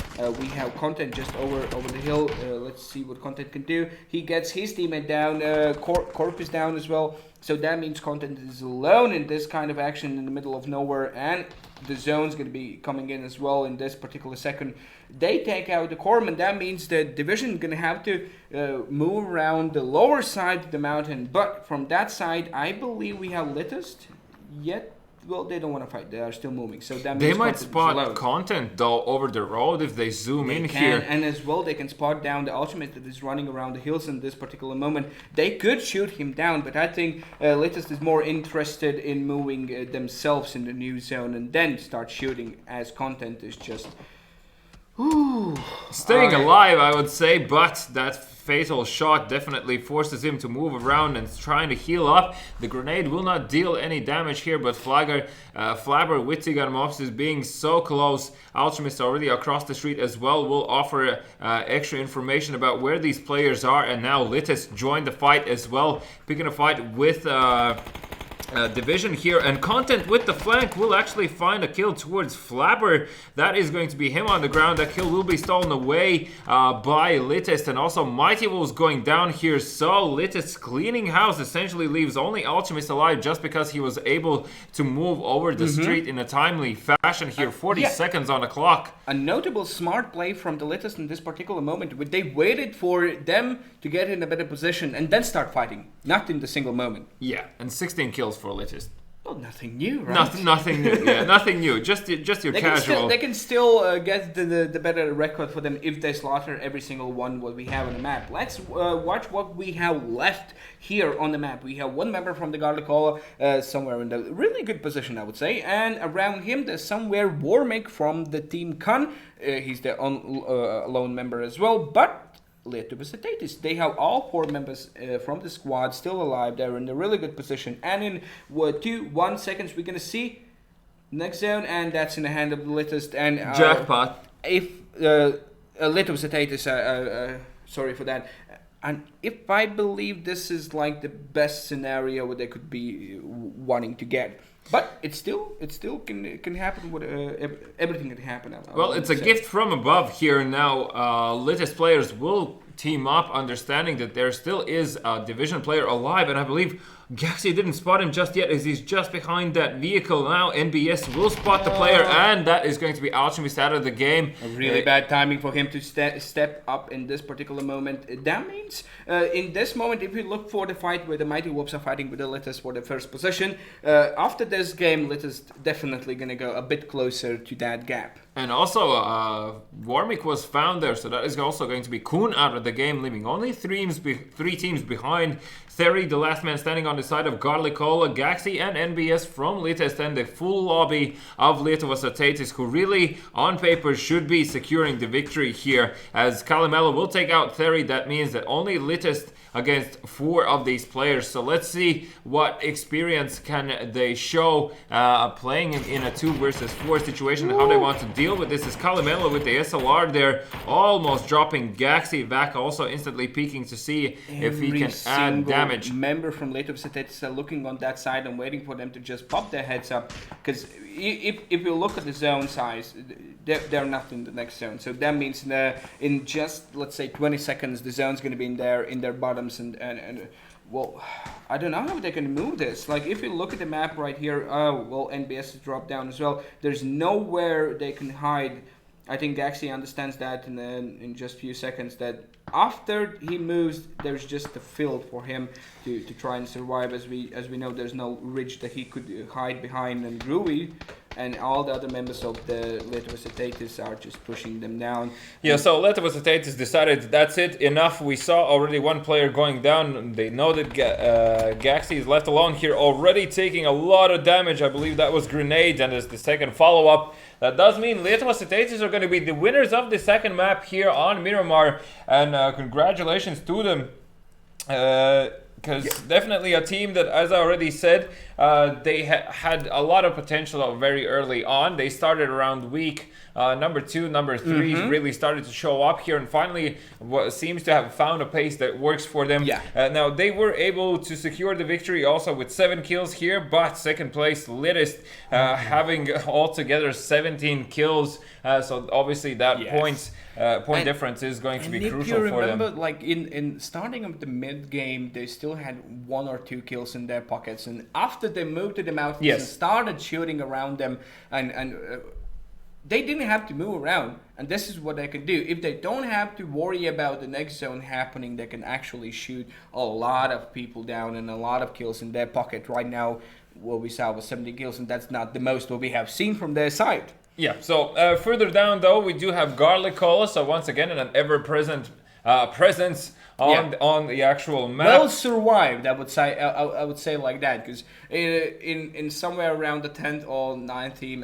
We have Content just over the hill. Let's see what Content can do. He gets his teammate down. Corp is down as well. So that means Content is alone in this kind of action in the middle of nowhere, and the zone's going to be coming in as well in this particular second. They take out the Corm, and that means the Division is going to have to move around the lower side of the mountain. But from that side, I believe we have Litist yet. Well, they don't want to fight. They are still moving. So that means they might spot Content though over the road if they zoom in here. And as well, they can spot down the Ultimate that is running around the hills in this particular moment. They could shoot him down, but I think Litist is more interested in moving themselves in the new zone and then start shooting, as Content is just staying alive, I would say, but that fatal shot definitely forces him to move around and trying to heal up. The grenade will not deal any damage here, but Flabber with Tigan Mops is being so close. Alchemist already across the street as well will offer extra information about where these players are, and now Litis joined the fight as well, picking a fight with division here, and Content with the flank will actually find a kill towards Flapper. That is going to be him on the ground. That kill will be stolen away by Litist, and also Mighty Wolves going down here. So Litist cleaning house essentially leaves only Alchemist alive just because he was able to move over the street in a timely fashion here. 40 seconds on the clock. A notable smart play from the Litist in this particular moment. They waited for them to get in a better position and then start fighting, not in the single moment. Yeah, and 16 kills for Litist. Well, nothing new, right? Nothing new. Yeah, nothing new. Just your casual. They can still get the better record for them if they slaughter every single one what we have on the map. Let's watch what we have left here on the map. We have one member from the Garlicola somewhere in the really good position, I would say, and around him there's somewhere Warmick from the team Kun. He's the lone member as well, but Lattelecom, they have all 4 members from the squad still alive. They're in a really good position, and in 1 seconds we're gonna see next zone, and that's in the hand of the Litist. And jackpot. If Lattelecom, sorry for that. And if I believe this is like the best scenario what they could be wanting to get. But it still can happen. With everything can happen. Well, it's a gift from above here now. Litist players will team up, understanding that there still is a division player alive, and I believe Gaxi didn't spot him just yet as he's just behind that vehicle now. NBS will spot the player, and that is going to be Alchemist out of the game. A really bad timing for him to step up in this particular moment. That means in this moment, if you look for the fight where the Mighty Wolves are fighting with the Litist for the first position, after this game, Litist definitely going to go a bit closer to that gap. And also, Warmick was found there, so that is also going to be Kuhn out of the game, leaving only 3 teams behind. Theory, the last man standing on the side of Garlicola, Gaxi, and NBS from Litist, and the full lobby of Lattelecom, who really, on paper, should be securing the victory here. As Calimelo will take out Theory, that means that only Litist against 4 of these players. So let's see what experience can they show playing in a 2 versus 4 situation, and how they want to deal with this. Is Calimelo with the SLR there, almost dropping Gaxi back, also instantly peeking to see if he can add damage. Member from Lattelecom are looking on that side and waiting for them to just pop their heads up, because if you look at the zone size, they're not in the next zone. So that means in just, let's say, 20 seconds, the zone's going to be in their bottoms, and well, I don't know how they can move this. Like, if you look at the map right here, well, NBS has dropped down as well. There's nowhere they can hide. I think Gaxi understands that in just a few seconds, that after he moves, there's just a field for him to try and survive. As we know, there's no ridge that he could hide behind, and Rui and all the other members of the Lattelecom are just pushing them down. Yeah, so Lattelecom decided that's it, enough. We saw already 1 player going down. They know that Gaxi is left alone here, already taking a lot of damage. I believe that was grenades, and as the second follow-up. That does mean Lattelecom are going to be the winners of the second map here on Miramar, and congratulations to them. Because definitely a team that, as I already said, they had a lot of potential very early on. They started around week number 2, number 3 really started to show up here, and finally what seems to have found a pace that works for them. Now they were able to secure the victory also with 7 kills here, but second place Litist having altogether 17 kills. So obviously that point difference is going to be crucial for them. If you remember, like in starting of the mid game, they still had 1 or 2 kills in their pockets, and after they moved to the mountains and started shooting around them, and they didn't have to move around, and this is what they can do. If they don't have to worry about the next zone happening, they can actually shoot a lot of people down and a lot of kills in their pocket. Right now, what we saw was 70 kills, and that's not the most what we have seen from their side. Yeah, so further down though, we do have Garlicola, so once again an ever-present presence on the actual map. Well survived, I would say like that, because in somewhere around the 10th or 9th team,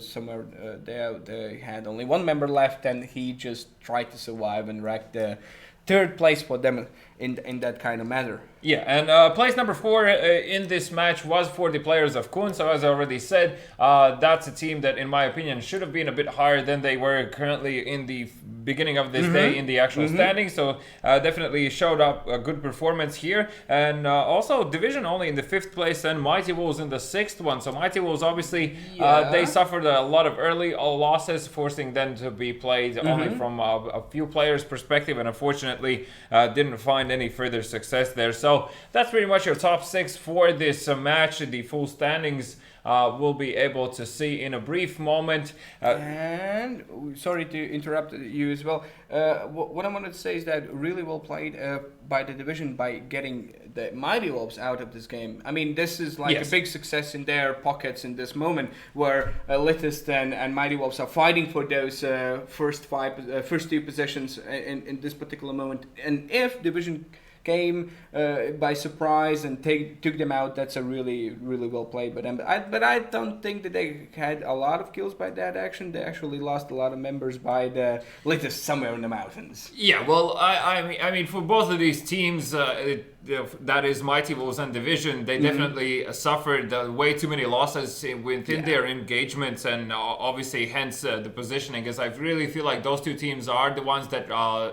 somewhere there they had only 1 member left, and he just tried to survive and wrecked the third place for them in that kind of matter. Yeah, and place number 4 in this match was for the players of Kun. So as I already said, that's a team that, in my opinion, should have been a bit higher than they were currently in the beginning of this day in the actual standing. So definitely showed up a good performance here. And also Division only in the 5th place and Mighty Wolves in the 6th one. So Mighty Wolves, obviously, they suffered a lot of early losses, forcing them to be played only from a few players' perspective, and unfortunately didn't find any further success there. So that's pretty much your top 6 for this match. The full standings we'll be able to see in a brief moment. And sorry to interrupt you as well. What I wanted to say is that really well played by the Division by getting the Mighty Wolves out of this game. I mean, this is like a big success in their pockets in this moment, where Latest and Mighty Wolves are fighting for those first 2 positions in this particular moment. And if Division came by surprise and took them out, that's a really well played by them. But I don't think that they had a lot of kills by that action. They actually lost a lot of members by the latest somewhere in the mountains. Yeah, well, I mean, for both of these teams, that is Mighty Wolves and Division, they definitely suffered way too many losses within their engagements, and obviously hence the positioning, because I really feel like those 2 teams are the ones that,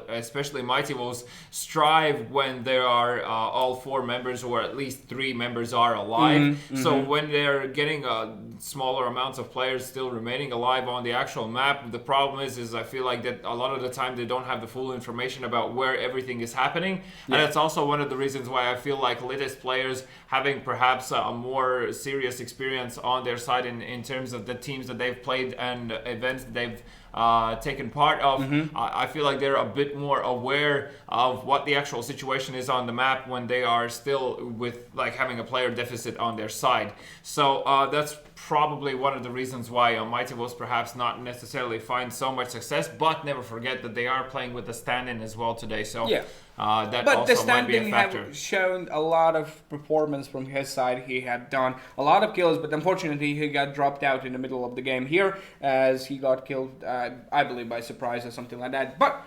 especially Mighty Wolves, strive when there are all 4 members, or at least 3 members are alive. So when they're getting smaller amounts of players still remaining alive on the actual map, the problem is I feel like that a lot of the time they don't have the full information about where everything is happening. And that's also one of the reasons why I feel like latest players having perhaps a more serious experience on their side in terms of the teams that they've played and events that they've taken part of. I feel like they're a bit more aware of what the actual situation is on the map when they are still with like having a player deficit on their side. So that's probably one of the reasons why Mighty Wolves perhaps not necessarily find so much success, but never forget that they are playing with the stand-in as well today. So that but also the might be a standing factor. have shown a lot of performance from his side. He had done a lot of kills, but unfortunately he got dropped out in the middle of the game here as he got killed, I believe by surprise or something like that. But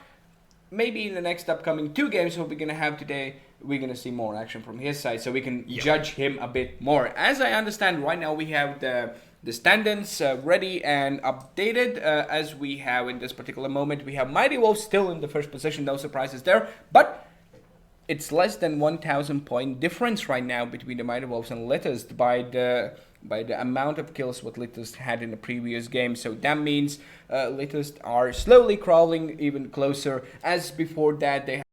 maybe in the next upcoming 2 games we're going to have today, we're going to see more action from his side, so we can judge him a bit more. As I understand, right now we have the stand-ins ready and updated as we have in this particular moment. We have Mighty Wolves still in the first position, no surprises there, but it's less than 1,000 point difference right now between the Mighty Wolves and Latest by the amount of kills what Latest had in the previous game. So that means Latest are slowly crawling even closer, as before that they had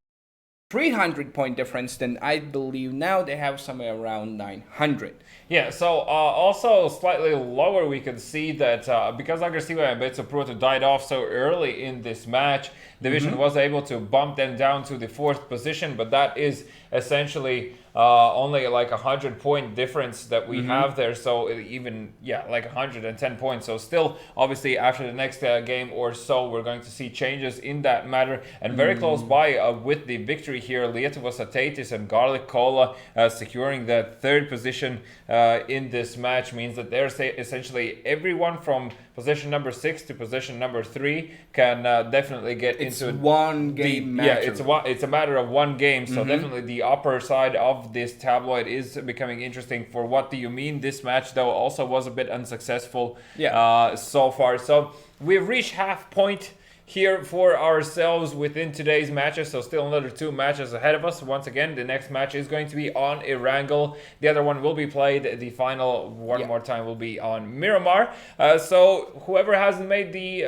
300 point difference, then I believe now they have somewhere around 900. Yeah, so also slightly lower, we can see that because Agresiva and BESL Pro died off so early in this match, Division was able to bump them down to the 4th position, but that is essentially only like 100 point difference that we have there. So even, like 110 points. So still, obviously, after the next game or so, we're going to see changes in that matter. And very close by with the victory here, Lietuvos Ateitis and Garlic Cola securing that 3rd position in this match means that there's essentially everyone from position number 6 to position number 3 can definitely get into one game match. It's a matter of one game. So definitely the upper side of this tabloid is becoming interesting. For what do you mean? This match though also was a bit unsuccessful so far. So we've reached half point here for ourselves within today's matches, so still another 2 matches ahead of us. Once again, the next match is going to be on Erangel. The other one will be played, the final one more time will be on Miramar. So whoever hasn't made the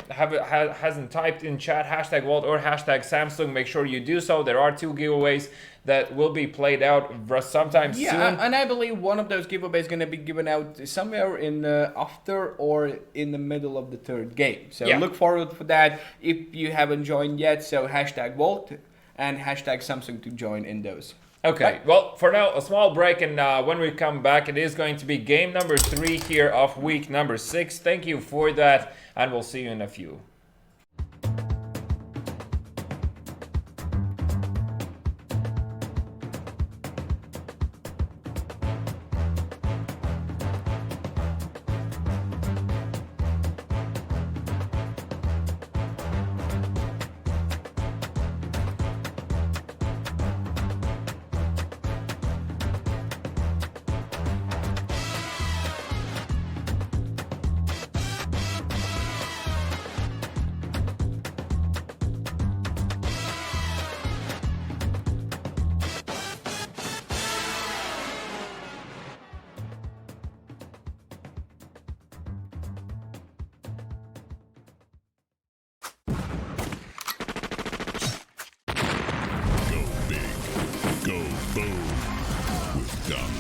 hasn't typed in chat hashtag Walt or hashtag Samsung, make sure you do so. There are 2 giveaways that will be played out sometime soon. And I believe one of those giveaways is going to be given out somewhere in after or in the middle of the 3rd game. So look forward for that if you haven't joined yet. So hashtag Walt and hashtag Samsung to join in those. Okay, well, for now, a small break, and when we come back, it is going to be game number 3 here of week number 6. Thank you for that, and we'll see you in a few.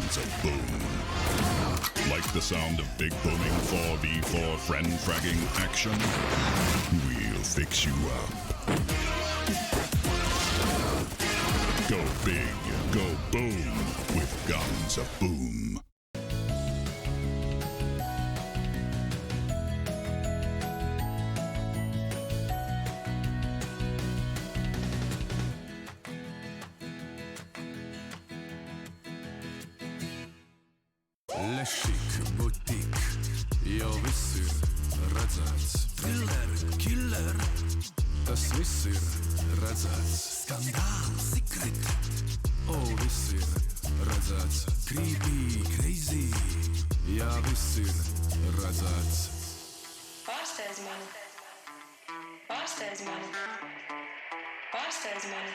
guns of boom. Like the sound of big booming 4v4 friend fragging action? We'll fix you up. Go big, go boom with guns of boom. Lešik, butik, jau viss ir redzēts. Thriller, killer, tas viss ir redzēts. Skandāls, secret, viss ir redzēts. Creepy, crazy, jā, viss ir redzēts. Pārsteidz mani. Pārsteidz mani. Pārsteidz mani.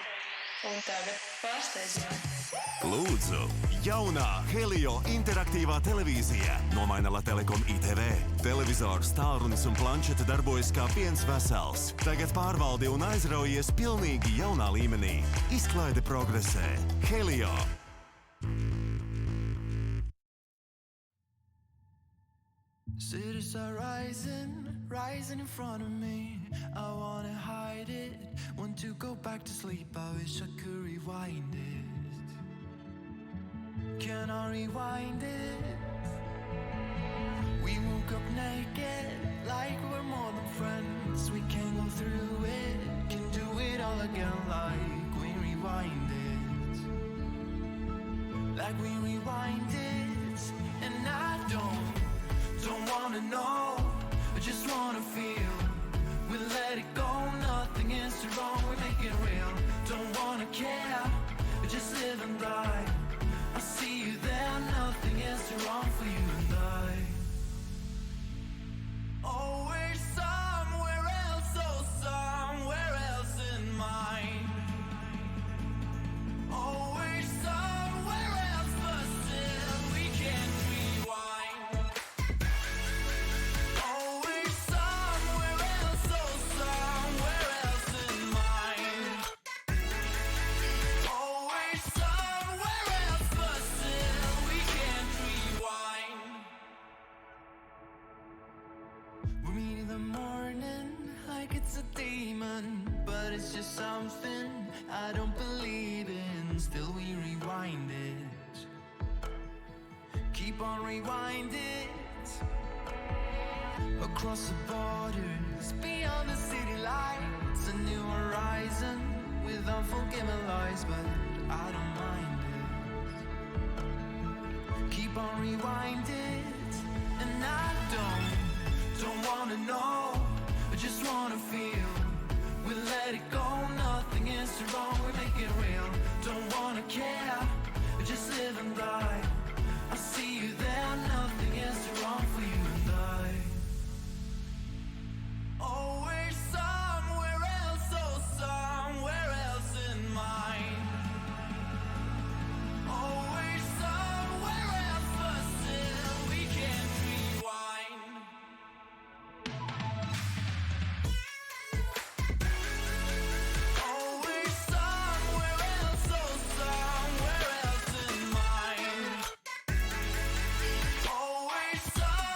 Un tagad pārsteidz mani. Lūdzu, jaunā Helio interaktīvā televīzija nomaina Lattelecom ITV. Televizors, tālrunis un planšete darbojas kā viens vesels. Tagad pārvaldi un aizraujies pilnīgi jaunā līmenī. Izklaide progresē. Helio. Cities are rising, rising in front of me. I wanna hide it, want to go back to sleep. I wish I could rewind it. Can I rewind it? We woke up naked, like we're more than friends. We can go through it, can do it all again, like we rewind it. Like we rewind it. And I don't wanna know, I just wanna feel. We let it go, nothing is too wrong, we make it real. Don't wanna care, just live and die. I see you there, nothing is too wrong for you and I. Oh, we're somewhere else, oh, somewhere else in mind. Oh, we're somewhere else, but still we can't rewind. Oh, we're somewhere else, oh, somewhere else in mind. Oh, we're somewhere else, but still we can't rewind. We meet in the morning like it's a demon, but it's just something I don't believe in. Still we rewind it. Keep on rewind it. Across the borders, beyond the city lights, a new horizon with unforgiving lies, but I don't mind it. Keep on rewind it. And I don't wanna know, I just wanna feel. We let it go, nothing is too wrong, we make it real. Don't wanna care, just live and die. I see you there, nothing is too wrong for you and I. Oh, we're somewhere else, oh, somewhere else in mind. Oh, we're somewhere else, but still we can't rewind. Oh, we're somewhere else, oh, somewhere else in mind. Oh, we're somewhere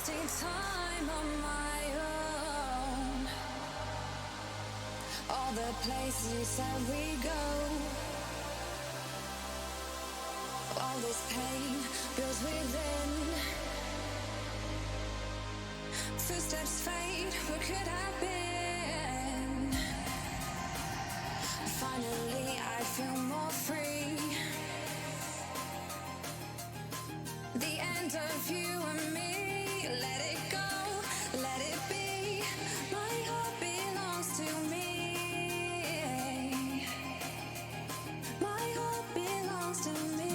take time on my own. All the places you said we go. All this pain builds within. Footsteps fade, what could have been? Finally I feel more free. The end of you and me. Let it go, let it be. My heart belongs to me. My heart belongs to me.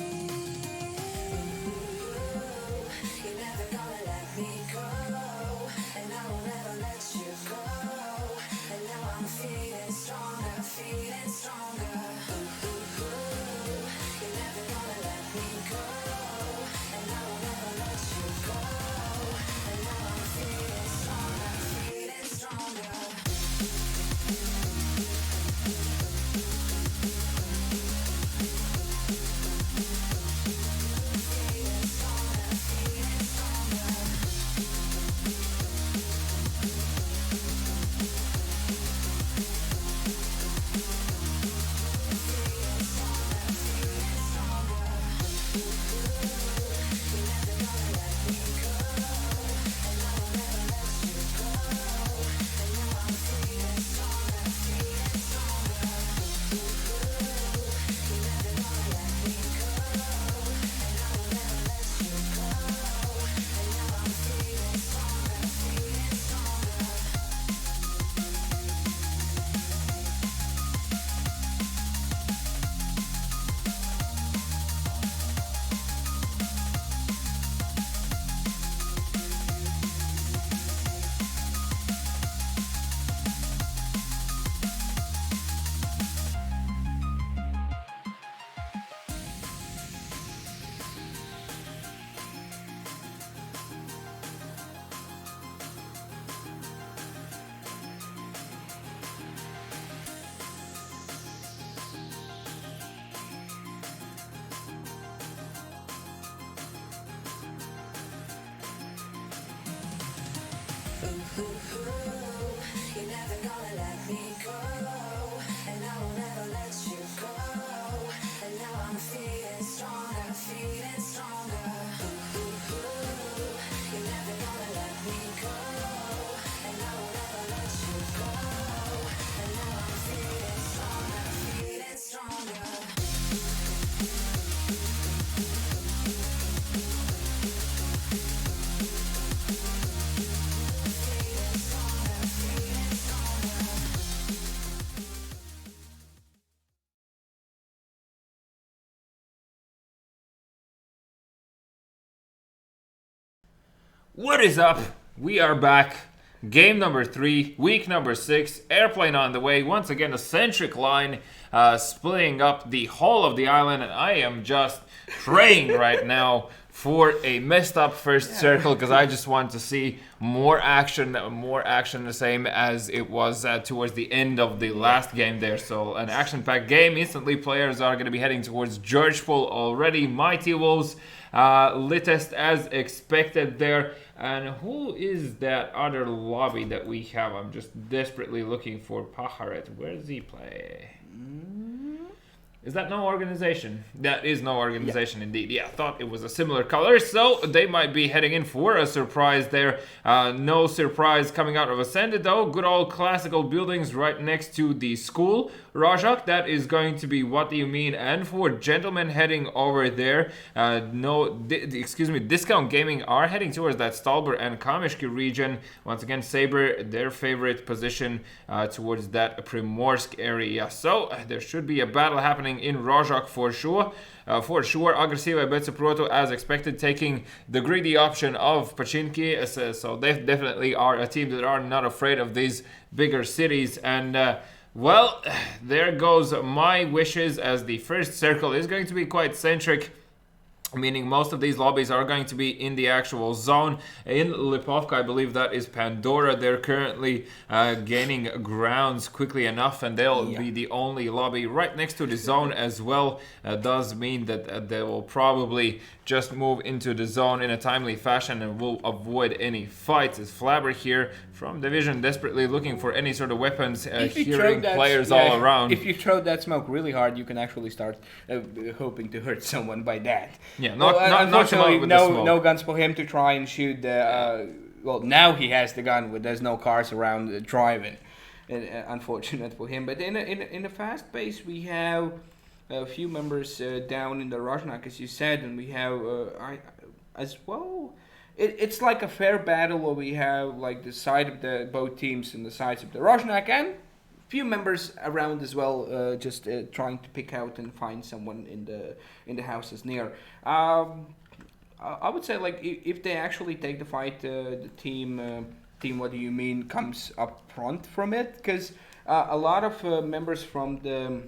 You're never gonna let me go, and I will never let you go. And now I'm feeling stronger, feeling stronger. You're never gonna let me go, and I will never let you go. And now I'm feeling stronger, feeling stronger. You're never gonna let me go, and I will never let you go. And now I'm feeling stronger, feeling stronger. You're never gonna let me go, and I will never let you go. And now I'm feeling stronger, feeling stronger. What is up? We are back. Game number 3, week number 6, airplane on the way. Once again, a centric line splitting up the whole of the island, and I am just praying right now for a messed up first circle because I just want to see more action the same as it was towards the end of the last game there. So an action-packed game. Instantly players are going to be heading towards Georgepol already. Mighty Wolves Littest as expected there. And who is that other lobby that we have? I'm just desperately looking for Paharet. Where does he play? Is that no organization? That is no organization indeed. Yeah, I thought it was a similar color. So they might be heading in for a surprise there. No surprise coming out of Ascended though. Good old classical buildings right next to the school. Rajak, that is going to be What Do You Mean? And for gentlemen heading over there, Discount Gaming are heading towards that Stalber and Kamishki region. Once again, Saber, their favorite position towards that Primorsk area. So there should be a battle happening in Rajak for sure. Agresiva BESL Pro, as expected, taking the greedy option of Pachinki. So they definitely are a team that are not afraid of these bigger cities. And well, there goes my wishes, as the first circle is going to be quite centric. meaning most of these lobbies are going to be in the actual zone. In Lipovka, I believe that is Pandora. They're currently gaining grounds quickly enough, and they'll be the only lobby right next to the zone as well. Does mean that they will probably just move into the zone in a timely fashion and will avoid any fights. As Flabber here from Division desperately looking for any sort of weapons, hearing players all around. If you throw that smoke really hard, you can actually start hoping to hurt someone by that. Yeah, unfortunately, with the smoke. no guns for him to try and shoot the. Well, now he has the gun, but there's no cars around driving. Unfortunate for him. But in a fast pace, we have a few members down in the Rajnak, as you said, and we have as well. It's like a fair battle where we have like the side of the both teams and the sides of the Rajnak, and few members around as well, just trying to pick out and find someone in the houses near. I would say like if they actually take the fight, the team what do you mean comes up front from it, because a lot of members from the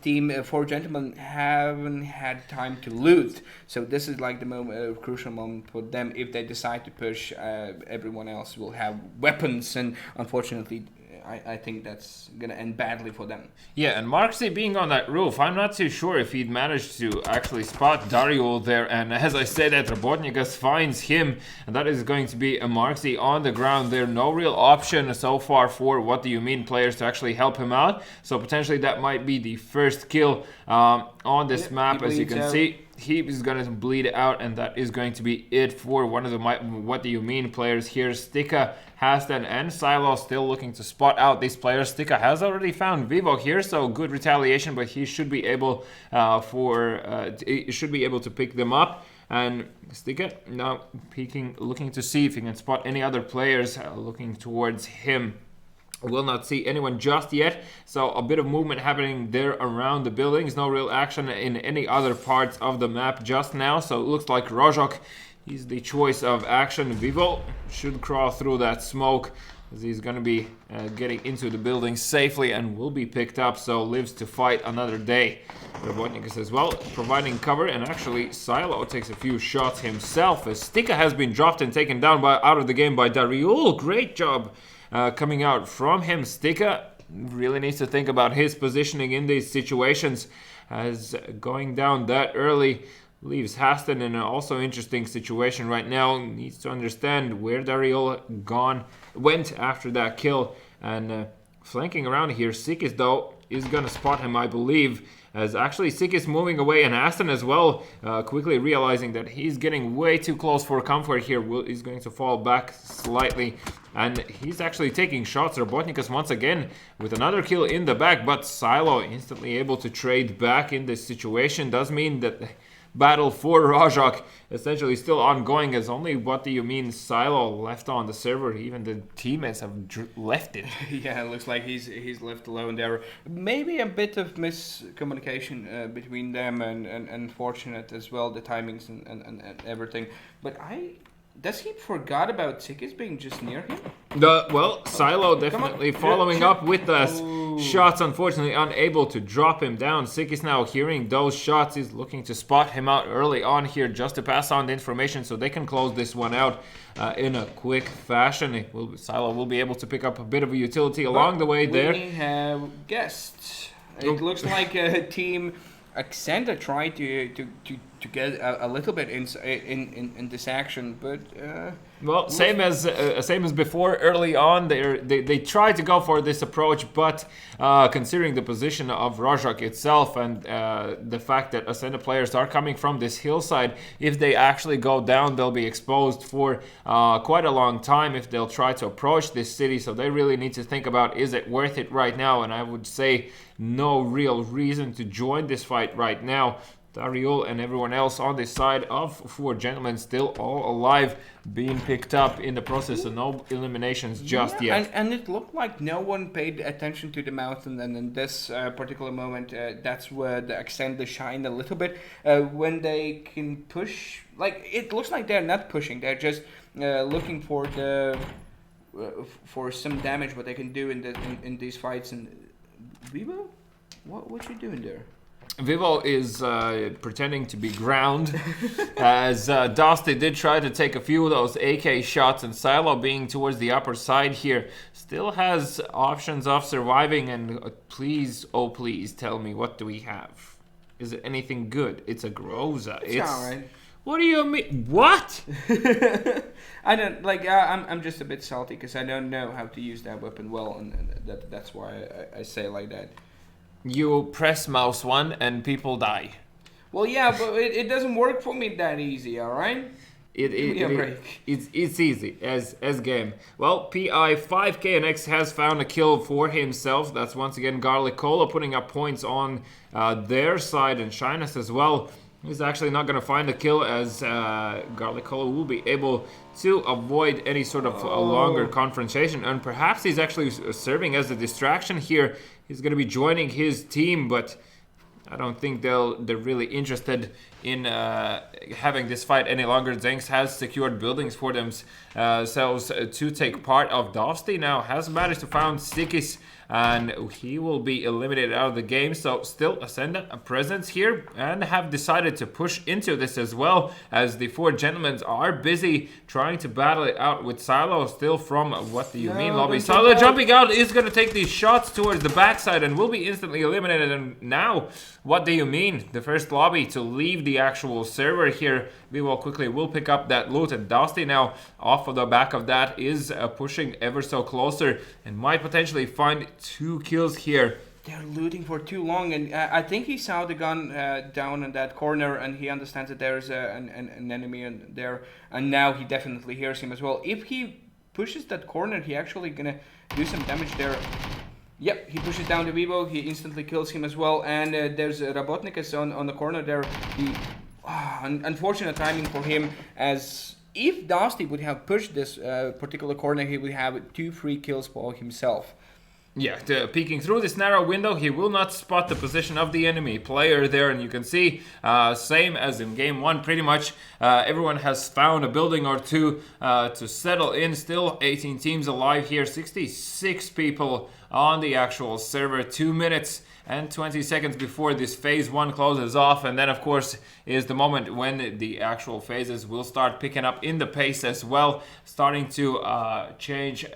team Four Gentlemen haven't had time to loot, so this is like the moment, crucial moment for them. If they decide to push, everyone else will have weapons, and unfortunately I think that's gonna end badly for them. Yeah, and Marksy being on that roof, I'm not too sure if he'd managed to actually spot Dariul there, and as I said, that Robotnikas finds him, and that is going to be a Marksy on the ground there. No real option so far for What Do You Mean players to actually help him out, so potentially that might be the first kill on this map. As you can see, he is going to bleed out, and that is going to be it for one of the What Do You Mean players here. Stika, Hastan, and Silo still looking to spot out these players. Stika has already found Vivo here, so good retaliation, but he should be able to pick them up. And Stika now peeking, looking to see if he can spot any other players looking towards him. Will not see anyone just yet, so a bit of movement happening there around the buildings. No real action in any other parts of the map just now, so it looks like Rojok is the choice of action. Vivo should crawl through that smoke, as he's going to be getting into the building safely and will be picked up, so lives to fight another day. Robotnikas as well providing cover, and actually Silo takes a few shots himself as Stika has been dropped and taken down out of the game by Dariul. Great job coming out from him. Stika really needs to think about his positioning in these situations, as going down that early leaves Hastan in an also interesting situation right now. Needs to understand where Dariul went after that kill, and flanking around here, Sikis though is gonna spot him, I believe, as actually Sikis moving away, and Hastan as well, quickly realizing that he's getting way too close for comfort here. He's going to fall back slightly, and he's actually taking shots. Robotnikas once again with another kill in the back, but Silo instantly able to trade back in this situation. Does mean that the battle for Rajok essentially still ongoing, as only What Do You Mean Silo left on the server. Even the teammates have left it. Yeah, it looks like he's left alone there. Maybe a bit of miscommunication between them, and unfortunate as well, the timings and everything. But does he forgot about Sikis being just near him? Well, Silo definitely following up with the shots, unfortunately unable to drop him down. Sikis now hearing those shots is looking to spot him out early on here, just to pass on the information so they can close this one out in a quick fashion. Silo will be able to pick up a bit of a utility along the way there. We have guests. It looks like a team Accenta tried to get a little bit in this action, but well, same as before. Early on, they tried to go for this approach, but considering the position of Rajok itself and the fact that Accenta players are coming from this hillside, if they actually go down, they'll be exposed for quite a long time if they'll try to approach this city. So they really need to think about, is it worth it right now? And I would say no real reason to join this fight right now. Dariul and everyone else on this side of Four Gentlemen still all alive, being picked up in the process, so no eliminations just yet. And it looked like no one paid attention to the mountain, and in this particular moment, that's where the Accenta shine a little bit. When they can push, like, it looks like they're not pushing, they're just looking for for some damage, what they can do in these fights. And Vivo, what you doing there? Vivo is pretending to be ground, as Dusty did try to take a few of those AK shots, and Silo, being towards the upper side here, still has options of surviving. And please, oh please, tell me, what do we have? Is it anything good? It's a Groza. It's alright. What do you mean? What? I don't like. I'm just a bit salty because I don't know how to use that weapon well, and that's why I say it like that. You press mouse 1 and people die. Well, yeah, but it doesn't work for me that easy. All right. It's easy as game. Well, PI 5KNX has found a kill for himself. That's once again Garlic Cola putting up points on their side, and Shinus as well. He's actually not going to find a kill, as Garlic Cola will be able to avoid any sort of a longer confrontation, and perhaps he's actually serving as a distraction here. He's going to be joining his team, but I don't think they're really interested in having this fight any longer. Zengs has secured buildings for themselves to take part of. Dovsty now has managed to find Sikis, and he will be eliminated out of the game. So still Ascendant a presence here, and have decided to push into this as well, as the four gentlemen are busy trying to battle it out with Silo still from What Do You Mean lobby. Silo jumping out is going to take these shots towards the backside and will be instantly eliminated. And now What Do You Mean, the first lobby to leave the actual server here. Vivo quickly will pick up that loot, and Dusty now off of the back of that is pushing ever so closer and might potentially find 2 kills here. They're looting for too long, and I think he saw the gun down in that corner, and he understands that there's an enemy in there, and now he definitely hears him as well. If he pushes that corner, he actually gonna do some damage there. Yep, he pushes down the Vivo, he instantly kills him as well, and there's Rabotnikas on the corner there. Unfortunate timing for him, as if Dusty would have pushed this particular corner, he would have 2 free kills for himself. Yeah, peeking through this narrow window, he will not spot the position of the enemy player there, and you can see, same as in game 1, pretty much everyone has found a building or two to settle in. Still 18 teams alive here, 66 people on the actual server, 2 minutes and 20 seconds before this phase 1 closes off, and then of course is the moment when the actual phases will start picking up in the pace as well, starting to change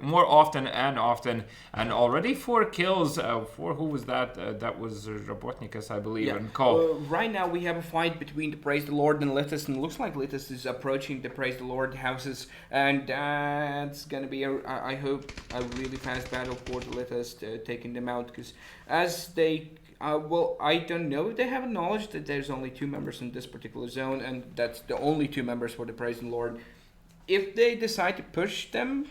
more often, and already 4 kills for who was that? That was Robotnikas, I believe, and Cole. Right now we have a fight between the Praise the Lord and Litus, and it looks like Litus is approaching the Praise the Lord houses, and that's gonna be I hope a really fast battle for the Litus, taking them out, because as they well, I don't know if they have knowledge that there's only 2 members in this particular zone, and that's the only 2 members for the Praise the Lord. If they decide to push them...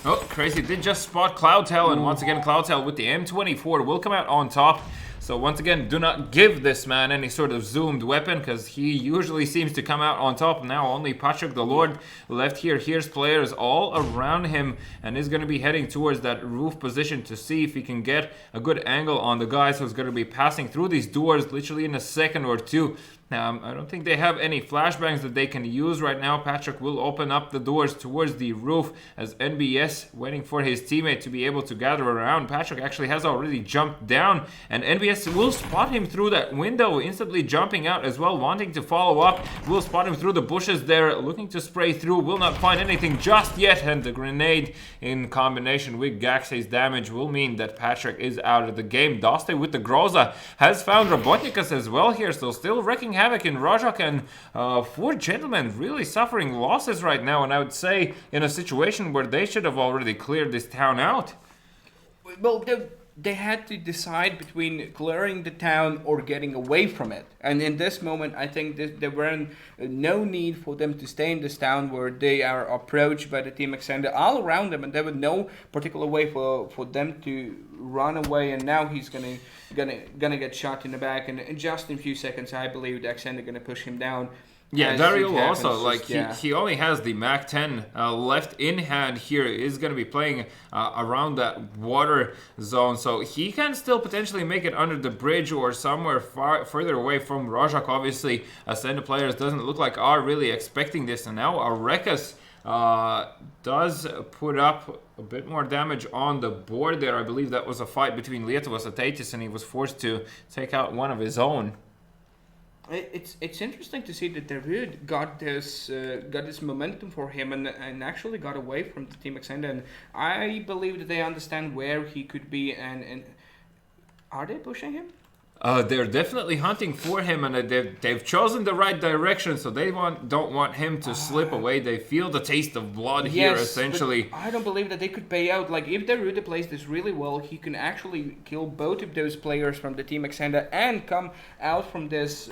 Oh, Crazy did just spot Cloudtail, and once again Cloudtail with the M24 will come out on top. So once again, do not give this man any sort of zoomed weapon, because he usually seems to come out on top. Now only Patrick the Lord left here. Here's players all around him, and is going to be heading towards that roof position to see if he can get a good angle on the guys who's going to be passing through these doors literally in a second or two. I don't think they have any flashbangs that they can use right now. Patrick will open up the doors towards the roof, as NBS waiting for his teammate to be able to gather around. Patrick actually has already jumped down, and NBS will spot him through that window, instantly jumping out as well, wanting to follow up. Will spot him through the bushes there, looking to spray through, will not find anything just yet, and the grenade in combination with Gaxey's damage will mean that Patrick is out of the game. Doste with the Groza has found Robotnikas as well here, so still wrecking havoc in Rajak, and 4 gentlemen really suffering losses right now, and I would say in a situation where they should have already cleared this town out. Well, they had to decide between clearing the town or getting away from it, and in this moment I think there were no need for them to stay in this town where they are approached by the Team Extender all around them, and there was no particular way for them to run away. And now he's gonna get shot in the back, and in just in a few seconds I believe the Extender gonna push him down. Yeah, Dario also, like, he only has the Mac 10 left in hand here. Is going to be playing around that water zone, so he can still potentially make it under the bridge or somewhere further away from Rajak. Obviously, Ascended players doesn't look like are really expecting this, and now Arekas does put up a bit more damage on the board there. I believe that was a fight between Lietuvos Ateitis, and he was forced to take out one of his own. It's interesting to see that David got this momentum for him and actually got away from the Team Extender, and I believe that they understand where he could be, and are they pushing him? They're definitely hunting for him, and they've chosen the right direction, so they don't want him to slip away. They feel the taste of blood here, essentially. But I don't believe that they could pay out. Like, if Darude plays this really well, he can actually kill both of those players from the Team Extender and come out from this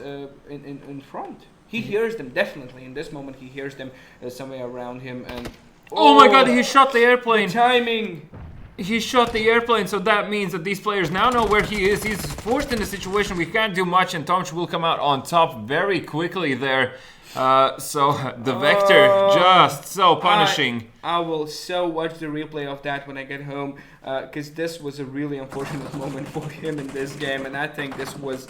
in front. He hears them, definitely. In this moment, he hears them somewhere around him. And oh my god, he shot the airplane! The timing! He shot the airplane, so that means that these players now know where he is. He's forced in a situation we can't do much, and Tomch will come out on top very quickly there. So the Vector just so punishing. I will so watch the replay of that when I get home, because this was a really unfortunate moment for him in this game, and I think this was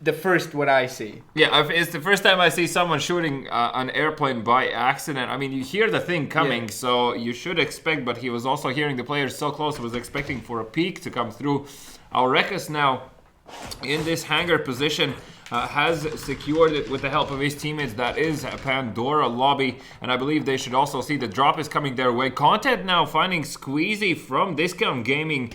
the first what I see. Yeah, it's the first time I see someone shooting an airplane by accident. I mean, you hear the thing coming, so you should expect, but he was also hearing the players so close, was expecting for a peak to come through. Aurekas now in this hangar position has secured it with the help of his teammates. That is a Pandora lobby, and I believe they should also see the drop is coming their way. Content now finding Squeezy from Discount Gaming.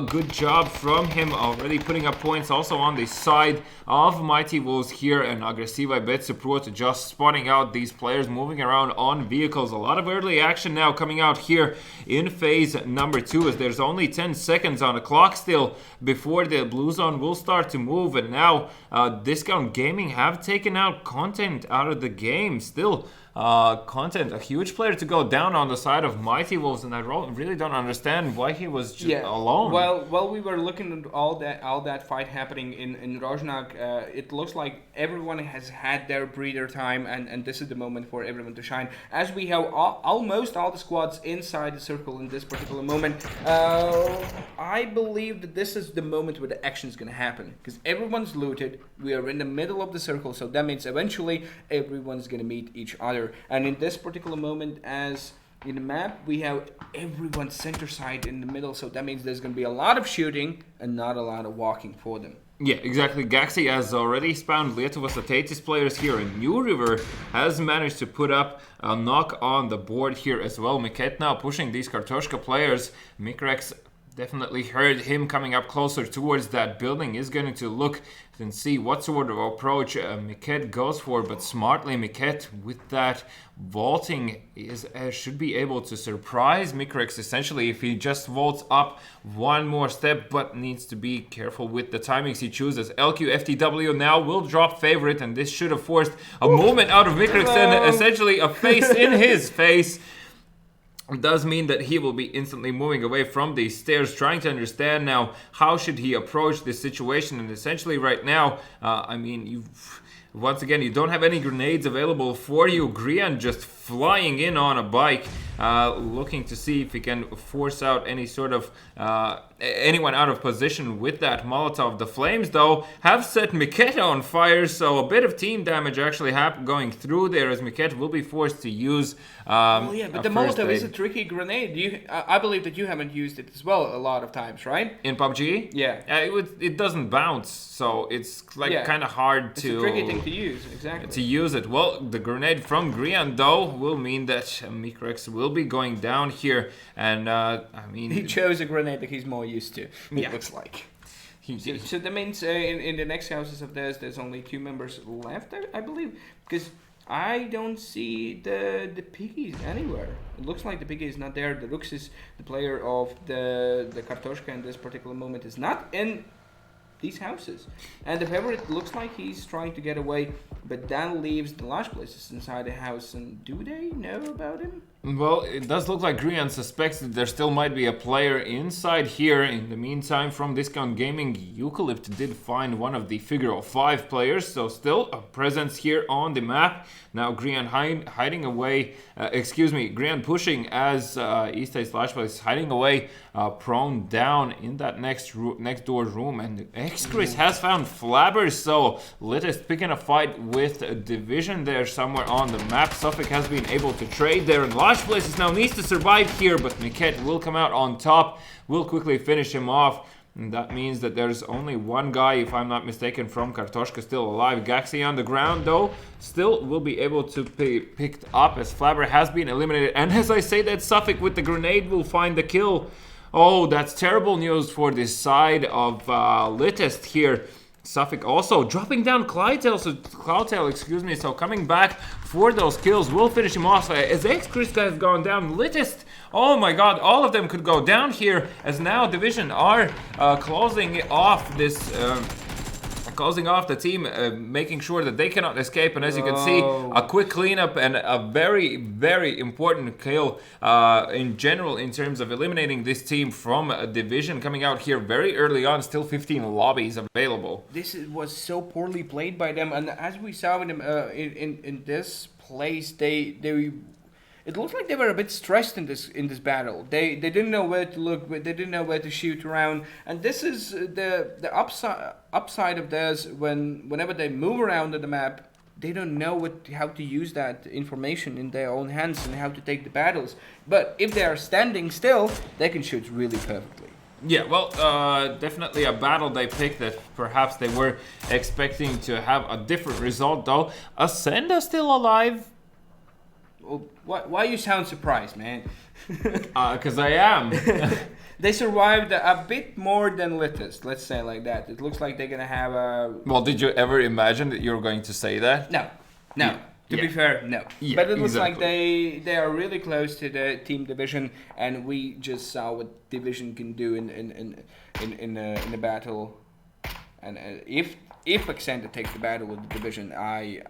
Good job from him, already putting up points also on the side of Mighty Wolves here, and Aggressiva Betsuprot just spotting out these players moving around on vehicles. A lot of early action now coming out here in phase number 2, as there's only 10 seconds on the clock still before the blue zone will start to move, and now Discount Gaming have taken out Content out of the game. Still, Content, a huge player to go down on the side of Mighty Wolves, and I really don't understand why he was just alone. Well, while we were looking at all that fight happening in Rozhnak, it looks like everyone has had their breather time, and this is the moment for everyone to shine. As we have almost all the squads inside the circle in this particular moment, I believe that this is the moment where the action is going to happen, because everyone's looted. We are in the middle of the circle, so that means eventually everyone's going to meet each other. And in this particular moment, as in the map, we have everyone center side in the middle, so that means there's going to be a lot of shooting and not a lot of walking for them. Yeah, exactly. Gaxi has already spawned Lietuvos Ateitis players here, and New River has managed to put up a knock on the board here as well. Miket now pushing these Kartoshka players. Mikrex definitely heard him coming up closer towards that building, is going to look and see what sort of approach Miket goes for, but smartly Miket with that vaulting should be able to surprise Mikrex essentially if he just vaults up one more step, but needs to be careful with the timings he chooses. LQ FTW now will drop favorite, and this should have forced a movement out of Mikrex and essentially a face in his face. It does mean that he will be instantly moving away from these stairs, trying to understand now how should he approach this situation. And essentially right now, I mean, once again, you don't have any grenades available for you. Grian just flying in on a bike, looking to see if he can force out any sort of anyone out of position with that Molotov. The flames, though, have set Miket on fire, so a bit of team damage actually going through there, as Miket will be forced to use but the Molotov is a tricky grenade. I believe that you haven't used it as well a lot of times, right? In PUBG? Yeah. It doesn't bounce, so it's like kind of hard it's a tricky thing to use, exactly. To use it. Well, the grenade from Grian, though, will mean that Mikrex will be going down here, and I mean... He chose a grenade that he's more used to, it looks like. So that means in the next houses of theirs, there's only 2 members left, I believe, because I don't see the Piggies anywhere. It looks like the Piggy is not there. The Ruxis, the player of the Kartoshka in this particular moment, is not in these houses. And the favorite looks like he's trying to get away, but that leaves the last places inside the house. And do they know about him? Well, it does look like Grian suspects that there still might be a player inside here. In the meantime, from Discount Gaming, Eucalypt did find one of the figure of 5 players, so still a presence here on the map. Now Grian hiding away, Grian pushing as Eastside Flashball is hiding away, prone down in that next door room, and X-Chris has found Flabbers, so Littest picking a fight with Division there somewhere on the map. Suffolk has been able to trade there, and Large Places now needs to survive here, but Miket will come out on top, will quickly finish him off. And that means that there's only one guy, if I'm not mistaken, from Kartoshka still alive. Gaxi on the ground, though, still will be able to be picked up as Flabber has been eliminated. And as I say that, Suffolk with the grenade will find the kill. Oh, that's terrible news for this side of Littest here. Suffolk also dropping down Cloudtail, so coming back for those kills will finish him off. As X-Chris has gone down, Littest, oh my god, all of them could go down here, as now Division are closing off this closing off the team, making sure that they cannot escape. And as you can see, a quick cleanup and a very, very important kill in general in terms of eliminating this team from Division, coming out here very early on. Still 15 lobbies available. This was so poorly played by them, and as we saw in this place, they it looked like they were a bit stressed in this battle. They didn't know where to look, they didn't know where to shoot around, and this is the upside of this. Whenever they move around on the map, they don't know how to use that information in their own hands and how to take the battles. But if they are standing still, they can shoot really perfectly. Yeah, well, definitely a battle they picked that perhaps they were expecting to have a different result, though. Ascenda still alive. Why you sound surprised, man? Because I am. They survived a bit more than Littest, let's say like that. It looks like they're gonna have a... Well, did you ever imagine that you were going to say that? No. Yeah. To be fair, no. Yeah, but it looks exactly. like they are really close to the Team Division, and we just saw what Division can do in the battle. And if Accenta takes the battle with the Division, I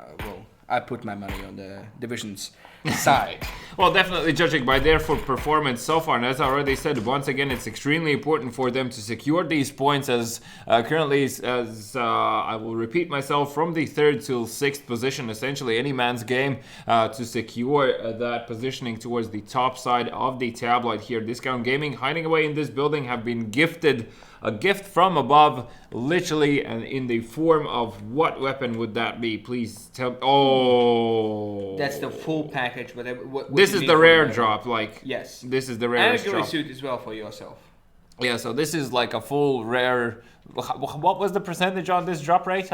put my money on the Division's side. Well, definitely judging by their performance so far, and as I already said, once again, it's extremely important for them to secure these points, as currently, as I will repeat myself, from the 3rd to 6th position, essentially any man's game to secure that positioning towards the top side of the tabloid here. Discount Gaming, hiding away in this building, have been gifted a gift from above, literally, and in the form of what weapon would that be? Please tell. Oh, that's the full package. Whatever. What this is the rare drop. Like, yes, this is the rare drop. drop. Suit as well for yourself. Yeah, so this is like a full rare. What was the percentage on this drop rate?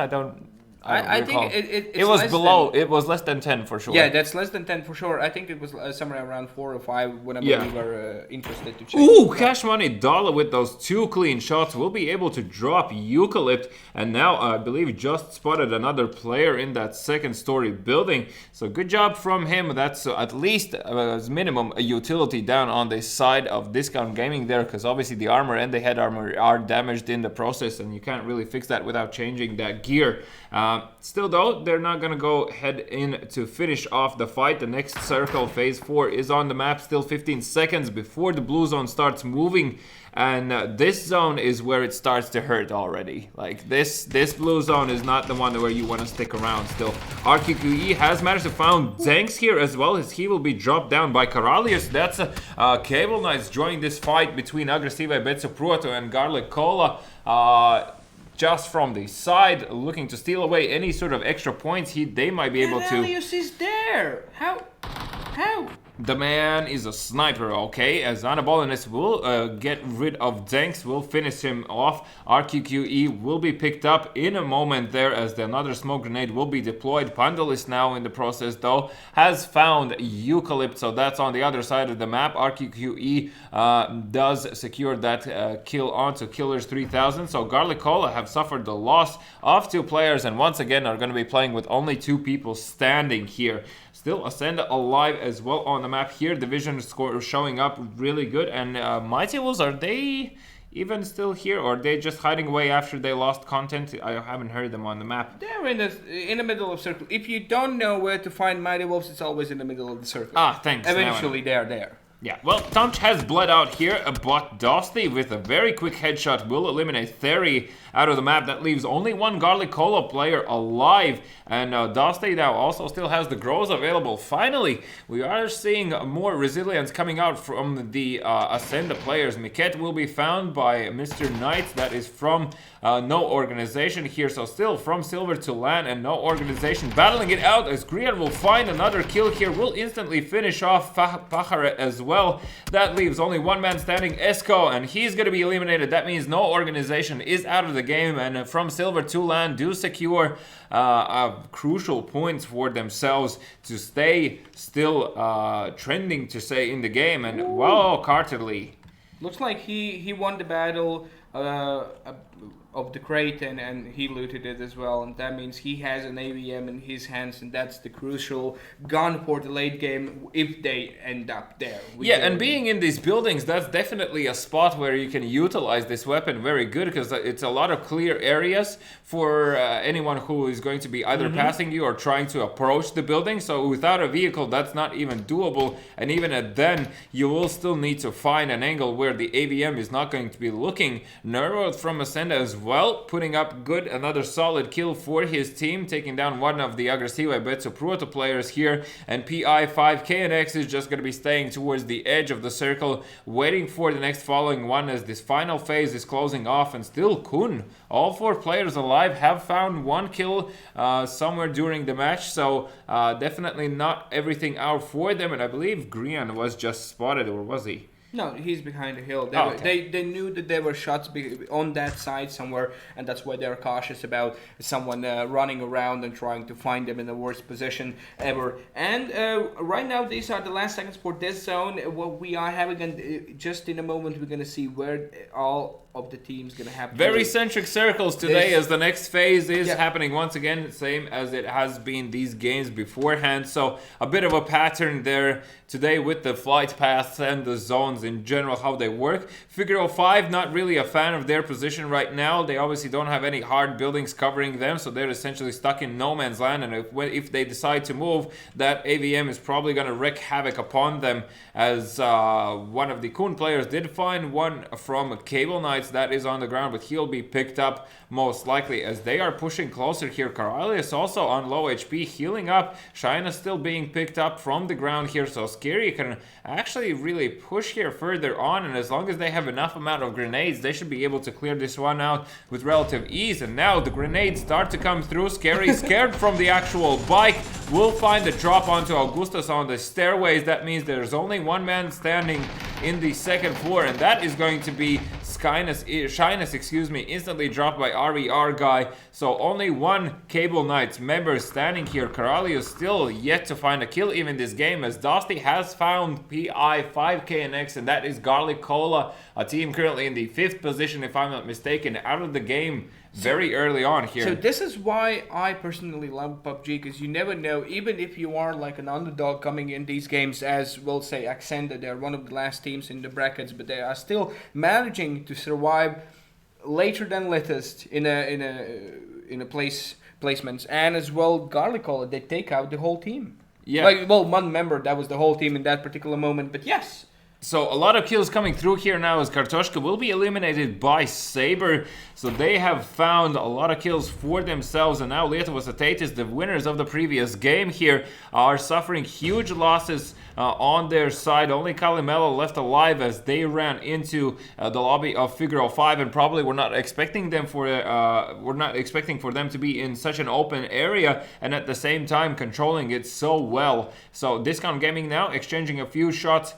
I think it was below. It was less than 10 for sure. Yeah, that's less than 10 for sure. I think it was somewhere around 4 or 5 whenever we were interested to check. Ooh, Cash Money Dollar with those 2 clean shots will be able to drop Eucalypt, and now I believe just spotted another player in that 2nd story building. So good job from him. That's at least as minimum a utility down on the side of Discount Gaming there, because obviously the armor and the head armor are damaged in the process, and you can't really fix that without changing that gear. Still though, they're not gonna go head in to finish off the fight. The next circle, phase 4, is on the map. Still 15 seconds before the blue zone starts moving, and this zone is where it starts to hurt already. Like this blue zone is not the one where you want to stick around. Still, RQQE has managed to find Zanks here as well, as he will be dropped down by Karalius. That's Cable Knights joining this fight between Aggressive Betso Pruoto and Garlic Cola. Just from the side, looking to steal away any sort of extra points they might be able to. Karalius is there. How? The man is a sniper, okay? As Anabolines will get rid of Zanks, will finish him off. RQQE will be picked up in a moment there, as another smoke grenade will be deployed. Pandalis now in the process, though, has found Eucalypt, so that's on the other side of the map. RQQE does secure that kill onto Killers 3000, so Garlic Cola have suffered the loss of 2 players, and once again are going to be playing with only 2 people standing here. Still, Ascenda alive as well on the map here. Division score showing up really good. And Mighty Wolves, are they even still here, or are they just hiding away after they lost content? I haven't heard them on the map. They're in the middle of circle. If you don't know where to find Mighty Wolves, it's always in the middle of the circle. Ah, thanks. Eventually, they're there. Yeah, well, Tunch has bled out here, but Dosty with a very quick headshot will eliminate Theory out of the map. That leaves only one Garlic Cola player alive, and Dosty now also still has the Grows available. Finally, we are seeing more resilience coming out from the Ascenda players. Miket will be found by Mr. Knight, that is from No Organization here, so still from Silver to Lan and No Organization battling it out as Grian will find another kill here, will instantly finish off Pahare as well. That leaves only one man standing, Esco, and he's going to be eliminated. That means No Organization is out of the game, and from Silver to Lan do secure crucial points for themselves to stay still trending, to say, in the game. And wow, Carterly. Looks like he won the battle of the crate, and he looted it as well, and that means he has an AVM in his hands, and that's the crucial gun for the late game if they end up there. Yeah, and being in these buildings, that's definitely a spot where you can utilize this weapon very good, because it's a lot of clear areas for anyone who is going to be either passing you or trying to approach the building. So without a vehicle, that's not even doable, and even at then, you will still need to find an angle where the AVM is not going to be looking. Nervo from Ascenda as well, putting up good, another solid kill for his team, taking down one of the Aggressive Betsu Proto players here, and PI 5KNX is just going to be staying towards the edge of the circle, waiting for the next following one as this final phase is closing off, and still Kun. All four players alive have found one kill somewhere during the match, so definitely not everything out for them, and I believe Grian was just spotted, or was he? No, he's behind the hill. They knew that there were shots on that side somewhere, and that's why they're cautious about someone running around and trying to find them in the worst position ever. And right now, these are the last seconds for this zone. What we are having, and just in a moment, we're going to see where all of the teams going to have very centric circles today as the next phase is happening once again, same as it has been these games beforehand. So a bit of a pattern there today with the flight paths and the zones in general, how they work. Figure 05, not really a fan of their position right now. They obviously don't have any hard buildings covering them, so they're essentially stuck in no man's land, and if they decide to move, that AVM is probably going to wreak havoc upon them, as one of the Kun players did find one from Cable Knights that is on the ground, but he'll be picked up most likely as they are pushing closer here. Coralius also on low HP, healing up. Shina still being picked up from the ground here, so Scary can actually really push here further on, and as long as they have enough amount of grenades, they should be able to clear this one out with relative ease. And now the grenades start to come through. Scary, scared from the actual bike, will find the drop onto Augustus on the stairways. That means there's only one man standing in the second floor, and that is going to be Shyness, instantly dropped by RER guy. So only one Cable Knights member standing here. Coralius still yet to find a kill even this game, as Dosty has found PI 5KNX, and that is Garlic Cola, a team currently in the 5th position, if I'm not mistaken, out of the game very early on here. So this is why I personally love PUBG, because you never know, even if you are like an underdog coming in these games, as we'll say Accenda, they're one of the last teams in the brackets, but they are still managing to survive later than latest in a placements, and as well Garlic Cola, they take out the whole team. Yeah. Like, well, one member, that was the whole team in that particular moment, but yes. So a lot of kills coming through here now as Kartoshka will be eliminated by Saber. So they have found a lot of kills for themselves, and now Lietuvos Ateitis, the winners of the previous game here, are suffering huge losses on their side. Only Kalimelo left alive as they ran into the lobby of Figure 05, and probably were not expecting them for them to be in such an open area, and at the same time controlling it so well. So Discount Gaming now exchanging a few shots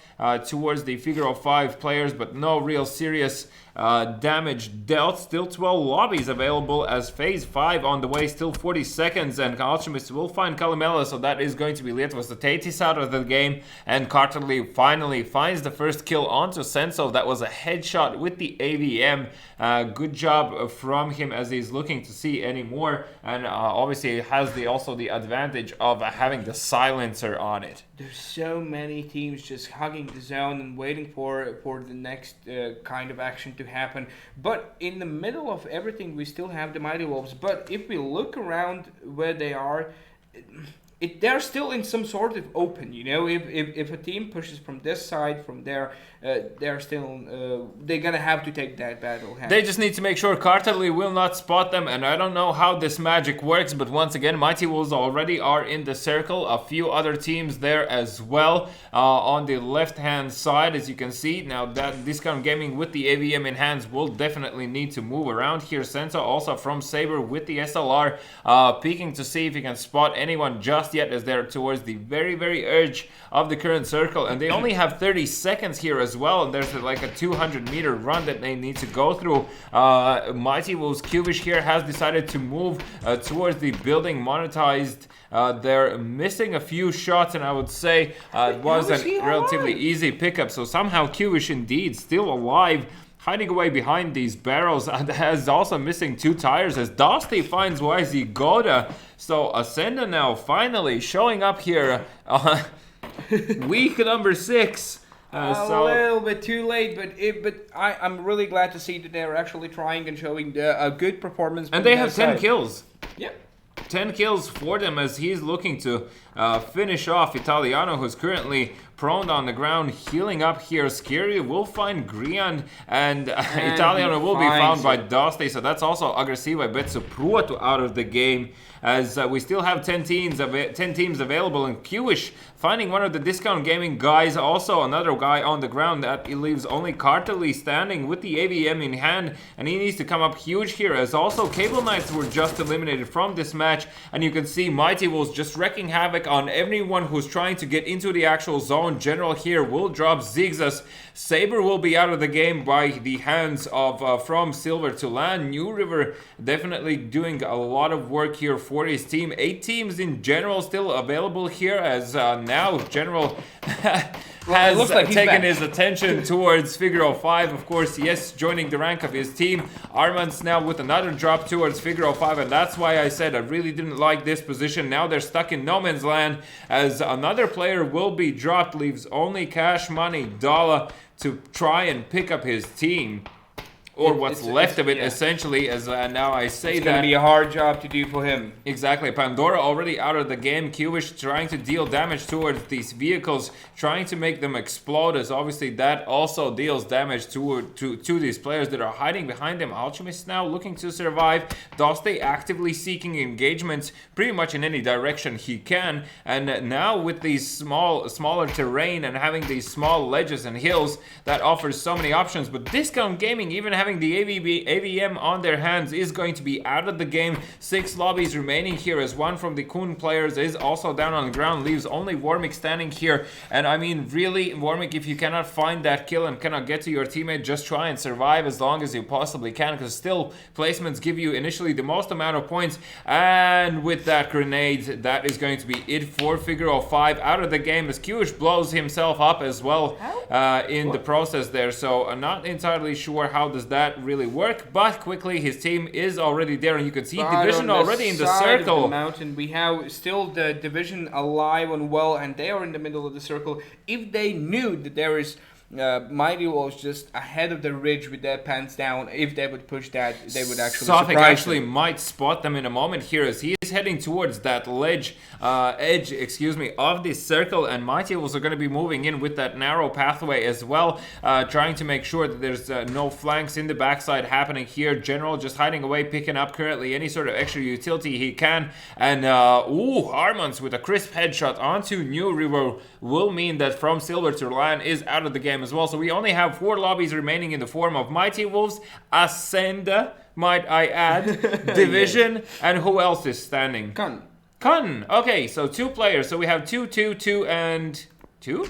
towards the Figure 05 players, but no real serious damage dealt. Still 12 lobbies available as phase 5 on the way, still 40 seconds, and Alchemist will find Kalimela, so that is going to be Lietuvos Ateitis out of the game, and Carterly finally finds the first kill onto Senso. That was a headshot with the AVM. Good job from him, as he's looking to see any more, and obviously has also the advantage of having the silencer on it. There's so many teams just hugging the zone and waiting for the next kind of action to happen. But in the middle of everything, we still have the Mighty Wolves. But if we look around where they are, they're still in some sort of open, you know. If a team pushes from this side, from there, they're still they're gonna have to take that battle. They just need to make sure Carterly will not spot them, and I don't know how this magic works, but once again, Mighty Wolves already are in the circle. A few other teams there as well on the left-hand side, as you can see. Now that Discount Gaming with the AVM in hands will definitely need to move around here. Sensa also from Saber with the SLR, peeking to see if he can spot anyone just yet, as they're towards the very edge of the current circle, and they only have 30 seconds here as well, and there's like a 200-meter run that they need to go through. Mighty Wolves Cuvish here has decided to move towards the building monetized. They're missing a few shots, and I would say it was a relatively easy pickup, so somehow Cuvish indeed still alive, hiding away behind these barrels, and has also missing 2 tires as Dosty finds YZ Goda. So Ascenda now finally showing up here week number 6. A little bit too late, but I'm really glad to see that they're actually trying and showing a good performance. And they have 10 side. kills. Yep. 10 kills for them as he's looking to finish off Italiano, who's currently prone on the ground, healing up here. Scary will find Griand, and Italiano will be found by Dosty, so that's also Aggressiva Betsu Pruatu out of the game, as we still have 10 teams available, and Kiwish finding one of the Discount Gaming guys, also another guy on the ground. That leaves only Carterly standing with the AVM in hand, and he needs to come up huge here, as also Cable Knights were just eliminated from this match, and you can see Mighty Wolves just wrecking havoc on everyone who's trying to get into the actual zone. General here will drop Zigzas. Saber will be out of the game by the hands of From Silver to Land. New River definitely doing a lot of work here for his team. 8 teams in general still available here, as now General has taken his attention towards Figaro 5. Of course, yes, joining the rank of his team. Armand's now with another drop towards Figaro 5, and that's why I said I really didn't like this position. Now they're stuck in no man's land, as another player will be dropped. Leaves only Cash Money Dala to try and pick up his team, or what's left of it, essentially, as now I say it's that. It's going to be a hard job to do for him. Exactly. Pandora already out of the game. Cubish trying to deal damage towards these vehicles, trying to make them explode, as obviously that also deals damage to these players that are hiding behind them. Alchemist now looking to survive. Doste actively seeking engagements pretty much in any direction he can, and now with these smaller terrain and having these small ledges and hills, that offers so many options. But Discount Gaming, even having the AVM on their hands, is going to be out of the game. 6 lobbies remaining here, as one from the Kun players is also down on the ground, leaves only Warmick standing here. And I mean, really, Warmick, if you cannot find that kill and cannot get to your teammate, just try and survive as long as you possibly can, because still placements give you initially the most amount of points. And with that grenade, that is going to be it for Figaro 5 out of the game, as Kiwish blows himself up as well in the process there. So I'm not entirely sure how does that really work, but quickly his team is already there, and you can see Division already in the circle. Of the mountain, we have still the Division alive and well, and they are in the middle of the circle. If they knew that there is Mighty Wolves just ahead of the ridge with their pants down, if they would push that, they would actually Sophic surprise actually them. might spot them in a moment here, as he is heading towards that edge of this circle, and Mighty Wolves are going to be moving in with that narrow pathway as well, trying to make sure that there's no flanks in the backside happening here. General just hiding away, picking up currently any sort of extra utility he can, and Armands with a crisp headshot onto New River will mean that From Silver to Lion is out of the game as well. So we only have 4 lobbies remaining in the form of Mighty Wolves, Ascenda, might I add, Division, and who else is standing? Kun. Okay, so 2 players. So we have 2, 2, 2, and 2?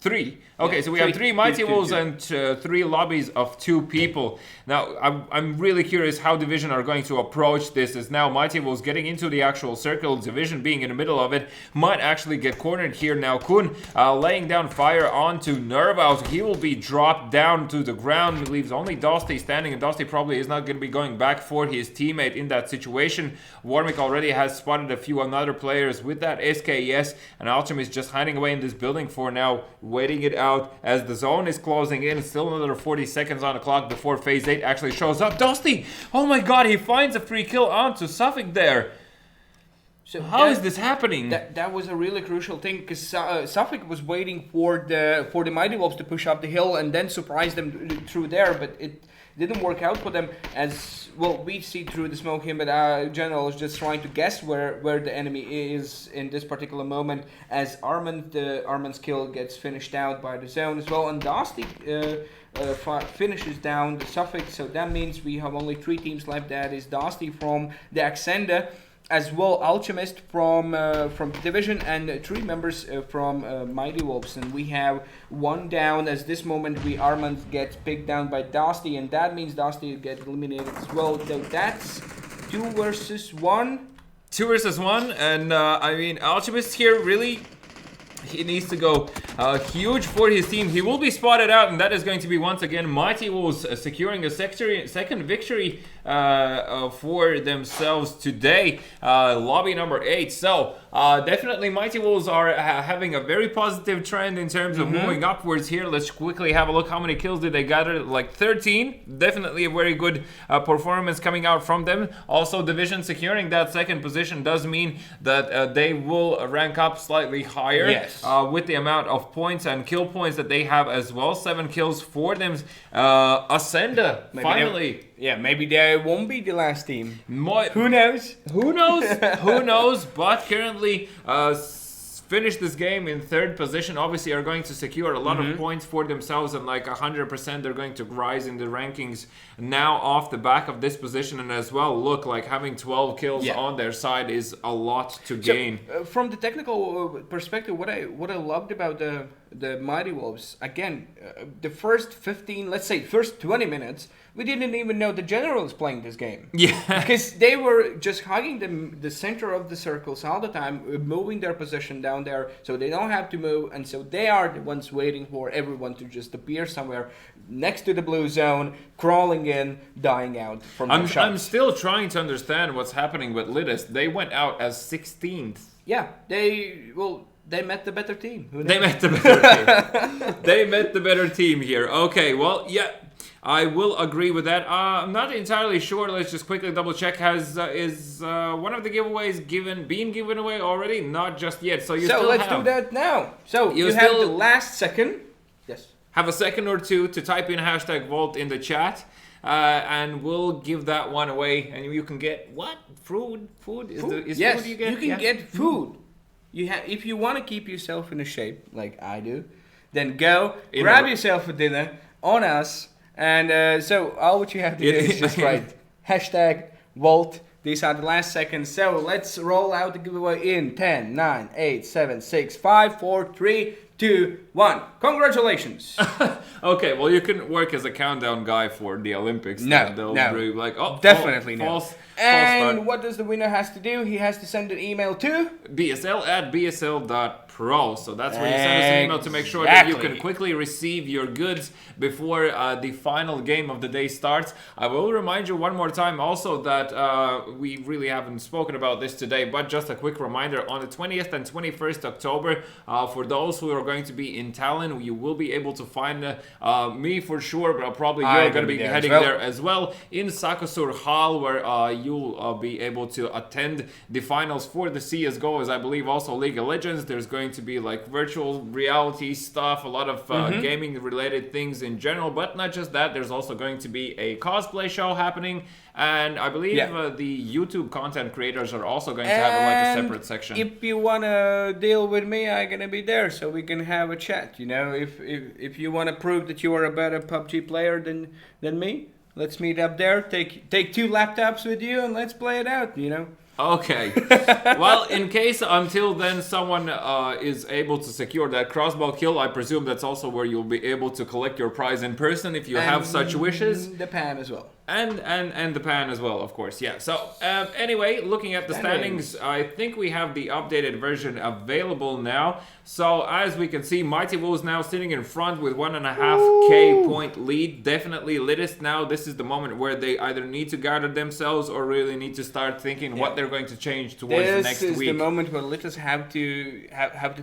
3. Okay, so we have 3 Mighty Wolves and 3 lobbies of 2 people. Now, I'm really curious how Division are going to approach this, as now Mighty Wolves getting into the actual circle, Division being in the middle of it, might actually get cornered here. Now, Kun laying down fire onto Nervaus. He will be dropped down to the ground. It leaves only Dosty standing, and Dosty probably is not going to be going back for his teammate in that situation. Warmick already has spotted a few other players with that SKS, and Alchemist just hiding away in this building for now, waiting it out out as the zone is closing in. Still another 40 seconds on the clock before phase 8 actually shows up. Dusty! Oh my god, he finds a free kill onto Suffolk there. So How is this happening? That was a really crucial thing because Suffolk was waiting for the Mighty Wolves to push up the hill and then surprise them through there, but it didn't work out for them. As well, we see through the smoke here, but General is just trying to guess where the enemy is in this particular moment. As Armand's kill gets finished out by the zone as well, and Dusty finishes down the Suffolk. So that means we have only 3 teams left. That is Dusty from the Accenda, as well Alchemist from Division, and 3 members from Mighty Wolves. And we have 1 down. As this moment Armand gets picked down by Dusty, and that means Dusty gets eliminated as well. So that's 2 versus 1. 2 versus 1, and I mean, Alchemist here really, he needs to go huge for his team. He will be spotted out, and that is going to be once again Mighty Wolves securing a second victory for themselves today. Lobby number 8. So definitely Mighty Wolves are having a very positive trend in terms of moving upwards here. Let's quickly have a look. How many kills did they gather? Like 13. Definitely a very good performance coming out from them. Also, Division securing that second position does mean that they will rank up slightly higher. Yes. With the amount of points and kill points that they have as well. 7 kills for them. Ascenda, finally. Maybe they won't be the last team. Who knows? Who knows? Who knows? But currently, finish this game in 3rd position. Obviously, are going to secure a lot of points for themselves, and like 100%, they're going to rise in the rankings now off the back of this position. And as well, look, like having 12 kills on their side is a lot to gain. From the technical perspective, what I loved about the Mighty Wolves, again, the first 15, let's say first 20 minutes, we didn't even know the General is playing this game. Yeah. Because they were just hugging the center of the circles all the time, moving their position down there so they don't have to move, and so they are the ones waiting for everyone to just appear somewhere next to the blue zone, crawling in, dying out from the shots. I'm still trying to understand what's happening with Lidis. They went out as 16th. Yeah, they met the better team. They met the better team. They met the better team here. Okay, well, yeah, I will agree with that. I'm not entirely sure. Let's just quickly double check. Is one of the giveaways been given away already? Not just yet. So let's do that now. So you have the last second. Yes. Have a second or two to type in #Vault in the chat. And we'll give that one away, and you can get what? Food? Yes, food you get? You can get food. If you want to keep yourself in a shape like I do, then grab yourself a dinner on us. And so all what you have to do is just write #Vault. These are the last seconds. So let's roll out the giveaway in 10, 9, 8, 7, 6, 5, 4, 3, 2, 1. Congratulations. Okay, well, you can work as a countdown guy for the Olympics. No. Be like, Definitely no. False and what does the winner has to do? He has to send an email to BSL@bsl.pro. So that's where you send us an email to make sure that you can quickly receive your goods before the final game of the day starts. I will remind you one more time also that we really haven't spoken about this today, but just a quick reminder, on the 20th and 21st October, for those who are going to be in Tallin, you will be able to find me for sure, but probably you're going to be heading there as well in Saku Suurhall, where you'll be able to attend the finals for the CSGO, as I believe also League of Legends. There's going to be like virtual reality stuff, a lot of gaming related things in general, but not just that. There's also going to be a cosplay show happening, and I believe the YouTube content creators are also going to have like a separate section. If you want to deal with me, I'm going to be there so we can have a chat. You know, if you want to prove that you are a better PUBG player than me, let's meet up there. Take 2 laptops with you and let's play it out, you know. Okay. Well, in case until then someone is able to secure that crossbow kill, I presume that's also where you'll be able to collect your prize in person if you have such wishes. The pan as well. And the pan as well, of course, yeah. So, anyway, looking at the standings, I think we have the updated version available now. So, as we can see, Mighty Wolves now sitting in front with 1.5k point lead. Definitely latest now. This is the moment where they either need to gather themselves or really need to start thinking what they're going to change towards next week. This is the moment where Littles have to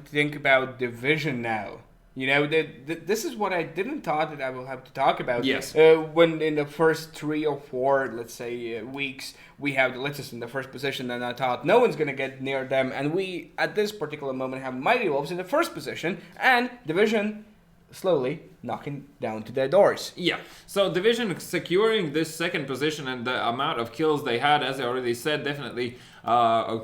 think about division now. You know, this is what I didn't thought that I will have to talk about. Yes. When in the first 3 or 4, let's say, weeks, we have the Litters in the first position, and I thought no one's going to get near them. And we, at this particular moment, have Mighty Wolves in the first position, and Division slowly knocking down to their doors. Yeah, so Division securing this second position, and the amount of kills they had, as I already said, definitely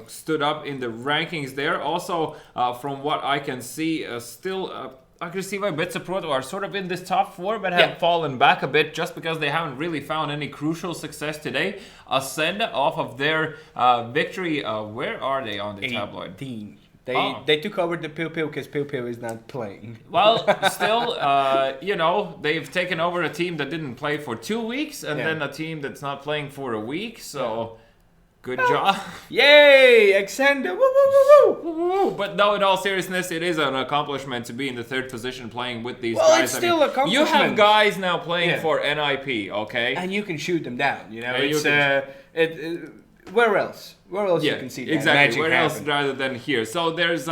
stood up in the rankings there. Also, from what I can see, still... Aggressiva and BESL Pro are sort of in this top 4, but have fallen back a bit just because they haven't really found any crucial success today. Ascend off of their victory. Where are they on the tabloid? 18. They took over the Pew Pew because Pew Pew is not playing. Well, still, you know, they've taken over a team that didn't play for 2 weeks, and then a team that's not playing for a week, so... Good job. Yay! Extend. Woo, woo, woo, woo. Woo. But no, in all seriousness, it is an accomplishment to be in the 3rd position playing with these guys. Well, it's still accomplishment. You have guys now playing for NIP, okay? And you can shoot them down, you know? And It's, where else? Where else you can see that exactly. magic Where happen? else rather than here? So there's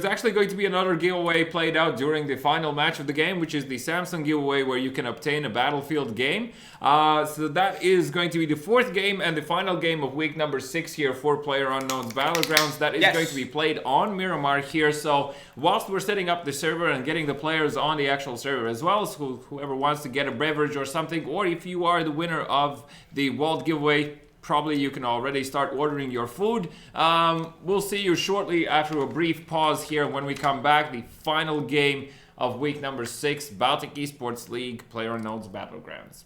actually going to be another giveaway played out during the final match of the game, which is the Samsung giveaway where you can obtain a Battlefield game. So that is going to be the 4th game and the final game of week number 6 here for PlayerUnknown's Battlegrounds. That is going to be played on Miramar here. So whilst we're setting up the server and getting the players on the actual server as well, so whoever wants to get a beverage or something, or if you are the winner of the Vault giveaway, probably you can already start ordering your food. We'll see you shortly after a brief pause here. When we come back, the final game of week number 6, Baltic Esports League, PlayerUnknown's Battlegrounds.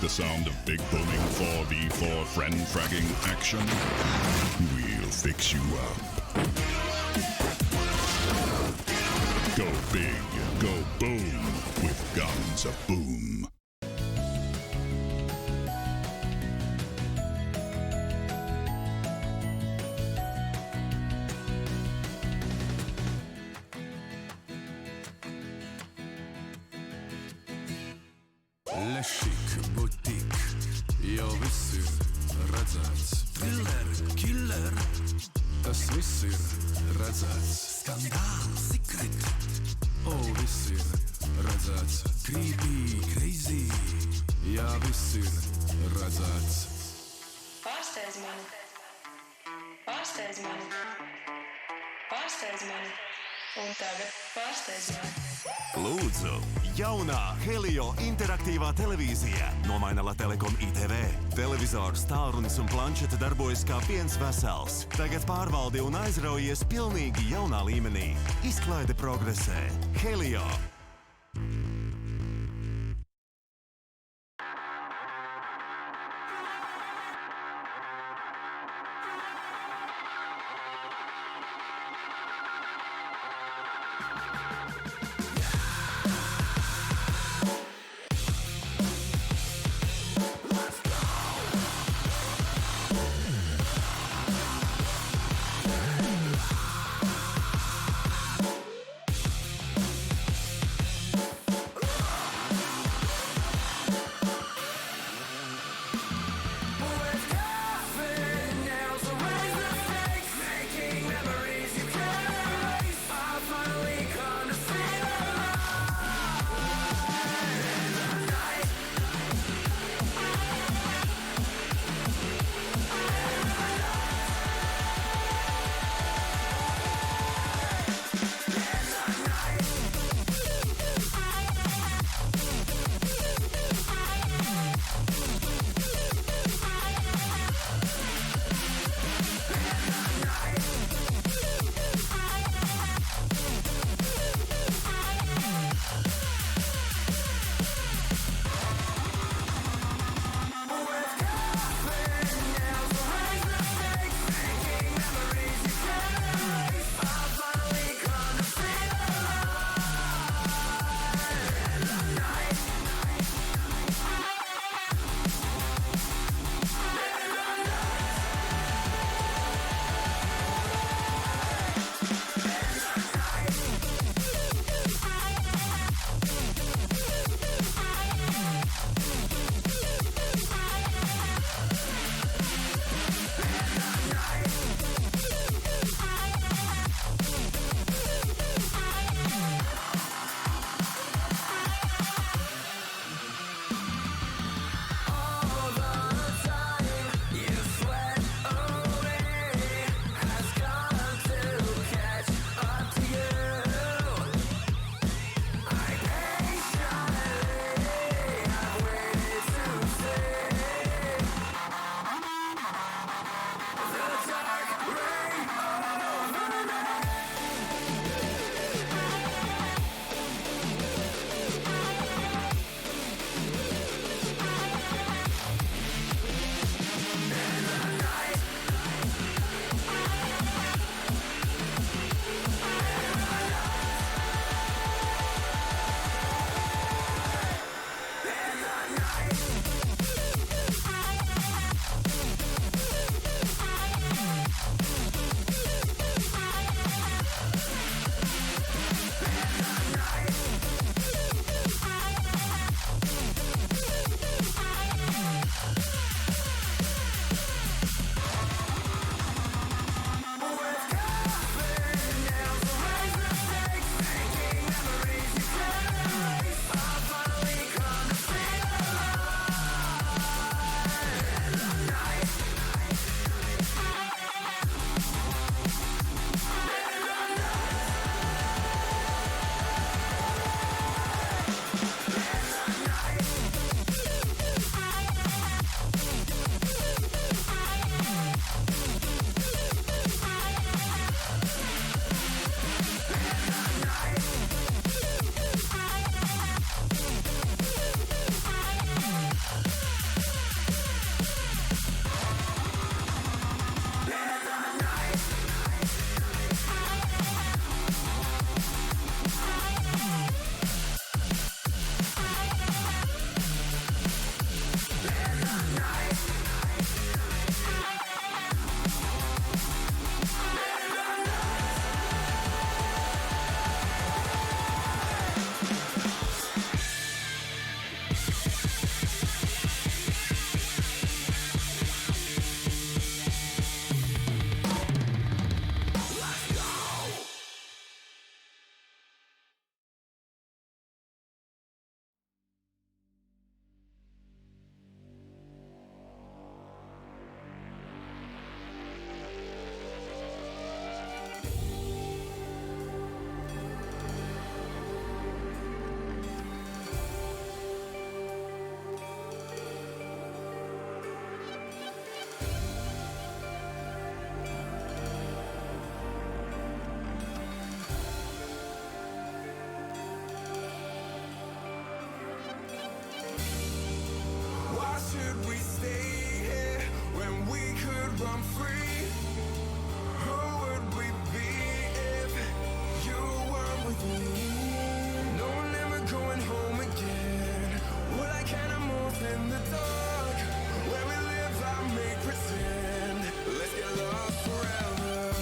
The sound of big booming 4v4 friend fragging action? We'll fix you up. Go big, go boom with guns of boom. Lešik, butik, jau viss ir redzēts. Killer, tas viss ir redzēts. Skandāls, secret, viss ir redzēts. Creepy, crazy, jā, viss ir redzēts. Pārsteidz mani. Pārsteidz mani. Pārsteidz mani. Un tagad pārsteidz mani. Lūdzu, jaunā Helio interaktīvā televīzija nomaina Lattelecom ITV. Televizors, tālrunis un planšete darbojas kā viens vesels. Tagad pārvaldi un aizraujies pilnīgi jaunā līmenī. Izklaide progresē. Helio. I'm free. Who would we be if you were with me? No, I'm never going home again. We're like animals in the dark. Where we live, I make pretend. Let's get lost forever.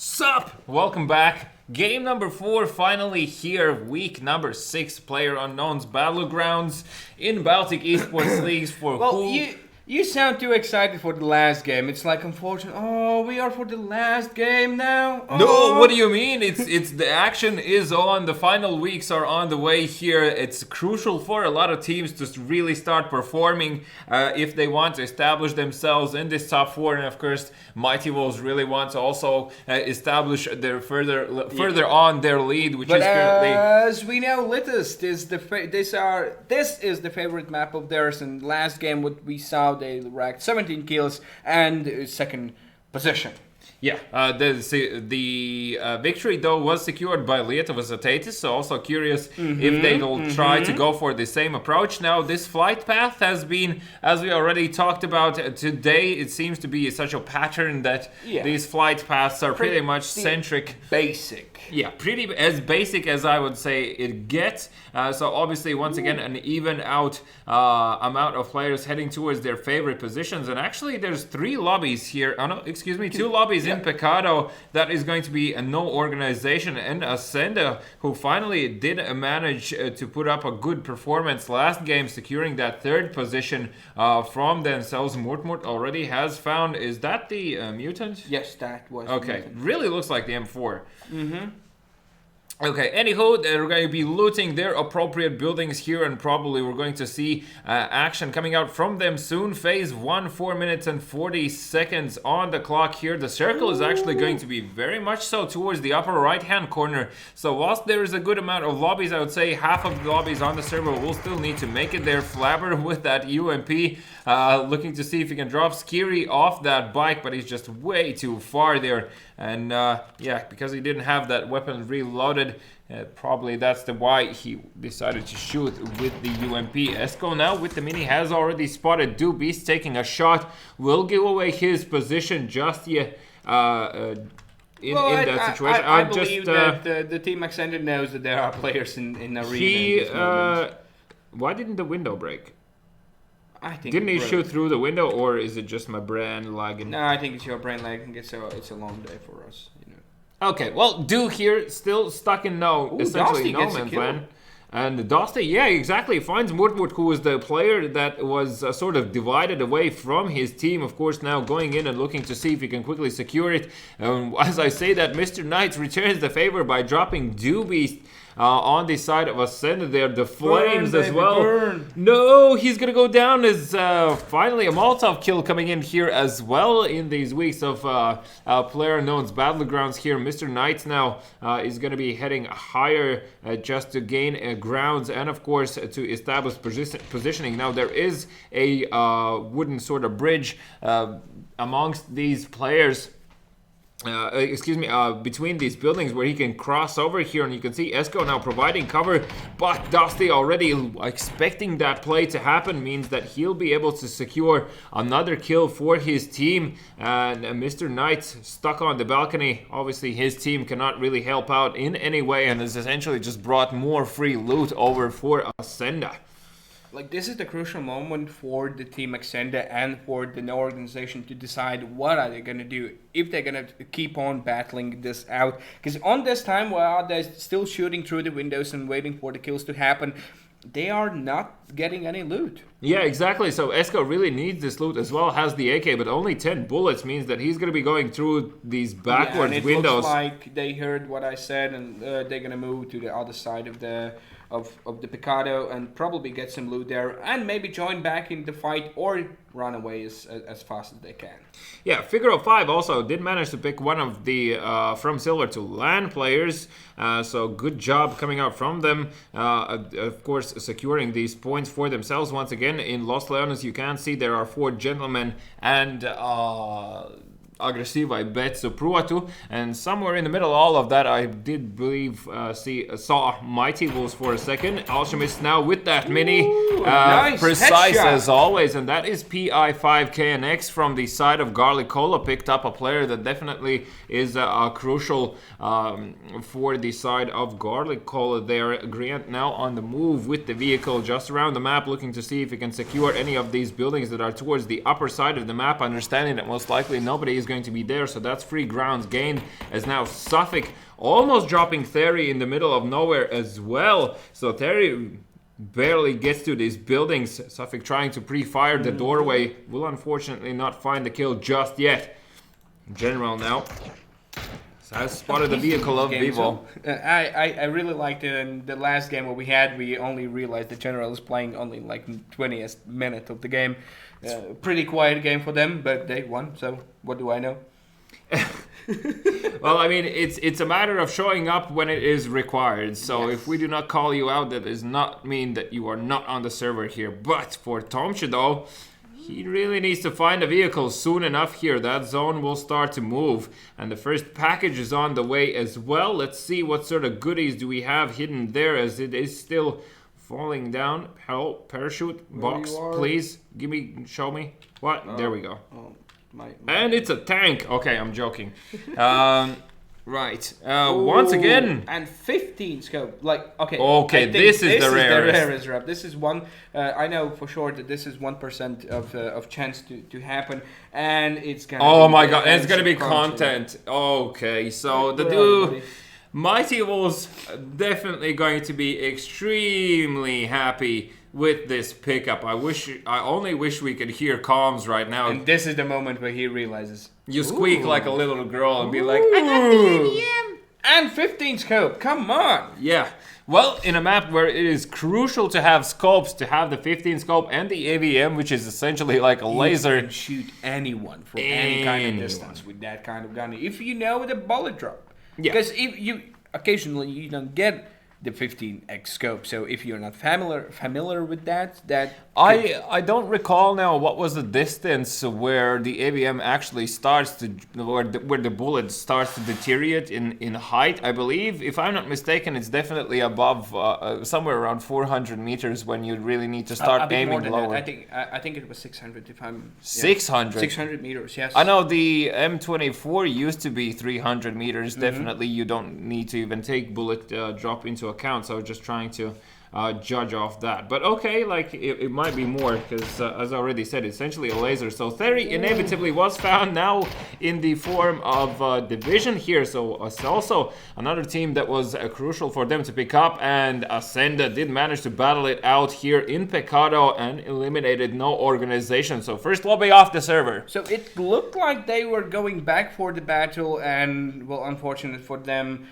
Sup? Welcome back. Game number 4 finally here. Week number 6, Player Unknown's Battlegrounds in Baltic eSports Leagues for You sound too excited for the last game. It's like unfortunate. Oh, we are for the last game now. Oh. No, what do you mean? It's the action is on. The final weeks are on the way here. It's crucial for a lot of teams to really start performing if they want to establish themselves in this top 4. And of course, Mighty Wolves really want to also establish their further on their lead, which is currently. As we know, Lattelecom is the favorite map of theirs. And last game, what we saw. They racked 17 kills and second position. Yeah, the victory though was secured by Lietuvos Ateitis, so also curious if they will try to go for the same approach. Now this flight path has been, as we already talked about today, it seems to be such a pattern that these flight paths are pretty much centric. Basic. Yeah, pretty as basic as I would say it gets. So obviously once again an even out amount of players heading towards their favorite positions, and actually there's 3 lobbies here. Oh no, excuse me, 2 lobbies in Pecado. That is going to be a no organization, and Ascenda, who finally did manage to put up a good performance last game, securing that 3rd position from themselves. Murtmurt already has found, is that the mutant? Yes, that was okay. Really looks like the M4. Okay, anywho, they're going to be looting their appropriate buildings here, and probably we're going to see action coming out from them soon. Phase 1, 4 minutes and 40 seconds on the clock here. The circle is actually going to be very much so towards the upper right-hand corner. So whilst there is a good amount of lobbies, I would say half of the lobbies on the server will still need to make it there. Flabber with that UMP, looking to see if he can drop Skiri off that bike, but he's just way too far there. And yeah, because he didn't have that weapon reloaded, probably that's why he decided to shoot with the UMP. Esko now with the mini has already spotted Beast taking a shot. Will give away his position just yet in that situation. I believe that the team Extended knows that there are players in arena. Why didn't the window break? I think didn't he shoot through the window, or is it just my brain lagging? No, I think it's your brain lagging. It's a long day for us, you know. Okay, well, here still stuck in essentially no man's land. And Dosti, yeah, exactly, finds Murtmurt, who was the player that was sort of divided away from his team. Of course, now going in and looking to see if he can quickly secure it. As I say that, Mr. Knights returns the favor by dropping Beast on the side of Ascended there. The flames as well. Burn. No, he's gonna go down as finally a Molotov kill coming in here as well in these weeks of Player Unknown's Battlegrounds here. Mr. Knights now is gonna be heading higher just to gain grounds and of course to establish positioning. Now there is a wooden sort of bridge amongst these players. Between these buildings where he can cross over here, and you can see Esko now providing cover, but Dusty already expecting that play to happen means that he'll be able to secure another kill for his team. And Mr. Knight stuck on the balcony. Obviously his team cannot really help out in any way and has essentially just brought more free loot over for Ascenda. Like, this is the crucial moment for the team Extenda and for the No organization to decide what are they going to do, if they're going to keep on battling this out. Because on this time, while they're still shooting through the windows and waiting for the kills to happen, they are not getting any loot. Yeah, exactly. So Esko really needs this loot as well, has the AK, but only 10 bullets means that he's going to be going through these backwards and it windows. Looks like they heard what I said, and they're going to move to the other side of the Picado and probably get some loot there and maybe join back in the fight or run away as fast as they can. Yeah, Figaro 5 also did manage to pick one of the From Silver to LAN players, so good job coming out from them. Of course, securing these points for themselves. Once again, in Los Leones, you can see there are 4 gentlemen and Agresiva, I bet, Supruatu, and somewhere in the middle of all of that, I did believe saw Mighty Wolves for a second. Alchemist now with that mini, nice precise headshot. As always, and that is PI5KNX from the side of Garlic Cola. Picked up a player that definitely is crucial for the side of Garlic Cola there. Grant now on the move with the vehicle just around the map, looking to see if he can secure any of these buildings that are towards the upper side of the map, understanding that most likely nobody is is going to be there, so that's 3 grounds gained, as now Suffolk almost dropping Theory in the middle of nowhere as well. So Theory barely gets to these buildings. Suffolk trying to pre-fire the doorway, will unfortunately not find the kill just yet. General now has spotted the vehicle of Vivo. I really liked it. In the last game what we had, we only realized the General is playing only like 20th minute of the game. Pretty quiet game for them, but they won, so what do I know? Well, I mean, it's a matter of showing up when it is required. So if we do not call you out, that does not mean that you are not on the server here. But for Tomche though, he really needs to find a vehicle soon enough here. That zone will start to move. And the first package is on the way as well. Let's see what sort of goodies do we have hidden there, as it is still falling down. Hello, parachute box, please. Show me. What? There we go. And it's a tank. Okay, I'm joking. Right. Once again. And 15 scope. Like, okay. Okay, this is the rarest. The rarest rep. This is one. I know for sure that this is 1% of chance to happen, and it's gonna. Oh my god! And it's gonna be content. Okay, so the Mighty Wolves definitely going to be extremely happy with this pickup. I only wish we could hear comms right now. And this is the moment where he realizes. You squeak like a little girl and be like, I got the AVM! And 15 scope, come on! Yeah. Well, in a map where it is crucial to have scopes, to have the 15 scope and the AVM, which is essentially like a laser. You can shoot anyone from any kind of distance with that kind of gun. If you know the bullet drop. Yeah. Because if you occasionally you don't get the 15x scope, so if you're not familiar with that I don't recall now what was the distance where the AVM actually starts to where the bullet starts to deteriorate in height. I believe, if I'm not mistaken, it's definitely above somewhere around 400 meters when you really need to start aiming lower. I think it was 600 if I'm 600 600 meters. Yes, I know the M24 used to be 300 meters. Definitely you don't need to even take bullet drop into account, so just trying to judge off that. But okay, like it might be more, because as I already said, essentially a laser. So Theory inevitably was found now in the form of Division here, so it's also another team that was crucial for them to pick up, and Ascenda did manage to battle it out here in Pecado and eliminated no organization. So first lobby off the server. So it looked like they were going back for the battle, and well, unfortunate for them,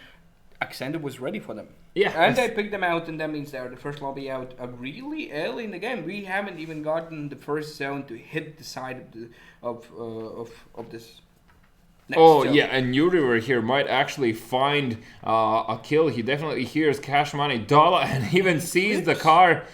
Ascenda was ready for them. Yeah, and they picked them out, and that means they're the first lobby out really early in the game. We haven't even gotten the first zone to hit the side of this. Zone. Yeah, and Uriver here might actually find a kill. He definitely hears Cash Money Dollar and even sees the car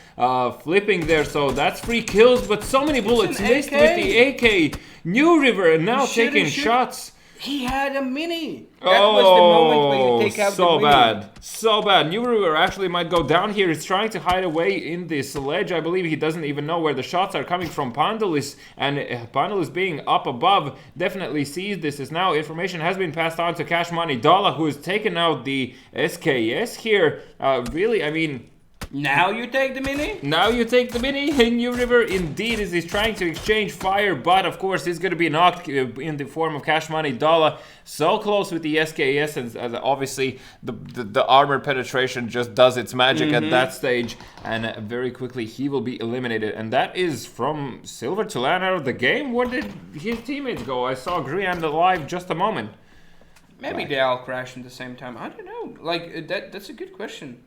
flipping there. So that's 3 kills, but so many bullets missed with the AK. Uriver now taking shots. He had a mini. That was the moment when you take out the mini. So bad. New River actually might go down here. He's trying to hide away in this ledge. I believe he doesn't even know where the shots are coming from. Pandulis, and Pandulis being up above definitely sees this, as now information has been passed on to Cash Money Dollar, who has taken out the SKS here. Really, I mean, now you take the mini? Now you take the mini in New River, indeed, as he's trying to exchange fire, but of course he's going to be knocked in the form of Cash Money Dollar. So close with the SKS, and obviously the armor penetration just does its magic at that stage, and very quickly he will be eliminated. And that is from Silver to land out of the game. Where did his teammates go? I saw Griand alive just a moment. Maybe they all crashed at the same time. I don't know. Like, that's a good question.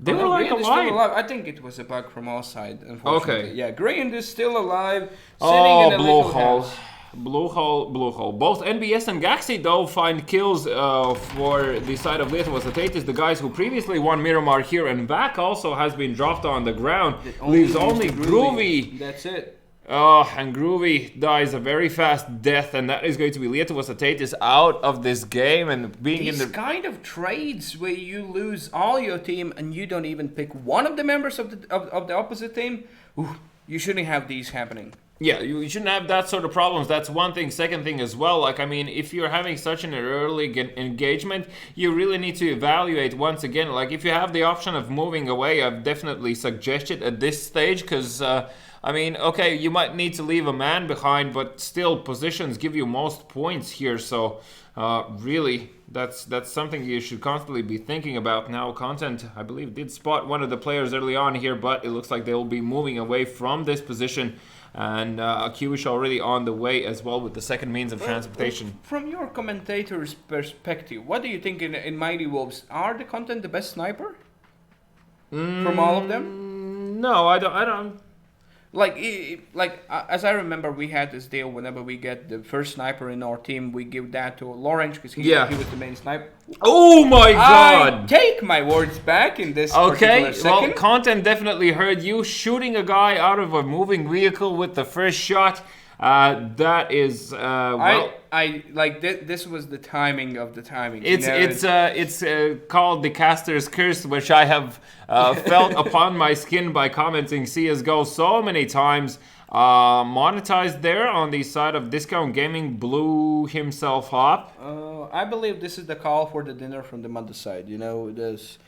They were like alive. I think it was a bug from our side, unfortunately. Okay. Yeah, Griand is still alive, sitting in a little house. Blue hole. Both NBS and Gaxi, though, find kills for the side of Lattelecom. The guys who previously won Miramar here and back also has been dropped on the ground. Leaves only Groovy. That's it. And Groovy dies a very fast death, and that is going to be Lattelecom out of this game, and being These in the kind of trades where you lose all your team and you don't even pick one of the members of the opposite team. You shouldn't have these happening. Yeah, you shouldn't have that sort of problems. That's one thing. Second thing as well, like, I mean, if you're having such an early engagement, you really need to evaluate once again. Like, if you have the option of moving away, I've definitely suggested at this stage, because I mean, okay, you might need to leave a man behind, but still, positions give you most points here. So, really, that's something you should constantly be thinking about. Now, Content, I believe, did spot one of the players early on here, but it looks like they will be moving away from this position. And Kiwish already on the way as well with the second means of transportation. From your commentator's perspective, what do you think in Mighty Wolves? Are the Content the best sniper? From all of them? No, I don't. As I remember, we had this deal. Whenever we get the first sniper in our team, we give that to Lawrence because he was the main sniper. Oh my God! I take my words back in this Okay, particular second. well, Content definitely heard you shooting a guy out of a moving vehicle with the first shot. That is This was the timing of the timing. It's called the Caster's Curse, which I have felt upon my skin by commenting CSGO so many times. Monetized there on the side of Discount Gaming blew himself up. I believe this is the call for the dinner from the mother side. You know this.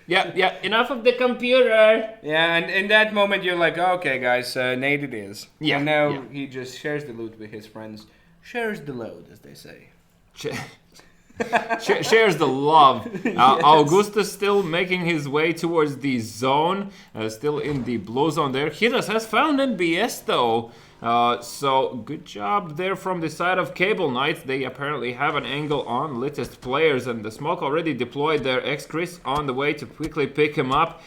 Yeah, enough of the computer. Yeah, and in that moment you're like, okay, guys, Nate it is. Yeah. And now he just shares the loot with his friends. Shares the load, as they say. Shares the love. Augustus still making his way towards the zone. Still in the blue zone there. Hidas has found NBS though. So good job there from the side of Cable Knights. They apparently have an angle on Littest players, and the smoke already deployed there. X-Chris on the way to quickly pick him up.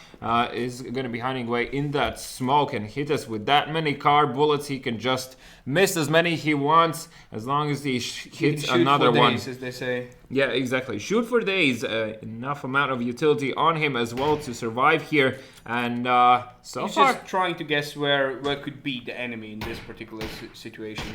Is going to be hiding away in that smoke and hit us with that many car bullets. He can just miss as many he wants as long as he hits another one. Days, as they say. Yeah, exactly. Shoot for days. Enough amount of utility on him as well to survive here. And so He's far, just trying to guess where could be the enemy in this particular situation.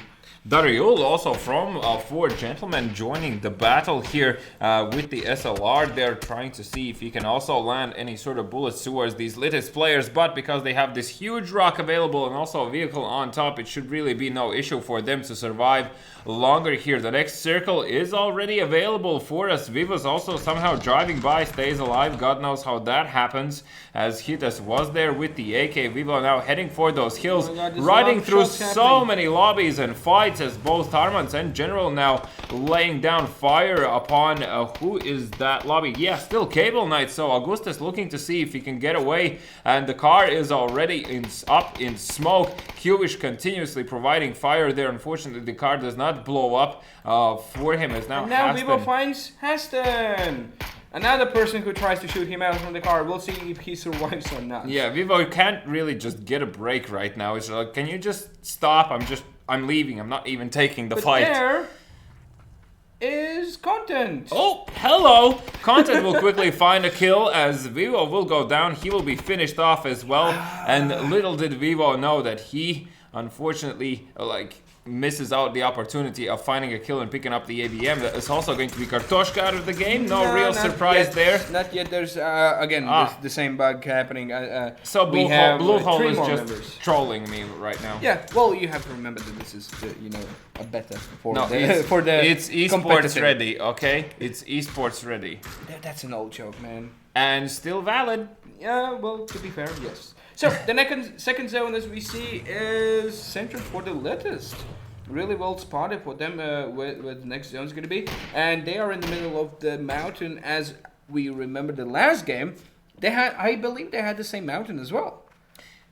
Dariul also from Four Gentlemen joining the battle here with the SLR. They're trying to see if he can also land any sort of bullets towards these Littest players, but because they have this huge rock available and also a vehicle on top, it should really be no issue for them to survive longer here. The next circle is already available for us. Vivo's also somehow driving by, stays alive. God knows how that happens, as Hitas was there with the AK. Vivo now heading for those hills, riding through so many lobbies and fights, as both Tarmans and General now laying down fire upon who is that lobby? Yeah, still Cable Knight. So Augustus looking to see if he can get away, and the car is already up in smoke. Kiwish continuously providing fire there. Unfortunately, the car does not blow up for him, as now Vivo finds Haston. Another person who tries to shoot him out from the car. We'll see if he survives or not. Yeah, Vivo can't really just get a break right now. It's like, can you just stop? I'm leaving. I'm not even taking the fight. There is Content. Oh, hello! Content will quickly find a kill, as Vivo will go down. He will be finished off as well. And little did Vivo know that he, unfortunately, misses out the opportunity of finding a kill and picking up the ABM. That is also going to be Kartoshka out of the game. No real surprise yet. there. Not yet. There's the same bug happening. So Blue Hole is just members. trolling me right now. Yeah. Well, you have to remember that this is a beta for it's eSports ready. Okay, it's eSports ready. That's an old joke, man. And still valid. Yeah. Well, to be fair, yes. So the second zone, as we see, is centered for the Littest. Really well spotted for them where the next zone is going to be. And they are in the middle of the mountain. As we remember the last game, I believe they had the same mountain as well.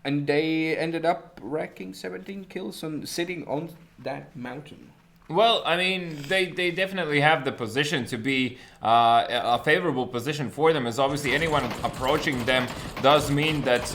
And they ended up racking 17 kills sitting on that mountain. Well, I mean, they definitely have the position to be a favorable position for them, as obviously anyone approaching them does mean that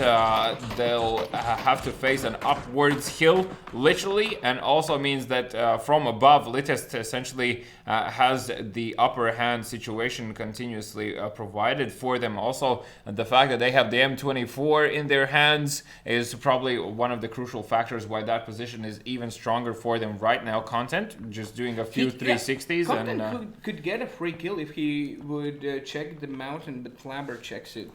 they'll have to face an upwards hill, literally, and also means that from above, Littest essentially has the upper hand situation continuously provided for them. Also, the fact that they have the M24 in their hands is probably one of the crucial factors why that position is even stronger for them right now. Content just doing a few 360s. Content could get a free kill if he would check the mountain, but Flabber checks it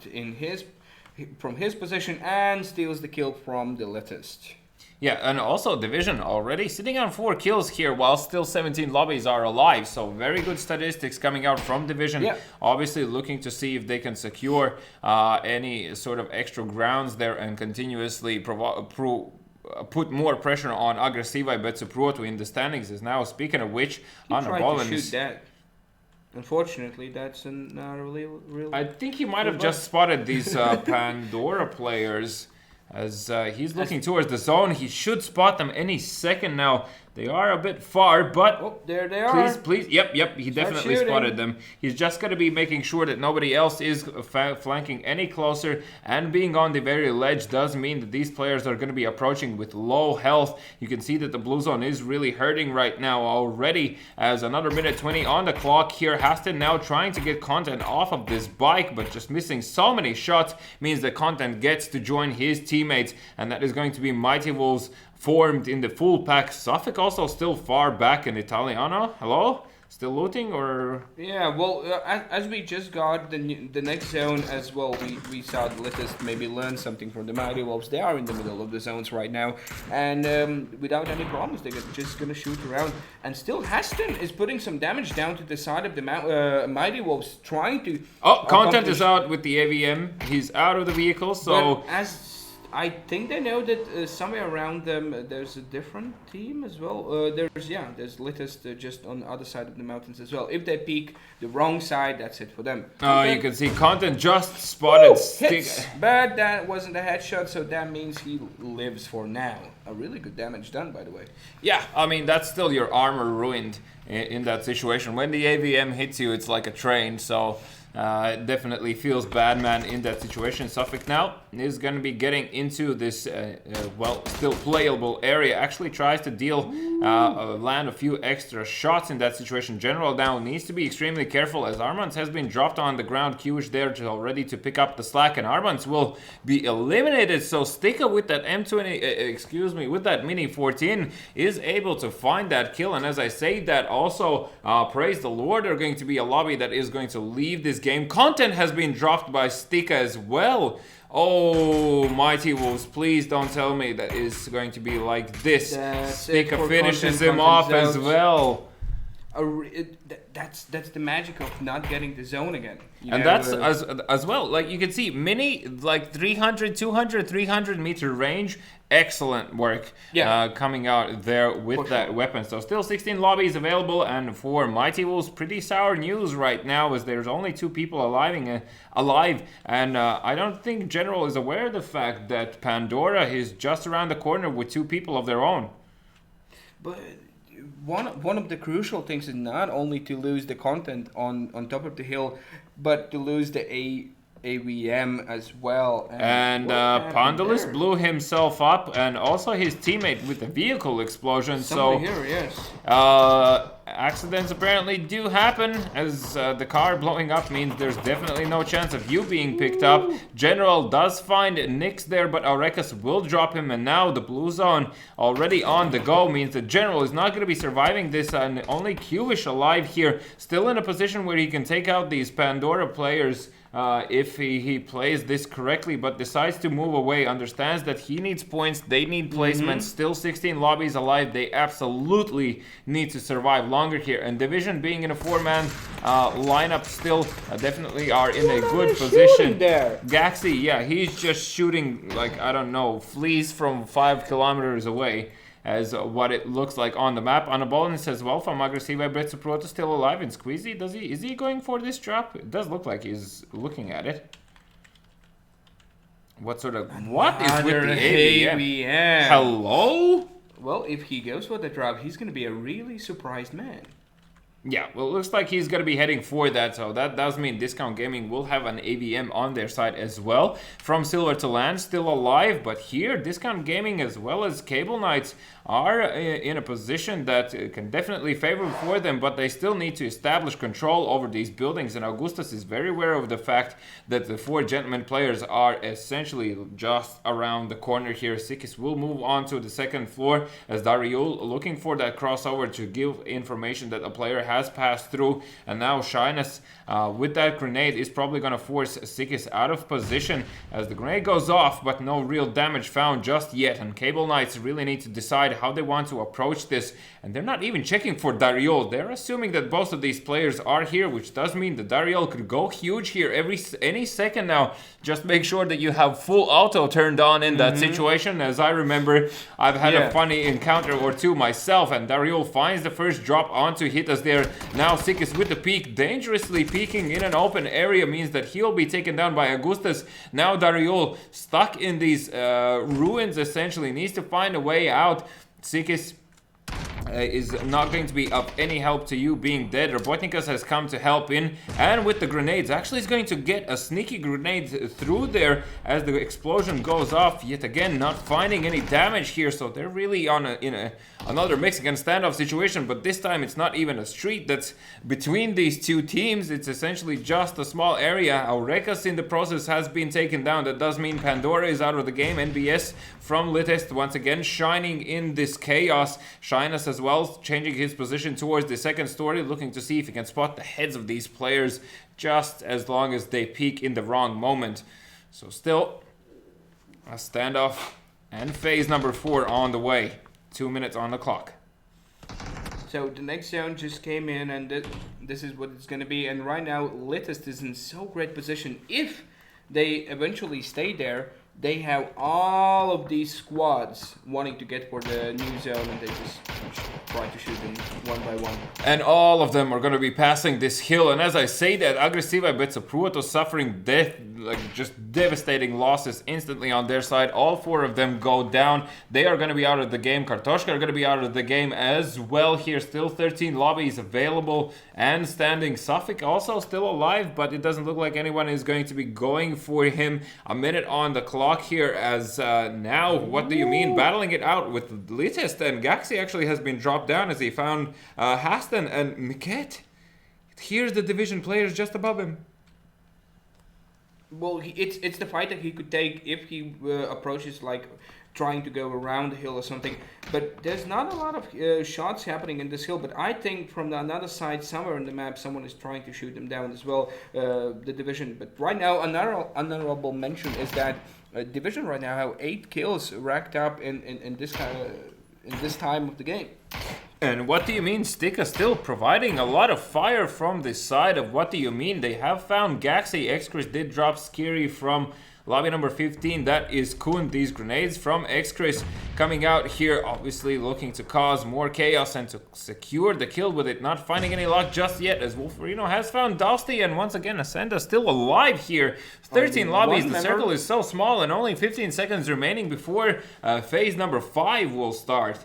from his position and steals the kill from the Littest. Yeah, and also Division already sitting on 4 kills here while still 17 lobbies are alive. So very good statistics coming out from Division. Yeah. Obviously looking to see if they can secure any sort of extra grounds there and continuously put more pressure on Aggressiva и BESL Pro to in the standings. Is now, speaking of which, on the ball to shoot that. Unfortunately, that's not really. I think he might have just spotted these Pandora players. As he's looking towards the zone, he should spot them any second now. They are a bit far, but oh, there they are. Please. Yep, he definitely spotted them. He's just going to be making sure that nobody else is flanking any closer, and being on the very ledge does mean that these players are going to be approaching with low health. You can see that the blue zone is really hurting right now already, as another minute 20 on the clock here. Haston now trying to get Content off of this bike, but just missing so many shots means that Content gets to join his teammates, and that is going to be Mighty Wolves formed in the full pack. Suffolk also still far back in Italiano. Hello? Still looting or? Yeah, well, as we just got the next zone as well, we saw let us maybe learn something from the Mighty Wolves. They are in the middle of the zones right now, and without any problems, they're just gonna shoot around. And still, Haston is putting some damage down to the side of the Mighty Wolves, trying to. Oh, Content is out with the AVM. He's out of the vehicle, so. But as I think they know that somewhere around them there's a different team as well. There's Littest just on the other side of the mountains as well. If they peek the wrong side, that's it for them. Oh, you can see Content just spotted hits, but that wasn't a headshot, so that means he lives for now. A really good damage done, by the way. Yeah, I mean, that's still your armor ruined in that situation. When the AVM hits you, it's like a train, so it definitely feels bad, man, in that situation. Suffolk now is going to be getting into this, still playable area. Actually tries to land a few extra shots in that situation. General now needs to be extremely careful, as Armands has been dropped on the ground. Kiwish there already to pick up the slack, and Armands will be eliminated. So Stika with that with that Mini 14 is able to find that kill. And as I say that, also praise the Lord, they're going to be a lobby that is going to leave this game. Content has been dropped by Stika as well. Oh, Mighty Wolves, please don't tell me that is going to be like this. Stika finishes him off as well. That's the magic of not getting the zone again. And that's as well. Like, you can see Mini, like 300, 200, 300 meter range. Excellent work coming out there with that weapon. So still 16 lobbies available, and for Mighty Wolves, pretty sour news right now, as there's only 2 people alive, and I don't think General is aware of the fact that Pandora is just around the corner with 2 people of their own. But one of the crucial things is not only to lose the Content on top of the hill, but to lose the AVM as well. And Pandulus blew himself up, and also his teammate with the vehicle explosion. Somebody here, yes. Accidents apparently do happen, as the car blowing up means there's definitely no chance of you being picked up. General does find Nix there, but Aurekas will drop him, and now the blue zone already on the go means that General is not going to be surviving this, and only Kiwish alive here, still in a position where he can take out these Pandora players if he plays this correctly, but decides to move away. Understands that he needs points, they need placements. Still 16 lobbies alive. They absolutely need to survive longer here, and Division being in a 4-man lineup still definitely are in a good position there. Gaxi, yeah, he's just shooting, like, I don't know, fleas from 5 kilometers away, as what it looks like on the map. Anabolin says, well, from Aggressiva i BESL Pro still alive, and Squeezy, is he going for this drop? It does look like he's looking at it. What is with the AVM? Hello? Well, if he goes for the drop, he's going to be a really surprised man. Yeah, well, it looks like he's going to be heading for that, so that does mean Discount Gaming will have an AVM on their side as well. From Silver to Land, still alive, but here, Discount Gaming as well as Cable Knights are in a position that can definitely favor for them, but they still need to establish control over these buildings, and Augustus is very aware of the fact that the 4 gentlemen players are essentially just around the corner here. Sikis will move on to the 2nd floor, as Dariul looking for that crossover to give information that a player has passed through, and now Shyness with that grenade is probably going to force Sikis out of position as the grenade goes off, but no real damage found just yet. And Cable Knights really need to decide how they want to approach this, and they're not even checking for Dariol. They're assuming that both of these players are here, which does mean that Dariol could go huge here any second now. Just make sure that you have full auto turned on in that situation. As I remember, I've had a funny encounter or two myself, and Dariol finds the first drop onto hit us there. Now Sikis with the peak, dangerously peeking in an open area, means that he'll be taken down by Augustus. Now Dariol stuck in these ruins, essentially needs to find a way out. Sikis is not going to be of any help to you being dead. Robotnikas has come to help in, and with the grenades actually is going to get a sneaky grenade through there as the explosion goes off. Yet again, not finding any damage here, so they're really on another Mexican standoff situation, but this time it's not even a street that's between these two teams. It's essentially just a small area. Aurekas in the process has been taken down. That does mean Pandora is out of the game. NBS from Litest once again shining in this chaos. Shyness as well, changing his position towards the second story, looking to see if he can spot the heads of these players just as long as they peek in the wrong moment. So still a standoff and phase number 4 on the way. 2 minutes on the clock. So the next zone just came in, and this is what it's going to be. And right now, Litest is in so great position. If they eventually stay there, they have all of these squads wanting to get for the new zone, and they just try to shoot them one by one. And all of them are going to be passing this hill. And as I say that, Aggressiva Betsa Pruoto suffering death, like just devastating losses instantly on their side. All 4 of them go down. They are going to be out of the game. Kartoshka are going to be out of the game as well here. Still 13 lobbies available and standing. Suffolk also still alive, but it doesn't look like anyone is going to be going for him. A minute on the clock here as now, what do you mean? Battling it out with Litest, and Gaxi actually has been dropped down as he found Haston and Miket. Here's the division players just above him. Well, it's the fight that he could take if he approaches like trying to go around the hill or something. But there's not a lot of shots happening in this hill. But I think from the another side, somewhere in the map, someone is trying to shoot them down as well. The division. But right now, another honorable mention is that division right now have 8 kills racked up in this kind of in this time of the game. And what do you mean? Stika still providing a lot of fire from this side of what do you mean? They have found Gaxi. Xchris did drop Scary from lobby number 15. That is Kun. These grenades from Xchris coming out here, obviously looking to cause more chaos and to secure the kill with it. Not finding any luck just yet as Wolferino has found Dusty, and once again Ascenda still alive here. 13 lobbies, the circle is so small, and only 15 seconds remaining before phase number 5 will start.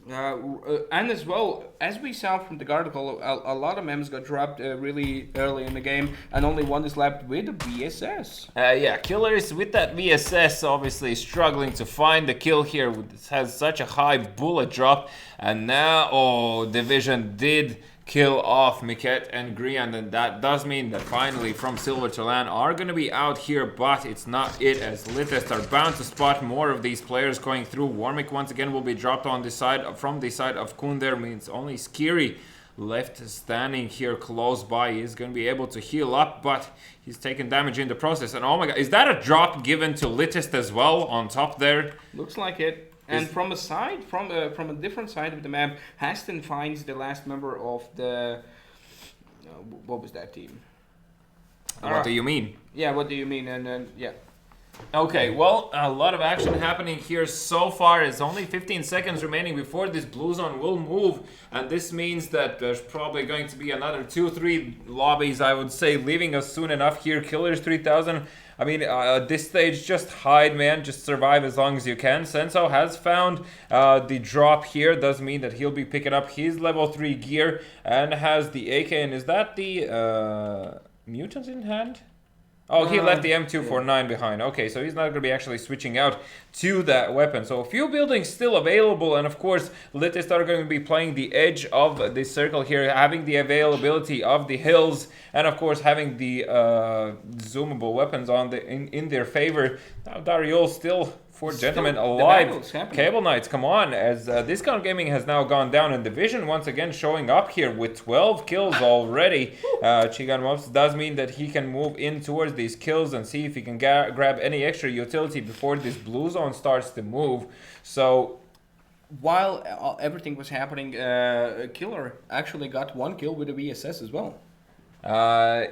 And as well, as we saw from the article, a lot of mems got dropped really early in the game, and only one is left with the VSS. Yeah, Killers with that VSS obviously struggling to find the kill here. It has such a high bullet drop, and now, Division did kill off Miket and Grian, and that does mean that finally from Silver to Land are going to be out here, but it's not it, as Litest are bound to spot more of these players going through. Warmick once again will be dropped on this side, from the side of Kun. There means only Skiri left standing here close by. He's going to be able to heal up, but he's taking damage in the process. And oh my god, is that a drop given to Litest as well on top there? Looks like it. And from a side, from a different side of the map, Haston finds the last member of the what was that team? What do you mean? Yeah, what do you mean? And yeah. Okay, well, a lot of action happening here so far. It's only 15 seconds remaining before this blue zone will move, and this means that there's probably going to be another 2-3 lobbies, I would say, leaving us soon enough here. Killers 3000. I mean, at this stage, just hide, man. Just survive as long as you can. Senso has found the drop here. Does mean that he'll be picking up his level 3 gear and has the AK. And is that the mutant in hand? Oh, he left the M249 behind. Okay, so he's not going to be actually switching out to that weapon. So a few buildings still available, and of course, Litest are going to be playing the edge of this circle here, having the availability of the hills, and of course having the zoomable weapons on in their favor. Now Dariol still four Still, gentlemen the alive. battle's happening. Cable Knights, come on, as Discount Gaming has now gone down in division, once again showing up here with 12 kills already. Chigan Mops does mean that he can move in towards these kills and see if he can grab any extra utility before this blue zone starts to move. So while everything was happening, Killer actually got 1 kill with a VSS as well.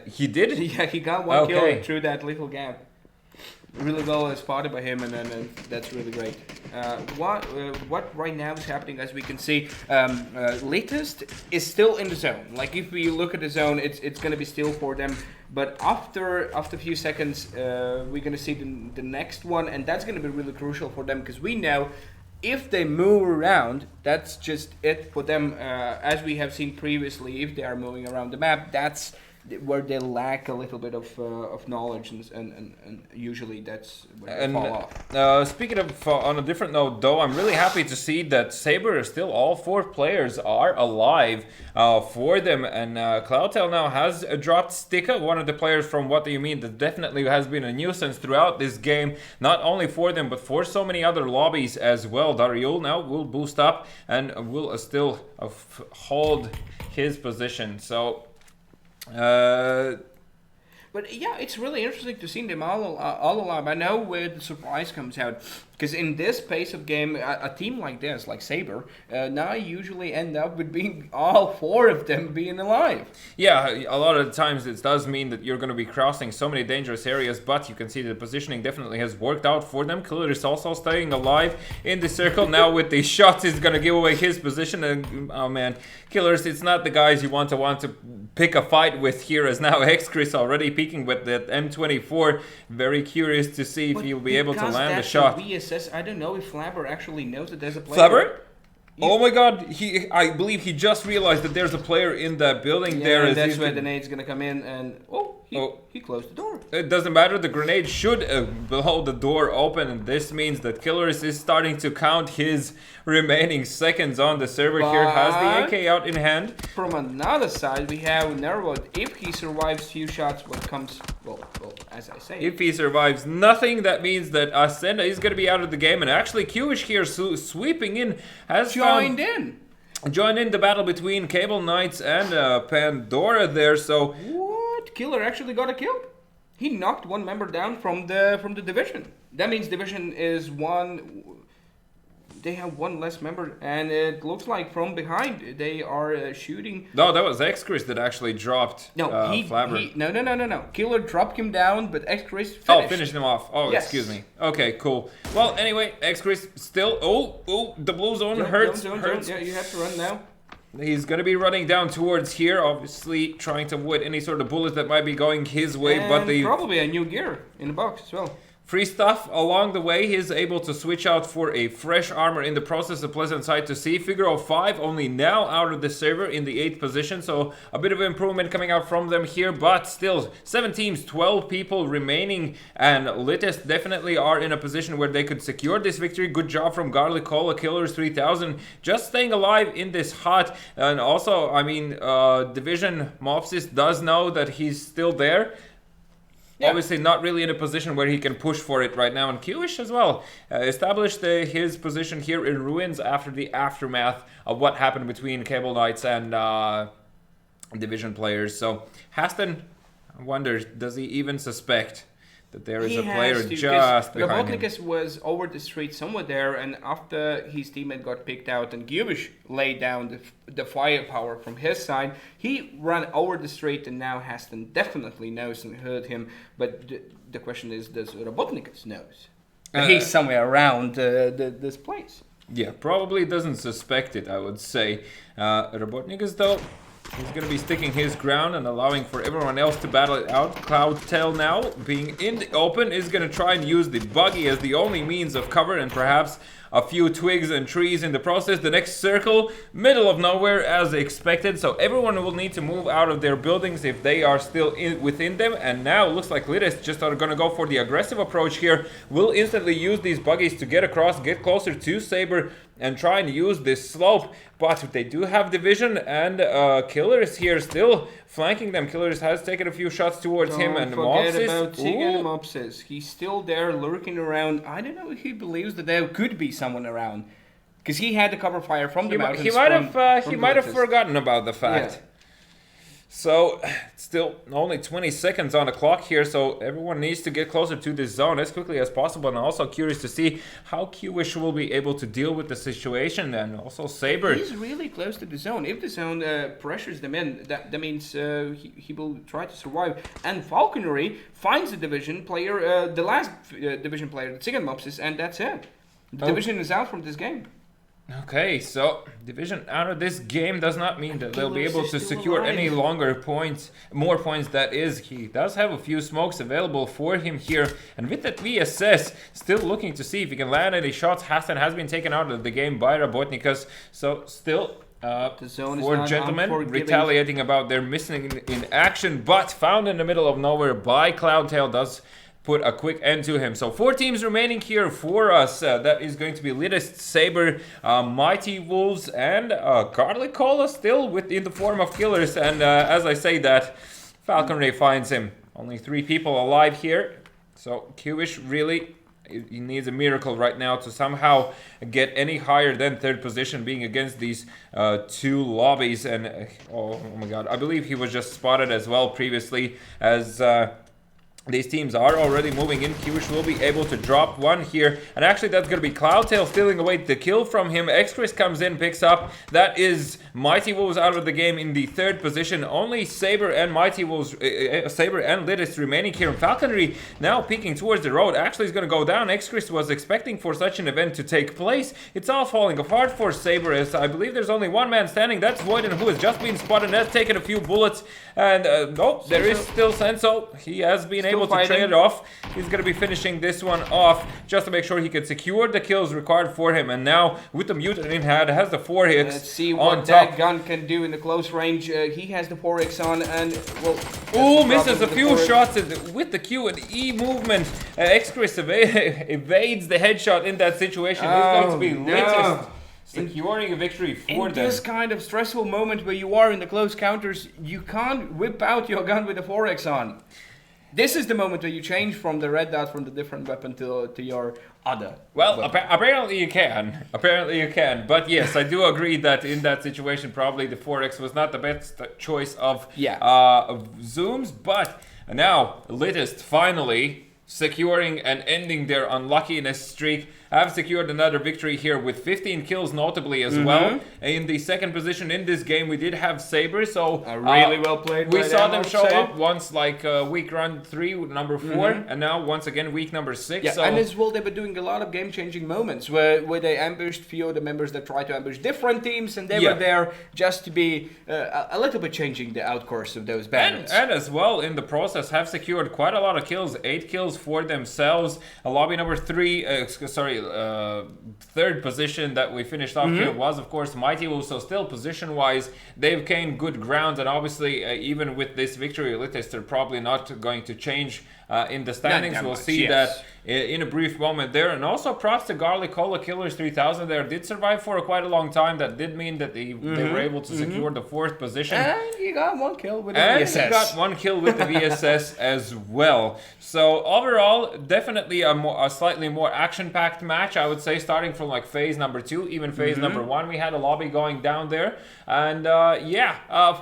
he did? Yeah, he got 1 Okay. kill through that little gap. Really well spotted by him, and then that's really great. What right now is happening, as we can see, Latest is still in the zone. Like if we look at the zone, it's gonna be still for them. But after a few seconds, we're gonna see the next one, and that's gonna be really crucial for them because we know if they move around, that's just it for them. As we have seen previously, if they are moving around the map, that's where they lack a little bit of knowledge, and usually that's where they fall off. Speaking of, on a different note though, I'm really happy to see that Saber still all 4 players are alive for them, and Cloudtail now has dropped Stika, one of the players from What Do You Mean that definitely has been a nuisance throughout this game, not only for them but for so many other lobbies as well. Dariul now will boost up and will still hold his position. So but yeah, it's really interesting to see them all alive. I know where the surprise comes out, because in this pace of game, a team like this, like Saber, now usually end up with being all 4 of them being alive. yeah, a lot of the times it does mean that you're going to be crossing so many dangerous areas, but you can see the positioning definitely has worked out for them. Killer is also staying alive in the circle. Now with the shots, he's going to give away his position, and oh man, Killers, it's not the guys you want to pick a fight with here, as now X-Chris already peeking with that M24. Very curious to see if he'll be able to land the shot. VSS, I don't know if Flabber actually knows that there's a player. Flabber? Oh my god, I believe he just realized that there's a player in that building there. And that's where the nade's gonna come in, and he closed the door. It doesn't matter, the grenade should hold the door open, and this means that Killers is starting to count his remaining seconds on the server here. Has the AK out in hand. From another side, we have Nervo. If he survives few shots, what comes, well, as I say. If he survives nothing, that means that Ascenda is going to be out of the game, and actually Q-ish here sweeping in has joined in the battle between Cable Knights and Pandora there, so... What? Killer actually got a kill? He knocked 1 member down from the division. That means division is 1... They have 1 less member, and it looks like from behind they are shooting. No, that was X-Chris that actually dropped Flabber. No. Killer dropped him down, but X-Chris finished. Oh, finished him off. Oh, yes. Excuse me. Okay, cool. Well, anyway, X-Chris still... Oh, the blue zone hurts. Yeah, you have to run now. He's going to be running down towards here, obviously trying to avoid any sort of bullets that might be going his way, and but the... probably a new gear in the box as well. Free stuff along the way. He's able to switch out for a fresh armor in the process. A pleasant sight to see. Figure of 5 only now out of the server in the 8th position. So a bit of improvement coming out from them here. But still, 7 teams, 12 people remaining. And Litest definitely are in a position where they could secure this victory. Good job from Garlic Cola Killers 3000. Just staying alive in this hot. And also, I mean, Division Mopsis does know that he's still there. Yeah. Obviously not really in a position where he can push for it right now, and Q-ish as well established his position here in Ruins after the aftermath of what happened between Cable Knights and Division players. So Haston wonders, does he even suspect that there is a player just behind him? Robotnikus was over the street somewhere there, and after his teammate got picked out and Gubish laid down the firepower from his side, he ran over the street, and now Haston definitely knows and heard him. But the question is, does Robotnikus knows? He's somewhere around this place. Yeah, probably doesn't suspect it, I would say. Robotnikus, though, he's going to be sticking his ground and allowing for everyone else to battle it out. Cloudtail now, being in the open, is going to try and use the buggy as the only means of cover, and perhaps a few twigs and trees in the process. The next circle, middle of nowhere as expected, so everyone will need to move out of their buildings if they are still within them. And now it looks like Litis just are going to go for the aggressive approach here. Will instantly use these buggies to get across, get closer to Saber, and try and use this slope. But they do have Division and Killers here still flanking them. Killers has taken a few shots towards him, and forget Mopsis. about Tigger Mopsis. He's still there lurking around. I don't know if he believes that there could be someone around. Because he had the cover fire from the mountains. He might have from he the might have latest. forgotten about the fact. Yeah. So, still only 20 seconds on the clock here, so everyone needs to get closer to this zone as quickly as possible. And also curious to see how Q-Wish will be able to deal with the situation, and also Saber. He's really close to the zone. If the zone pressures them in, that means he will try to survive. And Falconry finds the division player, the last division player, the second Mopsis, and that's it. The division is out from this game. Okay, so division out of this game does not mean that they'll be Killers able is to still secure alive. any longer points, more points. That is, he does have a few smokes available for him here, and with that VSS, still looking to see if he can land any shots. Hassan has been taken out of the game by Rabotnikas, so still. The zone is For not gentlemen unforgiving. retaliating about their missing in action, but found in the middle of nowhere by Cloudtail does put a quick end to him. So 4 teams remaining here for us. That is going to be Lidist, Saber, Mighty Wolves, and Garlic Cola still in the form of Killers. And as I say that, Falconry finds him. Only 3 people alive here. So Q-Wish really, he needs a miracle right now to somehow get any higher than 3rd position, being against these 2 lobbies. And oh my god, I believe he was just spotted as well previously, as these teams are already moving in. Q-Wish will be able to drop one here. And actually, that's going to be Cloudtail stealing away the kill from him. X-Chris comes in, picks up. That is Mighty Wolves out of the game in the 3rd position. Only Saber and Mighty Wolves, Saber and Lidis remaining here. And Falconry now peeking towards the road. Actually, is going to go down. X-Chris was expecting for such an event to take place. It's all falling apart for Saber, as I believe there's only one man standing. That's Voiden, who has just been spotted and has taken a few bullets. And nope, there is still Senso. He has been able to trade it off. He's going to be finishing this one off just to make sure he can secure the kills required for him. And now with the mutant in hand, has the 4 hits. Let's see on what top. that gun can do in the close range. He has the 4x on, and well. that's Oh, the misses problem a with the few 4X. shots with the Q and E movement. X-Chris evades the headshot in that situation. He's going to be no. latest securing a victory for In them. this kind of stressful moment where you are in the close counters, you can't whip out your gun with the 4x on. This is the moment where you change from the red dot from the different weapon to your other. Well, weapon. apparently you can. Apparently you can. But yes, I do agree that in that situation, probably the 4X was not the best choice of zooms. But now, Litist finally securing and ending their unluckiness streak. Have secured another victory here with 15 kills notably as well. In the 2nd position in this game, we did have Saber, so really well played we by saw them, them I would show say. up once, like week run 3, number 4, and now once again week number 6. Yeah, so and as well, they were doing a lot of game-changing moments where they ambushed few of the members that tried to ambush different teams, and they were there just to be a little bit changing the outcourse of those battles. And as well, in the process, have secured quite a lot of kills. 8 kills for themselves. Lobby number 3, 3rd position that we finished off here was, of course, Mighty Wolves. So still position-wise, they've gained good ground. And obviously, even with this victory, Litist are probably not going to change in the standings. Not that We'll much, see yes. that in a brief moment there. And also props to Garlic Cola Killers 3000 there. Did survive for quite a long time. That did mean that they were able to secure the 4th position. And you got 1 kill with the And VSS. he got 1 kill with the VSS as well. So overall, definitely a slightly more action-packed match, I would say, starting from like phase number 2, even phase number 1. We had a lobby going down there. And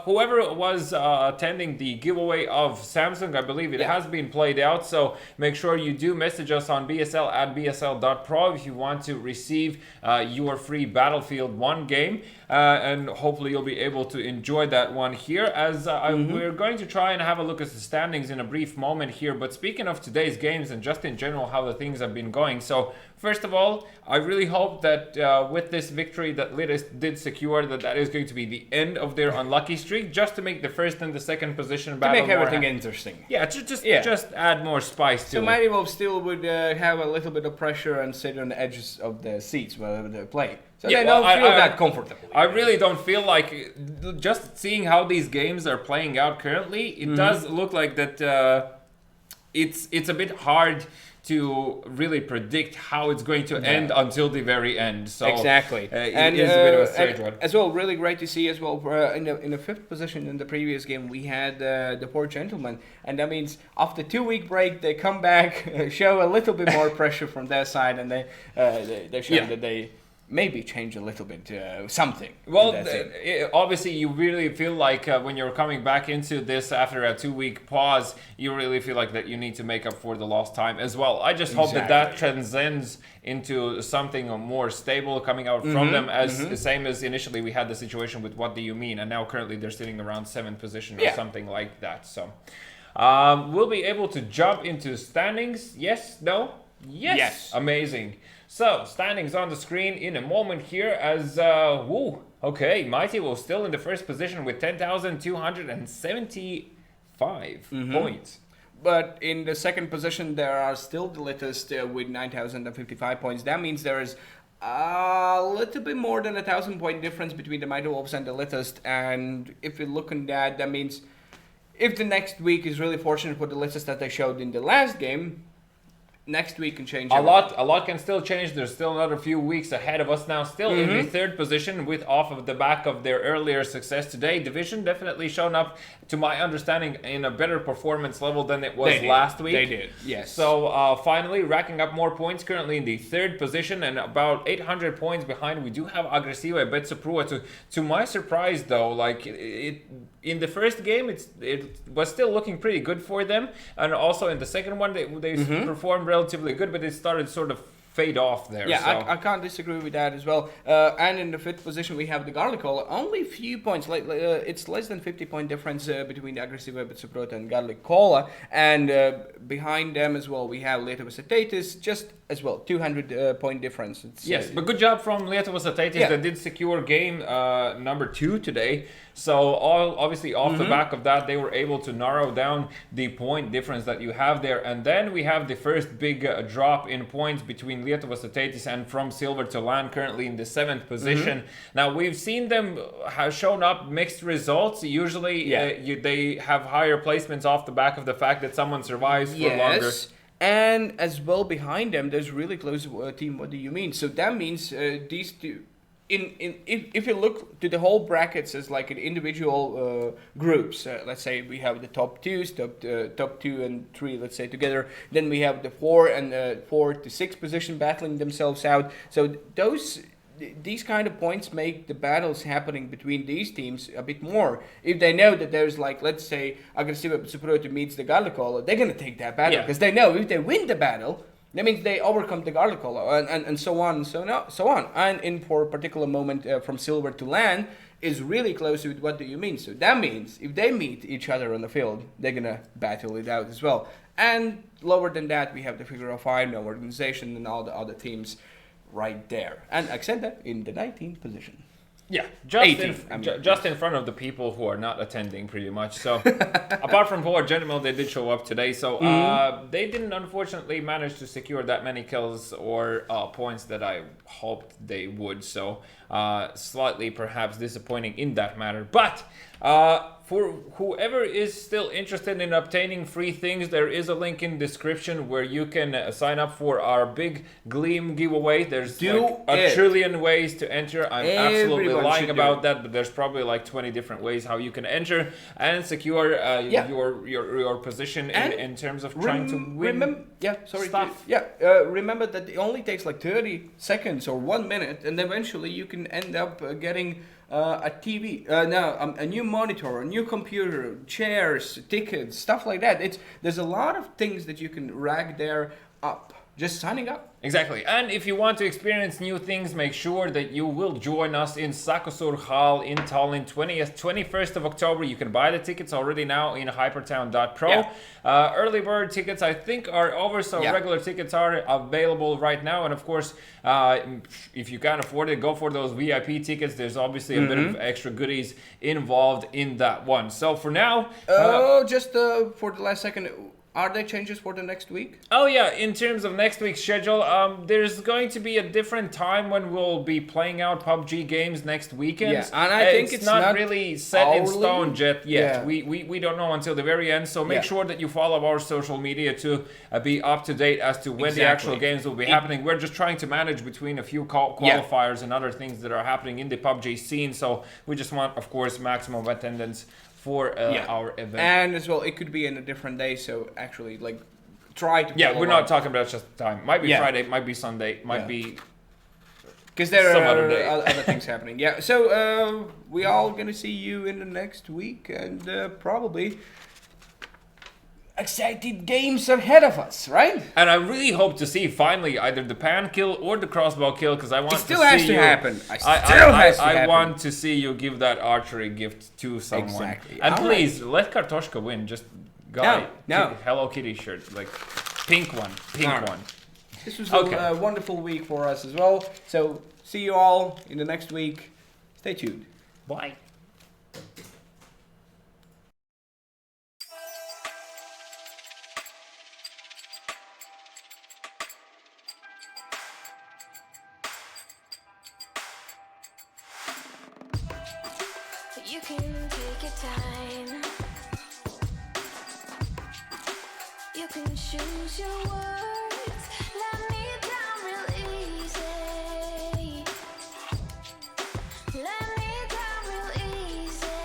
whoever was attending the giveaway of Samsung, I believe it has been played out. So make sure you do message us on BSL at BSL.pro if you want to receive your free Battlefield 1 game. And hopefully you'll be able to enjoy that one here, as we're going to try and have a look at the standings in a brief moment here. But speaking of today's games and just in general how the things have been going, so first of all, I really hope that with this victory that Lidis did secure, that is going to be the end of their unlucky streak, just to make the 1st and the 2nd position battle to make everything more interesting. Yeah, just add more spice to So it. Mighty Wolf still would have a little bit of pressure and sit on the edges of the seats wherever they play. So Yeah, they well, don't feel that comfortable. I really don't feel like, just seeing how these games are playing out currently, it does look like that it's a bit hard to really predict how it's going to end until the very end. So exactly, it is a bit of a strange one. As well, really great to see as well. In the fifth position in the previous game, we had the poor gentleman, and that means after 2-week break, they come back, show a little bit more pressure from their side, and they show that they maybe change a little bit something. Well, obviously you really feel like when you're coming back into this after a 2-week pause, you really feel like that you need to make up for the lost time as well. I just hope that transcends into something more stable coming out from them, as the same as initially we had the situation with What Do You Mean, and now currently they're sitting around 7th position or something like that. So we'll be able to jump into standings. Yes? No? Yes. Amazing. So, standings on the screen in a moment here as, Mighty will still in the first position with 10,275 points. But in the second position, there are still the latest with 9,055 points. That means there is a little bit more than 1,000 point difference between the Mighty Wolves and the latest. And if you look at that, that means if the next week is really fortunate for the latest that they showed in the last game, next week can change a lot can still change. There's still another few weeks ahead of us now, still in the third position with off of the back of their earlier success today. Division definitely shown up, to my understanding, in a better performance level than it was last week. They did, yes. So finally racking up more points, currently in the third position and about 800 points behind. We do have Agresivo and BESL Pro. To my surprise though, like in the first game it was still looking pretty good for them, and also in the second one they performed relatively good, but it started sort of fade off there. Yeah, so. I can't disagree with that as well. And in the fifth position, we have the Garlic Cola. Only a few points. It's less than 50 point difference between the Agresivo BESL Pro and Garlic Cola. And behind them as well, we have Lietuvos Ateitis, just as well, 200 point difference. Yes, but good job from Lietuvos Ateitis that did secure game number 2 today. So obviously off the back of that, they were able to narrow down the point difference that you have there. And then we have the first big drop in points between Lietuvos Ateitis and From Silver to Land, currently in the 7th position. Now we've seen them have shown up mixed results. Usually they have higher placements off the back of the fact that someone survives for longer. And as well behind them, there's really close team. What Do You Mean? So that means these two. If you look to the whole brackets as like an individual groups, let's say we have the top 2 and 3, let's say together. Then we have the 4 and 4 to 6 position battling themselves out. So these kind of points make the battles happening between these teams a bit more. If they know that there's like, let's say, Agresivo BESL Pro meets the Garlicola, they're gonna take that battle because they know if they win the battle, that means they overcome the Garlicola and so on and so on. And in for a particular moment From Silver to Land is really close with What Do You Mean? So that means if they meet each other on the field, they're gonna battle it out as well. And lower than that, we have the Figure of 5, No Organization, and all the other teams right there. And Accenta in the 19th position. Yeah, just in front of the people who are not attending, pretty much. So, apart from Poor Gentlemen, they did show up today. So, they didn't unfortunately manage to secure that many kills or points that I hoped they would. So, slightly perhaps disappointing in that matter. But for whoever is still interested in obtaining free things, there is a link in description where you can sign up for our big Gleam giveaway. There's like a trillion ways to enter. I'm absolutely lying about that, but there's probably like 20 different ways how you can enter and secure your position in terms of trying to win stuff. Remember that it only takes like 30 seconds or 1 minute, and eventually you can end up getting a TV, a new monitor, a new computer, chairs, tickets, stuff like that. There's a lot of things that you can rack there up just signing up. Exactly. And if you want to experience new things, make sure that you will join us in Saku Suurhall in Tallin 21st of October. You can buy the tickets already now in HyperTown.pro. Early bird tickets, I think, are over, so regular tickets are available right now. And of course, if you can't afford it, go for those VIP tickets. There's obviously a bit of extra goodies involved in that one. So for now... just for the last second... Are there changes for the next week? Oh yeah, in terms of next week's schedule, there's going to be a different time when we'll be playing out PUBG games next weekend. Yeah, and I think it's not really set in hourly. stone yet. Yeah. We don't know until the very end, so make sure that you follow our social media to be up to date as to when the actual games will be happening. We're just trying to manage between a few qualifiers and other things that are happening in the PUBG scene, so we just want, of course, maximum attendance for our event. And as well, it could be in a different day, so actually, like, try to. Yeah, we're not talking about just time. Might be Friday, might be Sunday, might be. Because there some are other day. other things happening. Yeah, so we all gonna see you in the next week, and probably exciting games ahead of us, right? And I really hope to see finally either the pan kill or the crossbow kill, because I want It still to has see to you. happen. I want to see you give that archery gift to someone. Exactly. And All please let Kartoshka win. Just guy, No. Hello Kitty shirt, like pink one. This was Okay. a wonderful week for us as well. So see you all in the next week. Stay tuned. Bye. You can take your time. You can choose your words. Let me down real easy. Let me down real easy.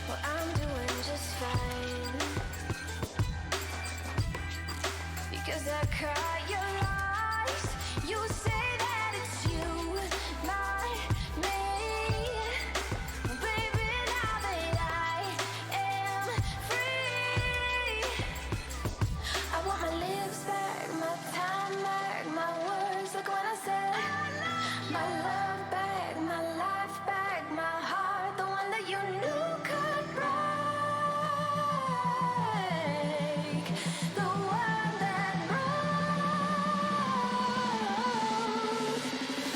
Well, I'm doing just fine. Because I caught your eyes. You say that it's you, not me. Baby, now that I am free, I want my lips back, my time back, my words like when I said my love back, my life back, my heart, the one that you knew could break, the one that broke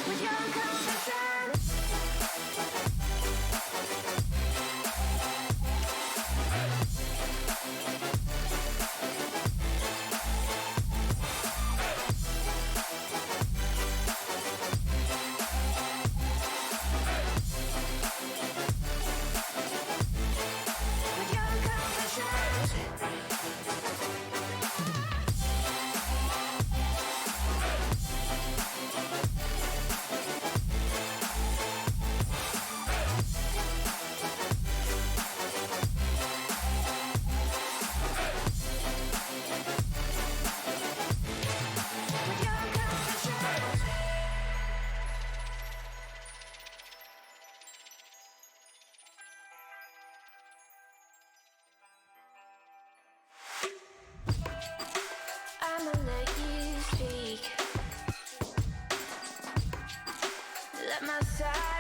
with your confidence. With your confidence. With your confidence. I'ma let you speak. Let my side